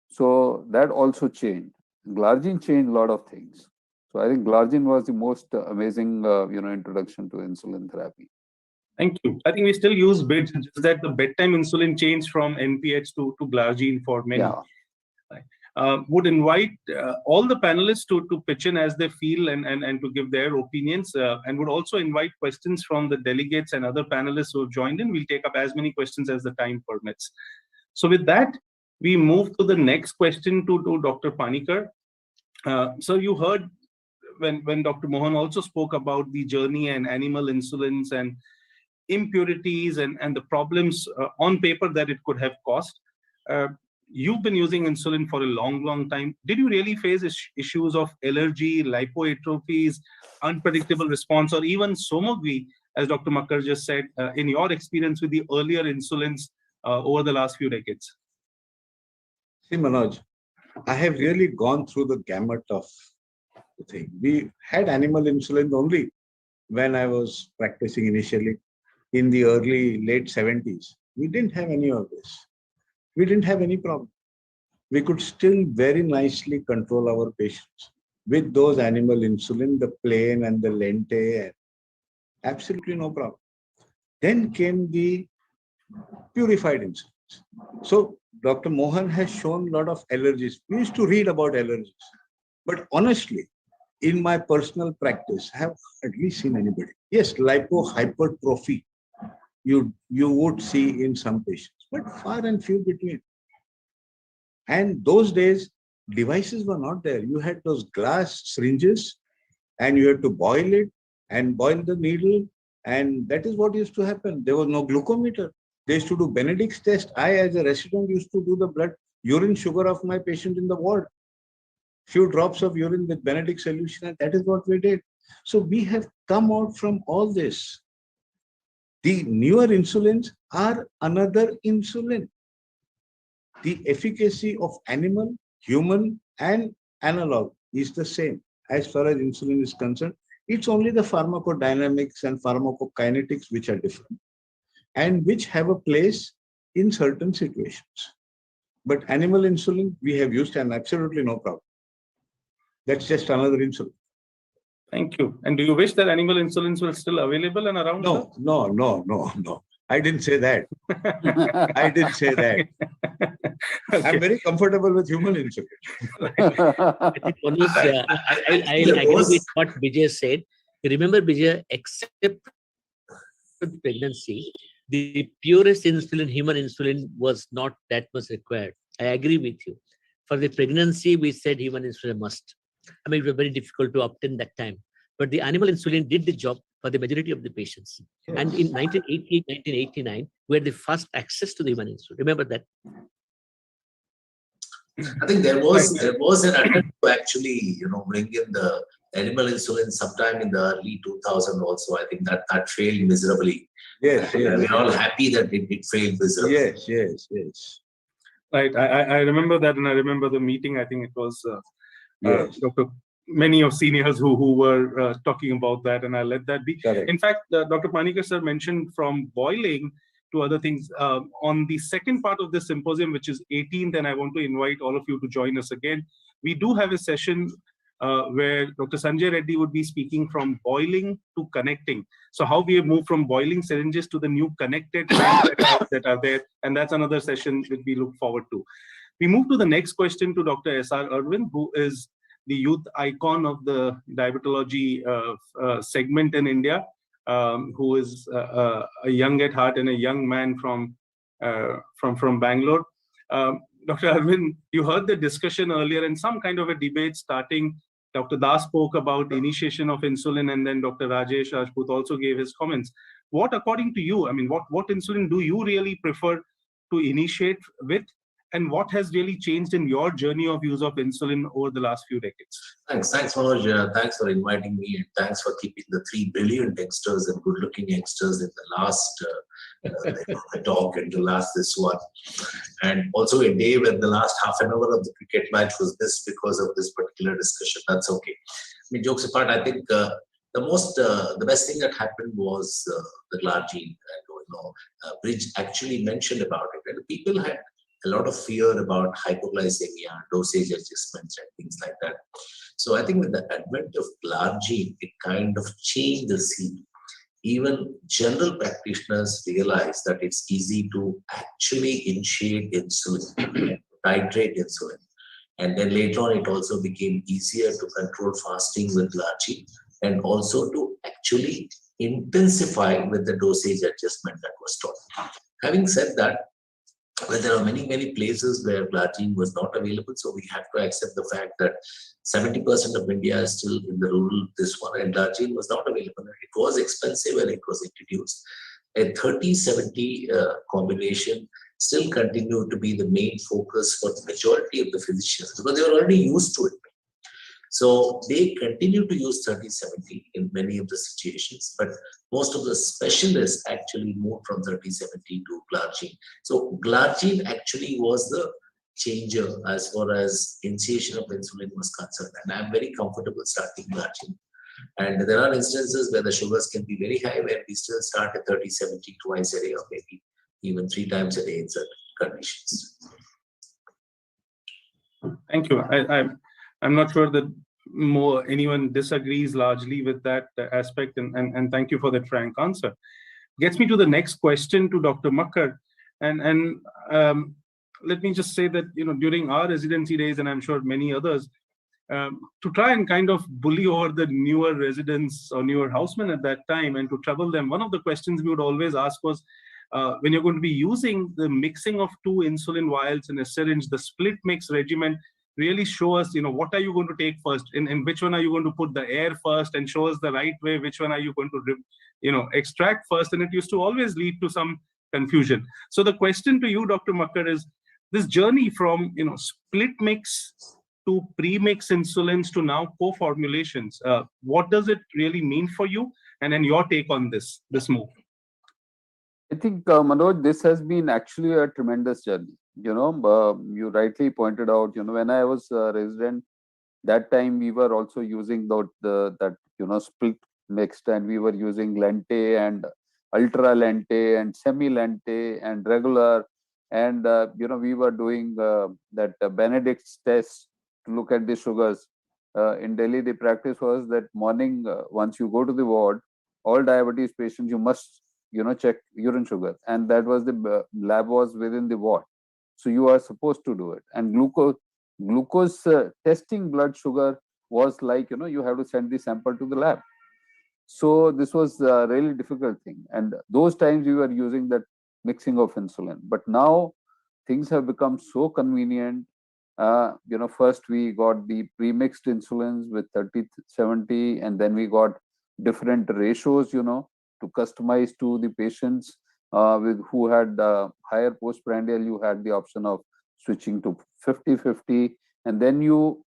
so that also changed. Glargine changed a lot of things. So I think Glargine was the most amazing, introduction to insulin therapy. Thank you. I think we still use bids, just that the bedtime insulin changed from NPH to Glargine for many. Yeah. Would invite all the panelists to pitch in as they feel and to give their opinions, and would also invite questions from the delegates and other panelists who have joined in. We'll take up as many questions as the time permits. So with that, we move to the next question to Dr. Panikkar. So you heard when Dr. Mohan also spoke about the journey and animal insulins and impurities and the problems on paper that it could have caused. You've been using insulin for a long time. Did you really face issues of allergy, lipoatrophies, unpredictable response, or even somogamy, as Dr. Makkar just said, in your experience with the earlier insulins over the last few decades? See, Manoj, I have really gone through the gamut of the thing. We had animal insulin only when I was practicing initially in the late 70s. We didn't have any of this. We didn't have any problem. We could still very nicely control our patients with those animal insulin, the plain and the lente, and absolutely no problem. Then came the purified insulins. So Dr. Mohan has shown a lot of allergies. We used to read about allergies. But honestly, in my personal practice, I have hardly seen anybody. Yes, lipohypertrophy, you would see in some patients, but far and few between. And those days, devices were not there. You had those glass syringes and you had to boil it and boil the needle. And that is what used to happen. There was no glucometer. They used to do Benedict's test. I, as a resident, used to do the urine sugar of my patient in the ward. Few drops of urine with Benedict solution, and that is what we did. So we have come out from all this. The newer insulins are another insulin. The efficacy of animal, human, and analog is the same as far as insulin is concerned. It's only the pharmacodynamics and pharmacokinetics which are different and which have a place in certain situations. But animal insulin, we have used and absolutely no problem. That's just another insulin. Thank you. And do you wish that animal insulins were still available and around? No. I didn't say that. I didn't say that. Okay. I'm very comfortable with human insulin. I think I'll agree with what Vijay said. Remember, Vijay, except for pregnancy, the purest insulin, human insulin, was not that much required. I agree with you. For the pregnancy, we said human insulin must. I mean, it was very difficult to obtain that time. But the animal insulin did the job for the majority of the patients. Yes. And in 1988, 1989, we had the first access to the human insulin. Remember that? I think there was an attempt to actually, bring in the animal insulin sometime in the early 2000s also. I think that failed miserably. Yes, yes. We're all happy that it failed miserably. Yes. Right. I remember that, and I remember the meeting. I think it was many of seniors who were talking about that, and I let that be. Correct. In fact, Dr. Panikkar sir mentioned from boiling to other things. On the second part of this symposium, which is 18th, and I want to invite all of you to join us again. We do have a session where Dr. Sanjay Reddy would be speaking from boiling to connecting. So how we have moved from boiling syringes to the new connected that are there. And that's another session that we look forward to. We move to the next question to Dr. S.R. Irwin, who is the youth icon of the diabetology segment in India, who is a young at heart and a young man from Bangalore. Dr. Arvind, you heard the discussion earlier and some kind of a debate starting. Dr. Das spoke about the initiation of insulin, and then Dr. Rajesh Rajput also gave his comments. What, according to you, I mean, what insulin do you really prefer to initiate with? And what has really changed in your journey of use of insulin over the last few decades? Thanks, Manoj. Thanks for inviting me, and thanks for keeping the 3 brilliant youngsters and good-looking youngsters in the last talk and the last this one. And also a day when the last half an hour of the cricket match was missed because of this particular discussion. That's okay. I mean, jokes apart, I think The best thing that happened was the glargine bridge actually mentioned about it, and people had a lot of fear about hypoglycemia, dosage adjustments, and things like that. So I think with the advent of glargine, it kind of changed the scene. Even general practitioners realize that it's easy to actually initiate insulin, titrate insulin. And then later on, it also became easier to control fasting with glargine and also to actually intensify with the dosage adjustment that was taught. Having said that, well, there are many places where glargine was not available, so we have to accept the fact that 70% of India is still in the rural this one, and glargine was not available. It was expensive when it was introduced. A 30-70 combination still continued to be the main focus for the majority of the physicians because they were already used to it. So they continue to use 30-70 in many of the situations, but most of the specialists actually moved from 30-70 to glargine. So glargine actually was the changer as far as initiation of insulin was concerned. And I'm very comfortable starting glargine. And there are instances where the sugars can be very high, where we still start at 30-70 twice a day or maybe even 3 times a day in certain conditions. Thank you. I'm not sure that anyone disagrees largely with that aspect, and thank you for that frank answer. Gets me to the next question to Dr. Makkar, and let me just say that during our residency days, and I'm sure many others, to try and kind of bully over the newer residents or newer housemen at that time and to trouble them, one of the questions we would always ask was, when you're going to be using the mixing of 2 insulin vials in a syringe, the split mix regimen, really show us, what are you going to take first? In which one are you going to put the air first, and show us the right way, which one are you going to, extract first? And it used to always lead to some confusion. So the question to you, Dr. Makkar, is this journey from, split mix to pre-mix insulins to now co-formulations. What does it really mean for you? And then your take on this move. I think, Manoj, this has been actually a tremendous journey. You rightly pointed out, when I was a resident, that time we were also using that split mixed, and we were using lente and ultra lente and semi lente and regular. And, we were doing that Benedict's test to look at the sugars. In Delhi, the practice was that morning, once you go to the ward, all diabetes patients, you must check urine sugar, and that was the lab was within the ward, so you are supposed to do it. And glucose testing blood sugar was like, you have to send the sample to the lab. So this was a really difficult thing, and those times we were using that mixing of insulin. But now things have become so convenient. First we got the pre-mixed insulins with 30-70, and then we got different ratios, to customize to the patients with who had higher postprandial. You had the option of switching to 50-50, and then you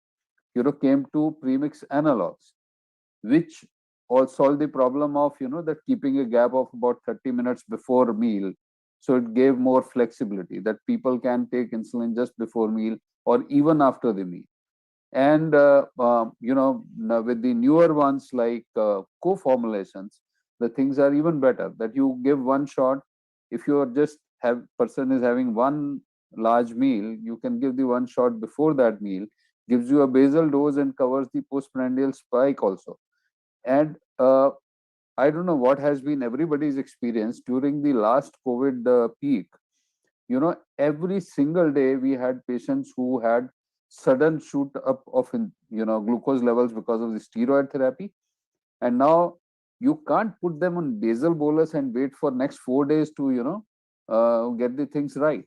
came to premix analogs, which all solved the problem of that keeping a gap of about 30 minutes before meal. So it gave more flexibility that people can take insulin just before meal or even after the meal. And with the newer ones like co-formulations, the things are even better, that you give one shot. If you are person is having one large meal, you can give the one shot before that meal, gives you a basal dose and covers the postprandial spike also. And I don't know what has been everybody's experience during the last COVID peak. Every single day we had patients who had sudden shoot up of glucose levels because of the steroid therapy, and now you can't put them on basal bolus and wait for next 4 days to get the things right.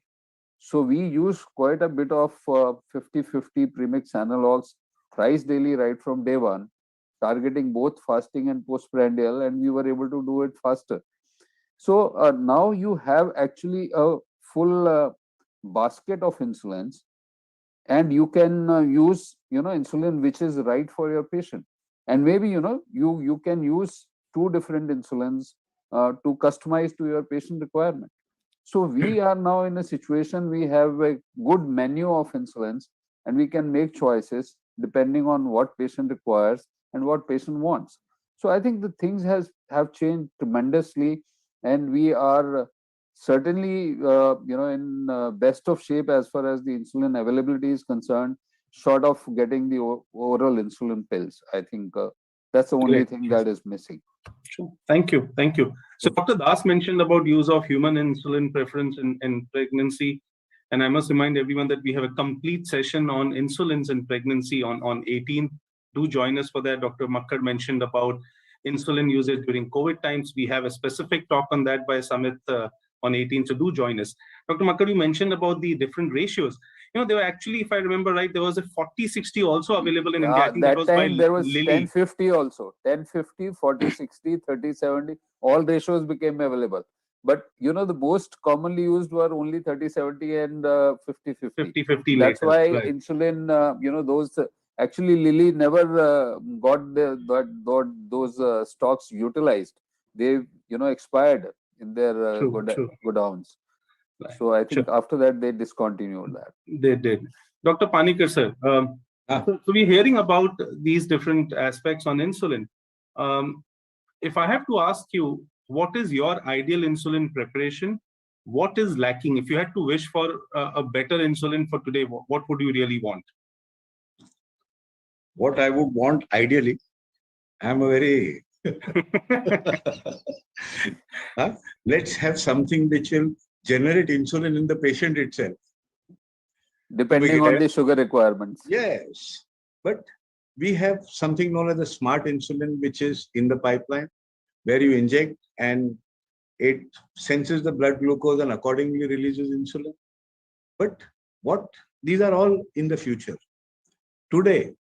So we use quite a bit of 50-50 premix analogs thrice daily right from day one, targeting both fasting and postprandial, and we were able to do it faster. So now you have actually a full basket of insulins, and you can use insulin which is right for your patient. And maybe you can use 2 different insulins to customize to your patient requirement. So we are now in a situation, we have a good menu of insulins, and we can make choices depending on what patient requires and what patient wants. So I think the things have changed tremendously, and we are certainly in best of shape as far as the insulin availability is concerned, short of getting the oral insulin pills. I think that's the only Great. thing that is missing. Sure. Thank you. Thank you. So Dr. Das mentioned about use of human insulin preference in pregnancy. And I must remind everyone that we have a complete session on insulins in pregnancy on 18. Do join us for that. Dr. Makkar mentioned about insulin usage during COVID times. We have a specific talk on that by Samit on 18. So do join us. Dr. Makkar, you mentioned about the different ratios. There were actually, if I remember right, there was a 40-60 also available in India. I think That was time by there was Lilly. 10-50 also. 10-50, 40-60, 30-70. All ratios became available. But the most commonly used were only 30-70 and 50-50. 50-50 That's later, why right. insulin, those actually Lilly never got those stocks utilized. They expired in their godowns. Right. So I think after that they discontinued that. They did. Dr. Panikkar, sir. So we're hearing about these different aspects on insulin. If I have to ask you, what is your ideal insulin preparation? What is lacking? If you had to wish for a better insulin for today, what would you really want? What I would want ideally, I'm a very let's have something which will generate insulin in the patient itself. Depending on the sugar requirements. Yes. But we have something known as a smart insulin, which is in the pipeline, where you inject and it senses the blood glucose and accordingly releases insulin. But these are all in the future. Today,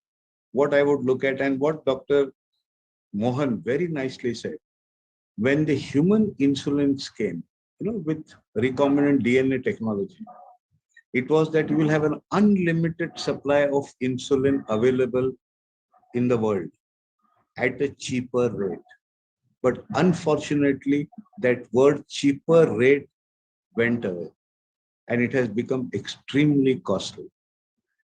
what I would look at and what Dr. Mohan very nicely said, when the human insulins came, with recombinant DNA technology, it was that you will have an unlimited supply of insulin available in the world at a cheaper rate. But unfortunately, that word cheaper rate went away and it has become extremely costly.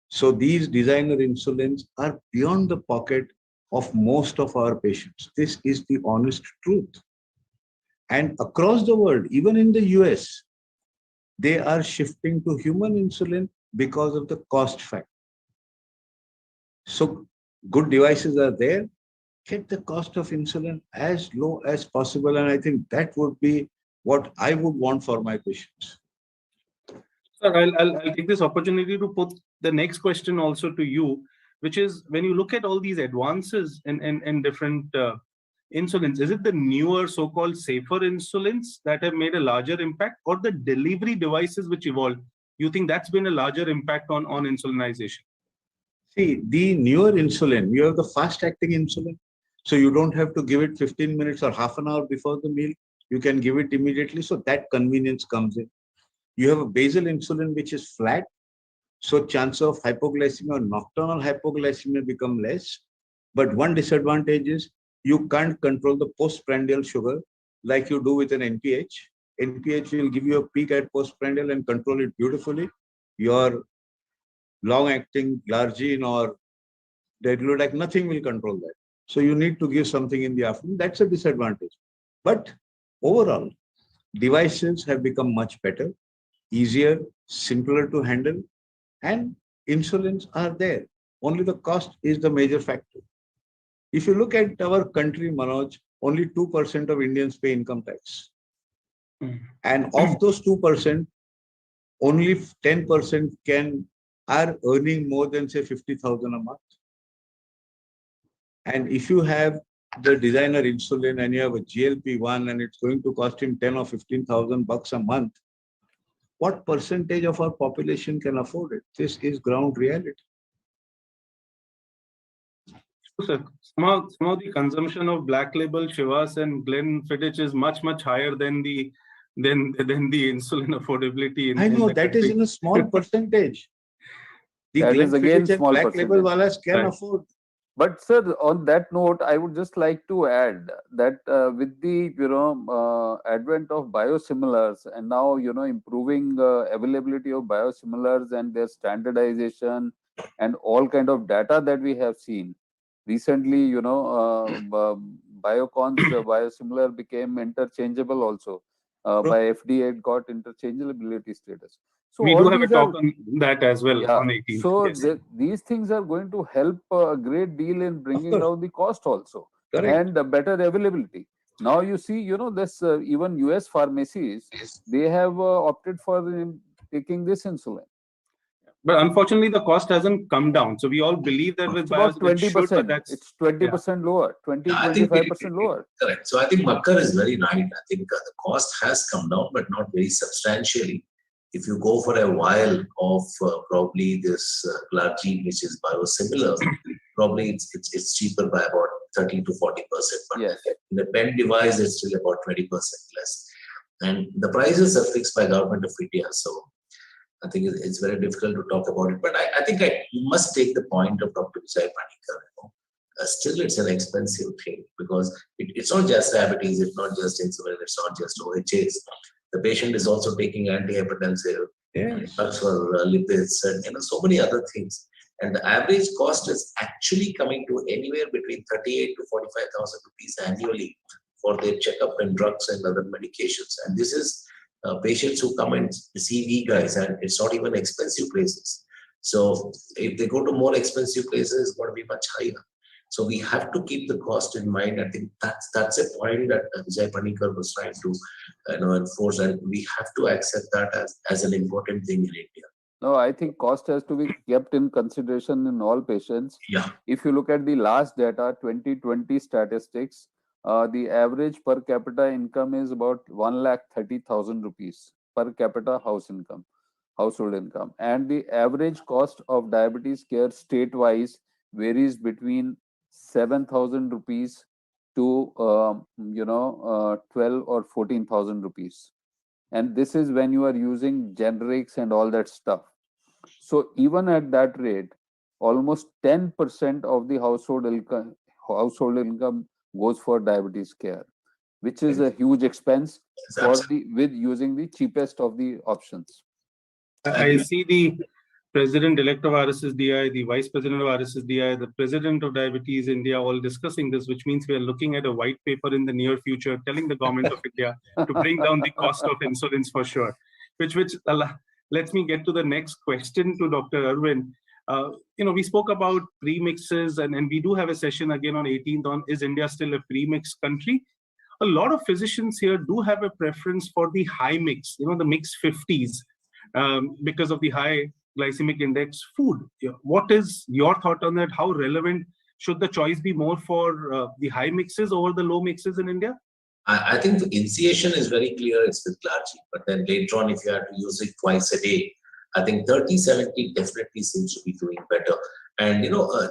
So these designer insulins are beyond the pocket of most of our patients. This is the honest truth. And across the world, even in the US, they are shifting to human insulin because of the cost factor. So good devices are there. Get the cost of insulin as low as possible. And I think that would be what I would want for my patients. Sir, I'll take this opportunity to put the next question also to you, which is when you look at all these advances in different insulins, is it the newer so-called safer insulins that have made a larger impact, or the delivery devices which evolved? You think that's been a larger impact on insulinization? See, the newer insulin, you have the fast-acting insulin. So you don't have to give it 15 minutes or half an hour before the meal. You can give it immediately. So that convenience comes in. You have a basal insulin, which is flat. So chance of hypoglycemia or nocturnal hypoglycemia become less. But one disadvantage is you can't control the postprandial sugar like you do with an NPH. NPH will give you a peak at postprandial and control it beautifully. Your long-acting glargine or degludec, nothing will control that. So you need to give something in the afternoon. That's a disadvantage. But overall, devices have become much better, easier, simpler to handle, and insulins are there. Only the cost is the major factor. If you look at our country, Manoj, only 2% of Indians pay income tax. And of those 2%, only 10% are earning more than, say, 50,000 a month. And if you have the designer insulin and you have a GLP-1 and it's going to cost him 10 or 15,000 bucks a month, what percentage of our population can afford it? This is ground reality. Sir, somehow the consumption of black label Shivas and Glenfiddich is much higher than the insulin affordability. I know that is in a small percentage. The That is again Glenfiddich and small black label percentage. walas can afford. But sir, on that note, I would just like to add that with the advent of biosimilars and now improving availability of biosimilars and their standardization and all kind of data that we have seen recently, Biocon's biosimilar became interchangeable also. By FDA, it got interchangeability status. So we all do have a these talk are, on that as well yeah. on 18th. So Yes. these things are going to help a great deal in bringing down the cost also. Correct. And better availability. Now you see, this even US pharmacies, they have opted for taking this insulin. But unfortunately, the cost hasn't come down. So we all believe that with It's about bios, it should, but 20%. that's It's 20% lower, 20, Yeah, I think 25% lower. correct. So I think Makkar is very right. I think the cost has come down, but not very substantially. If you go for a vial of probably this glargine, which is biosimilar, probably it's cheaper by about 30 to 40%. But Yes. in a pen device, it's still about 20% less. And the prices are fixed by Government of India. So I think it's very difficult to talk about it. But I think you must take the point of Dr. Vijay Panikar. Still, it's an expensive thing because it's not just diabetes, it's not just insulin, it's not just OHAs. The patient is also taking antihypertensive, drugs for lipids, and so many other things. And the average cost is actually coming to anywhere between 38 to 45,000 rupees annually for their checkup and drugs and other medications. And this is patients who come and see we guys, and it's not even expensive places. So if they go to more expensive places, it's going to be much higher. So we have to keep the cost in mind. I think that's a point that Vijay Panikar was trying to enforce, and we have to accept that as an important thing in India. No, I think cost has to be kept in consideration in all patients. Yeah. If you look at the last data, 2020 statistics, the average per capita income is about 1,30,000 rupees per capita household income. And the average cost of diabetes care state-wise varies between 7,000 rupees to 12 or 14,000 rupees. And this is when you are using generics and all that stuff. So even at that rate, almost 10% of the household income goes for diabetes care, which is a huge expense with using the cheapest of the options. I see the President-elect of RSSDI, the Vice President of RSSDI, the President of Diabetes India, all discussing this, which means we are looking at a white paper in the near future telling the government of India to bring down the cost of insulins for sure. Which lets me get to the next question to Dr. Arvind. We spoke about premixes, and we do have a session again on 18th on is India still a premix country? A lot of physicians here do have a preference for the high mix, the mix 50s, because of the high glycemic index food. What is your thought on that? How relevant should the choice be more for the high mixes over the low mixes in India? I think the initiation is very clear, it's with glargine, but then later on, if you have to use it twice a day, I think 30-70 definitely seems to be doing better. And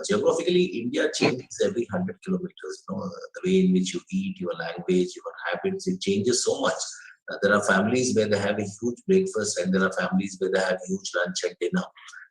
geographically, India changes every 100 kilometers. The way in which you eat, your language, your habits, it changes so much. There are families where they have a huge breakfast, and there are families where they have huge lunch and dinner.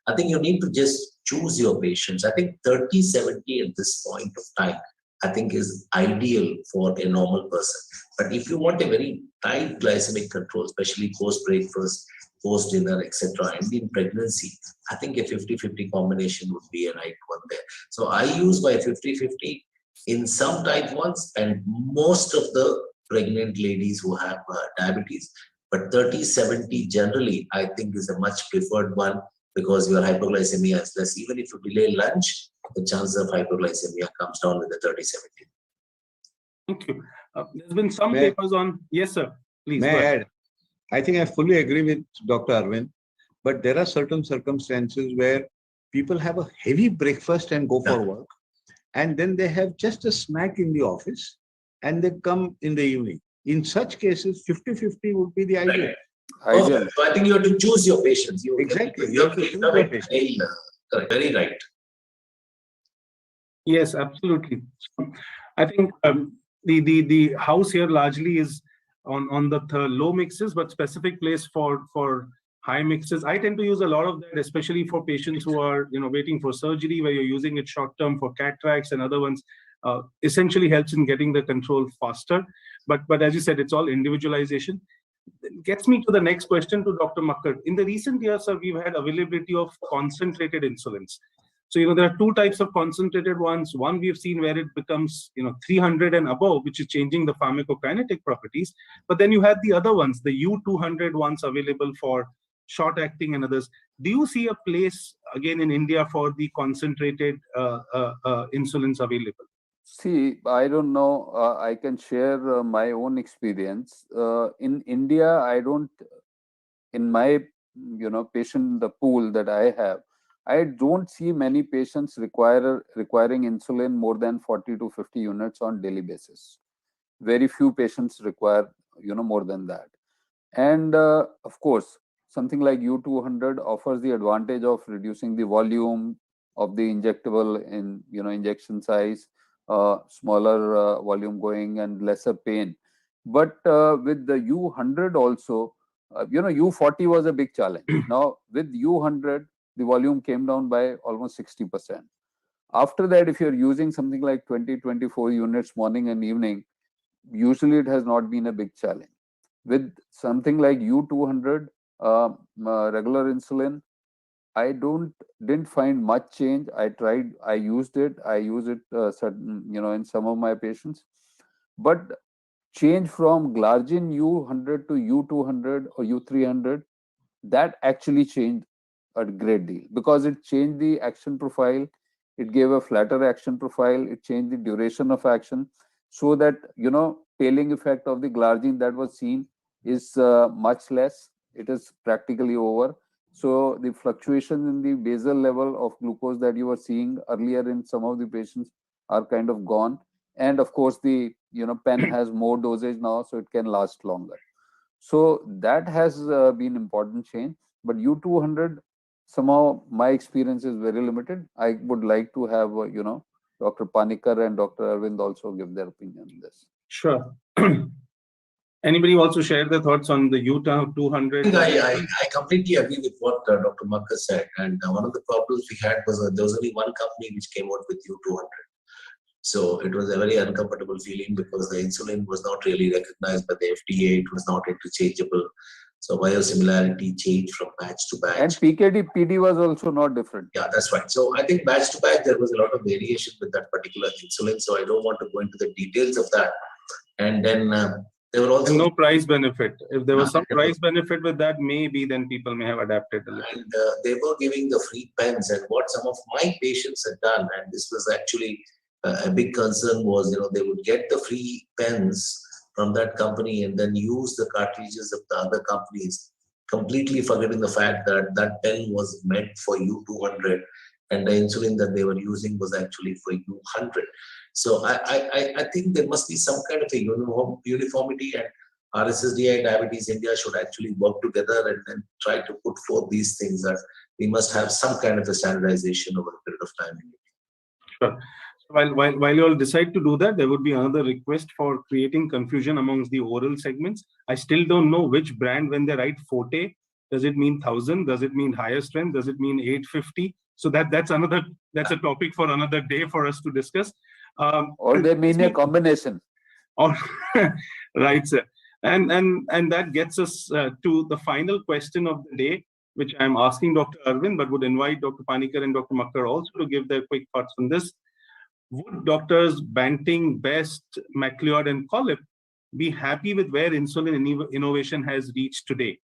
I think you need to just choose your patients. I think 30-70 at this point of time, I think is ideal for a normal person. But if you want a very tight glycemic control, especially post-breakfast, post-dinner, etc., and in pregnancy, I think a 50-50 combination would be a right one there. So I use my 50-50 in some type 1s and most of the pregnant ladies who have diabetes. But 30-70 generally, I think is a much preferred one because your hypoglycemia is less. Even if you delay lunch, the chances of hypoglycemia comes down with the 30-70. Thank you. There's been some papers on... Yes, sir. Please. May I add? I think I fully agree with Dr. Arvind, but there are certain circumstances where people have a heavy breakfast and go for work, and then they have just a snack in the office, and they come in the evening. In such cases, 50-50 would be the ideal. So I think you have to choose your patients. Exactly. You have to choose your patients. Very right. Yes, absolutely. I think the house here largely is on the low mixes, but specific place for high mixes. I tend to use a lot of that, especially for patients who are waiting for surgery, where you're using it short term for cataracts and other ones. Essentially helps in getting the control faster. But as you said, it's all individualization. It gets me to the next question to Dr. Makkar. In the recent years, sir, we've had availability of concentrated insulins. So, there are two types of concentrated ones. One we've seen where it becomes, 300 and above, which is changing the pharmacokinetic properties. But then you had the other ones, the U200 ones available for short acting and others. Do you see a place again in India for the concentrated insulins available? See, I don't know. I can share my own experience. In India, I don't, in my, patient, the pool that I have, I don't see many patients requiring insulin more than 40 to 50 units on daily basis. Very few patients require, more than that. And of course, something like U200 offers the advantage of reducing the volume of the injectable in, injection size, smaller volume going and lesser pain. But with the U100 also, U40 was a big challenge. Now with U100, the volume came down by almost 60%. After that, if you're using something like 20, 24 units morning and evening, usually it has not been a big challenge. With something like U200, regular insulin, I didn't find much change. I used it certain, in some of my patients, but change from Glargine U100 to U200 or U300, that actually changed a great deal because it changed the action profile. It gave a flatter action profile. It changed the duration of action so that, tailing effect of the Glargine that was seen is much less. It is practically over. So the fluctuations in the basal level of glucose that you were seeing earlier in some of the patients are kind of gone. And of course, the pen has more dosage now, so it can last longer. So that has been important change. But U200, somehow my experience is very limited. I would like to have Dr. Panikkar and Dr. Arvind also give their opinion on this. Sure. Anybody also share their thoughts on the U200? I completely agree with what Dr. Makkar said. And one of the problems we had was there was only one company which came out with U200. So it was a very uncomfortable feeling because the insulin was not really recognized by the FDA. It was not interchangeable. So biosimilarity changed from batch to batch. And PKD, PD was also not different. Yeah, that's right. So I think batch to batch, there was a lot of variation with that particular insulin. So I don't want to go into the details of that. And then there were also... And no price benefit. If there was some price benefit with that, maybe then people may have adapted a little. And they were giving the free pens. And what some of my patients had done, and this was actually a big concern, was, they would get the free pens from that company and then use the cartridges of the other companies, completely forgetting the fact that that pen was meant for U200 and the insulin that they were using was actually for U100. So I think there must be some kind of a uniformity, and RSSDI Diabetes India should actually work together and then try to put forth these things that we must have some kind of a standardization over a period of time. Sure. While you all decide to do that, there would be another request for creating confusion amongst the oral segments. I still don't know which brand, when they write Forte, does it mean 1000? Does it mean higher strength? Does it mean 850? So that's a topic for another day for us to discuss. Or they mean a combination. Right, sir. And that gets us to the final question of the day, which I'm asking Dr. Arvind, but would invite Dr. Panikkar and Dr. Makkar also to give their quick thoughts on this. Would doctors Banting, Best, MacLeod, and Collip be happy with where insulin innovation has reached today?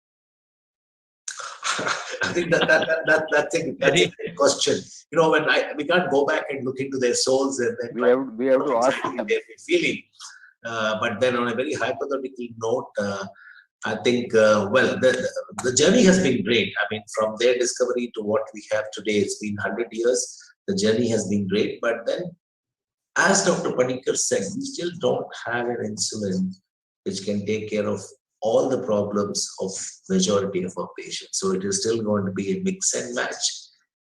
I think that's a great question. When we can't go back and look into their souls and then we have to ask them. Feeling. But then on a very hypothetical note, I think, the journey has been great. I mean, from their discovery to what we have today, it's been 100 years. The journey has been great. But then, as Dr. Panikkar said, we still don't have an insulin which can take care of all the problems of majority of our patients. So it is still going to be a mix and match.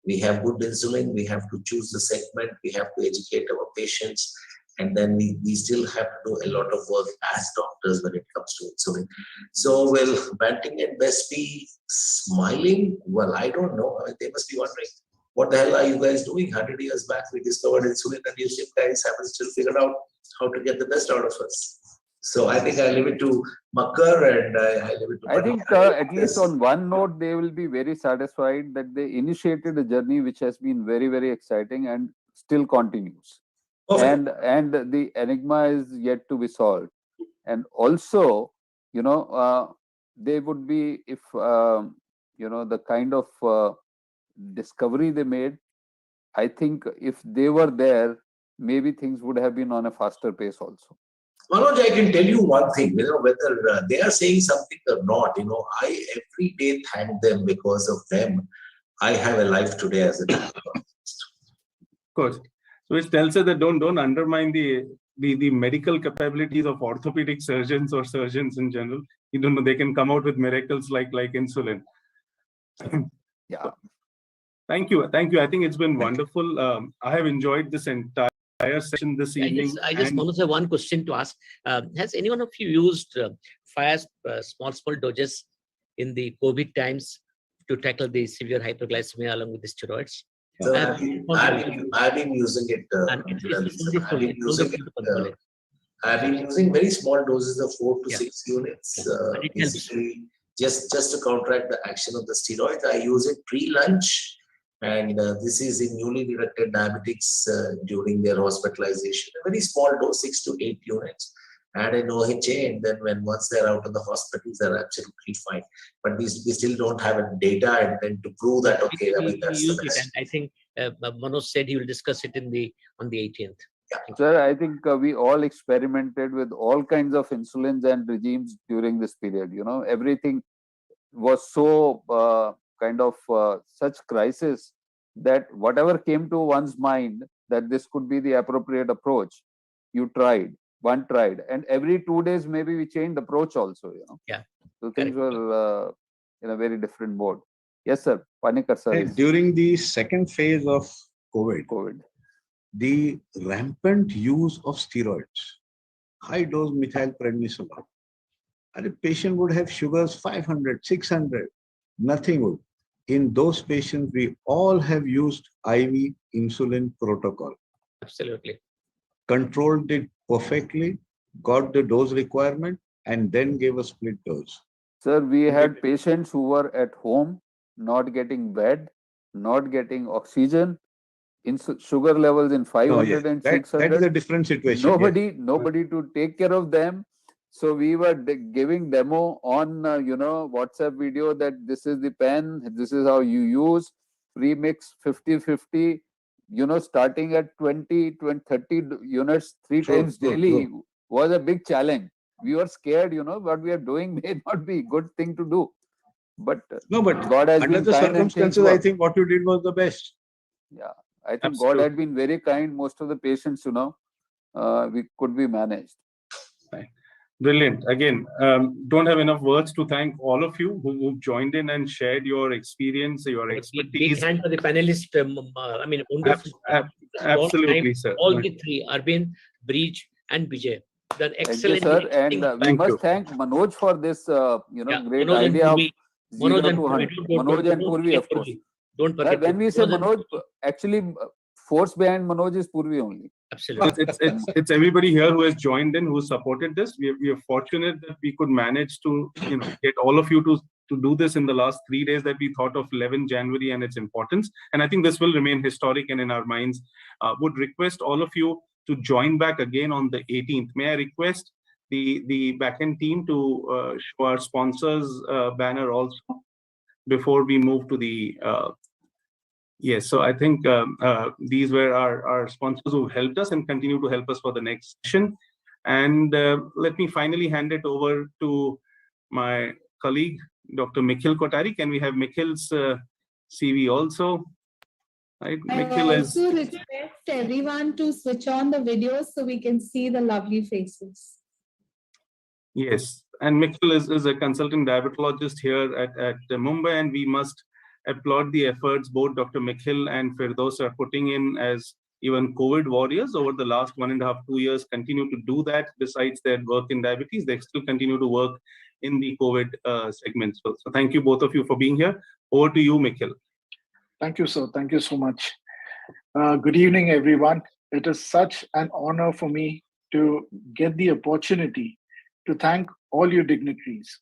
We have good insulin. We have to choose the segment. We have to educate our patients. And then we still have to do a lot of work as doctors when it comes to insulin. So will Banting and Best be smiling? Well, I don't know. I mean, they must be wondering, what the hell are you guys doing? 100 years back, we discovered insulin and you guys haven't still figured out how to get the best out of us. So I think I leave it to Makar and I leave it to I think Panikar. at least on one note, they will be very satisfied that they initiated a journey which has been very, very exciting and still continues. Perfect. And the enigma is yet to be solved. And also, they would be, if, the kind of discovery they made, I think if they were there, maybe things would have been on a faster pace also. Manoj, I can tell you one thing, whether they are saying something or not, I every day thank them. Because of them, I have a life today as a doctor. Of course. So which tells us that don't undermine the medical capabilities of orthopedic surgeons or surgeons in general. You don't know, they can come out with miracles like insulin. Yeah. Thank you. I think it's been wonderful. I have enjoyed this entire session this evening. I just want to say one question to ask. Has any one of you used small doses in the COVID times to tackle the severe hyperglycemia along with the steroids? So I've been using it. I've been using very small doses of 4 to 6 units. Basically, just to counteract the action of the steroids. I use it pre-lunch, and this is in newly detected diabetics during their hospitalization. A very small dose, 6 to 8 units. Add an OHA, and then once they're out of the hospitals, they're absolutely fine. But we still don't have a data, and then to prove that, okay, that's the best. I think Manoj said he will discuss it on the 18th. Sir, I think we all experimented with all kinds of insulins and regimes during this period. Everything was so kind of such crisis that whatever came to one's mind that this could be the appropriate approach, one tried, and every 2 days maybe we changed approach also. Yeah. So things were in a very different mode. Yes, sir. Panikar sir. During the second phase of COVID, the rampant use of steroids, high dose methylprednisolone, and a patient would have sugars 500, 600, nothing would. In those patients, we all have used IV insulin protocol. Absolutely. Controlled it perfectly, got the dose requirement, and then gave a split dose. Sir, we had patients who were at home, not getting bed, not getting oxygen, sugar levels in 500 and 600. That is a different situation. Nobody to take care of them. So we were giving demo on WhatsApp video that this is the pen, this is how you use, pre-mix 50-50, starting at 20, 30 units 3 times daily was a big challenge. We were scared, what we are doing may not be a good thing to do. But God has under been the kind circumstances, I think what you did was the best. Yeah, I think God had been very kind. Most of the patients, we could be managed. Brilliant. Again, don't have enough words to thank all of you who joined in and shared your experience, your expertise. Big hand for the panelists. Wonderful. Absolutely, sir. All the three, Arvind, Breach, and Vijay. Done excellent. Thank you, sir. And we must thank Manoj for this, great idea of 0 to 100. Manoj and Purvi, of course. Don't forget. When we say Manoj, actually, force behind Manoj is Purvi only. Absolutely. It's everybody here who has joined in, who supported this. We are fortunate that we could manage to get all of you to do this in the last 3 days that we thought of 11 January and its importance. And I think this will remain historic and in our minds. Would request all of you to join back again on the 18th. May I request the backend team to show our sponsors banner also before we move to the yes. So I think these were our sponsors who helped us and continue to help us for the next session. And let me finally hand it over to my colleague, Dr. Mikhil Kotari. Can we have Mikhil's CV also? Right. I also request everyone to switch on the videos so we can see the lovely faces. Yes, and Mikhil is a consultant diabetologist here at Mumbai, and we must applaud the efforts both Dr. Mikhil and Firdaus are putting in as even COVID warriors over the last 1.5 to 2 years, continue to do that. Besides their work in diabetes, they still continue to work in the COVID segment. So thank you both of you for being here. Over to you, Mikhil. Thank you, sir. Thank you so much. Good evening, everyone. It is such an honor for me to get the opportunity to thank all you dignitaries.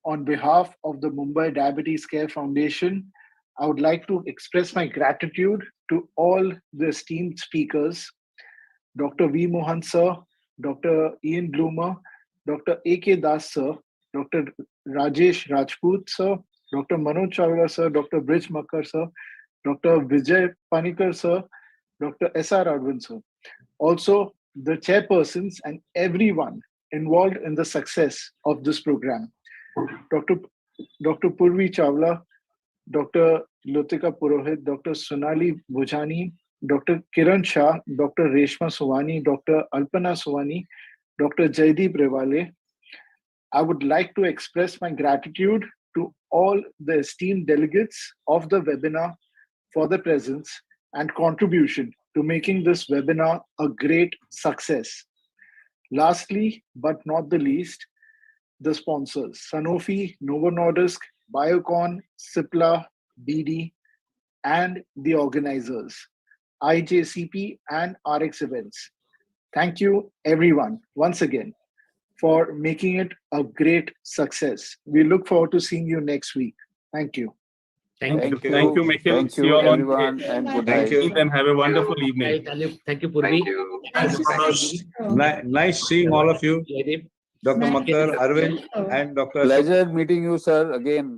On behalf of the Mumbai Diabetes Care Foundation, I would like to express my gratitude to all the esteemed speakers, Dr. V. Mohan sir, Dr. Ian Bloomer, Dr. A.K. Das sir, Dr. Rajesh Rajput sir, Dr. Manoj Chawla sir, Dr. Brij Makkar sir, Dr. Vijay Panikar sir, Dr. S.R. Advin sir. Also, the chairpersons and everyone involved in the success of this program. Dr. Purvi Chawla, Dr. Lutika Purohit, Dr. Sonali Bhujani, Dr. Kiran Shah, Dr. Reshma Suvani, Dr. Alpana Suvani, Dr. Jaideep Rewale. I would like to express my gratitude to all the esteemed delegates of the webinar for their presence and contribution to making this webinar a great success. Lastly, but not the least, the sponsors, Sanofi, Novo Nordisk, Biocon, Cipla, BD, and the organizers, IJCP and RX Events. Thank you, everyone, once again, for making it a great success. We look forward to seeing you next week. Thank you. Thank you. Thank you, Michael. Thank See you, you all on everyone, and good Thank night. you. And have a wonderful evening. Thank you, Purvi. Nice seeing all of you. Dr. Makkar, Arvind, and Dr. Pleasure meeting you, sir, again.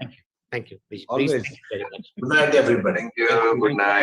Thank you. Please, Always. thank you very much. Good night, everybody. Thank you. Good night.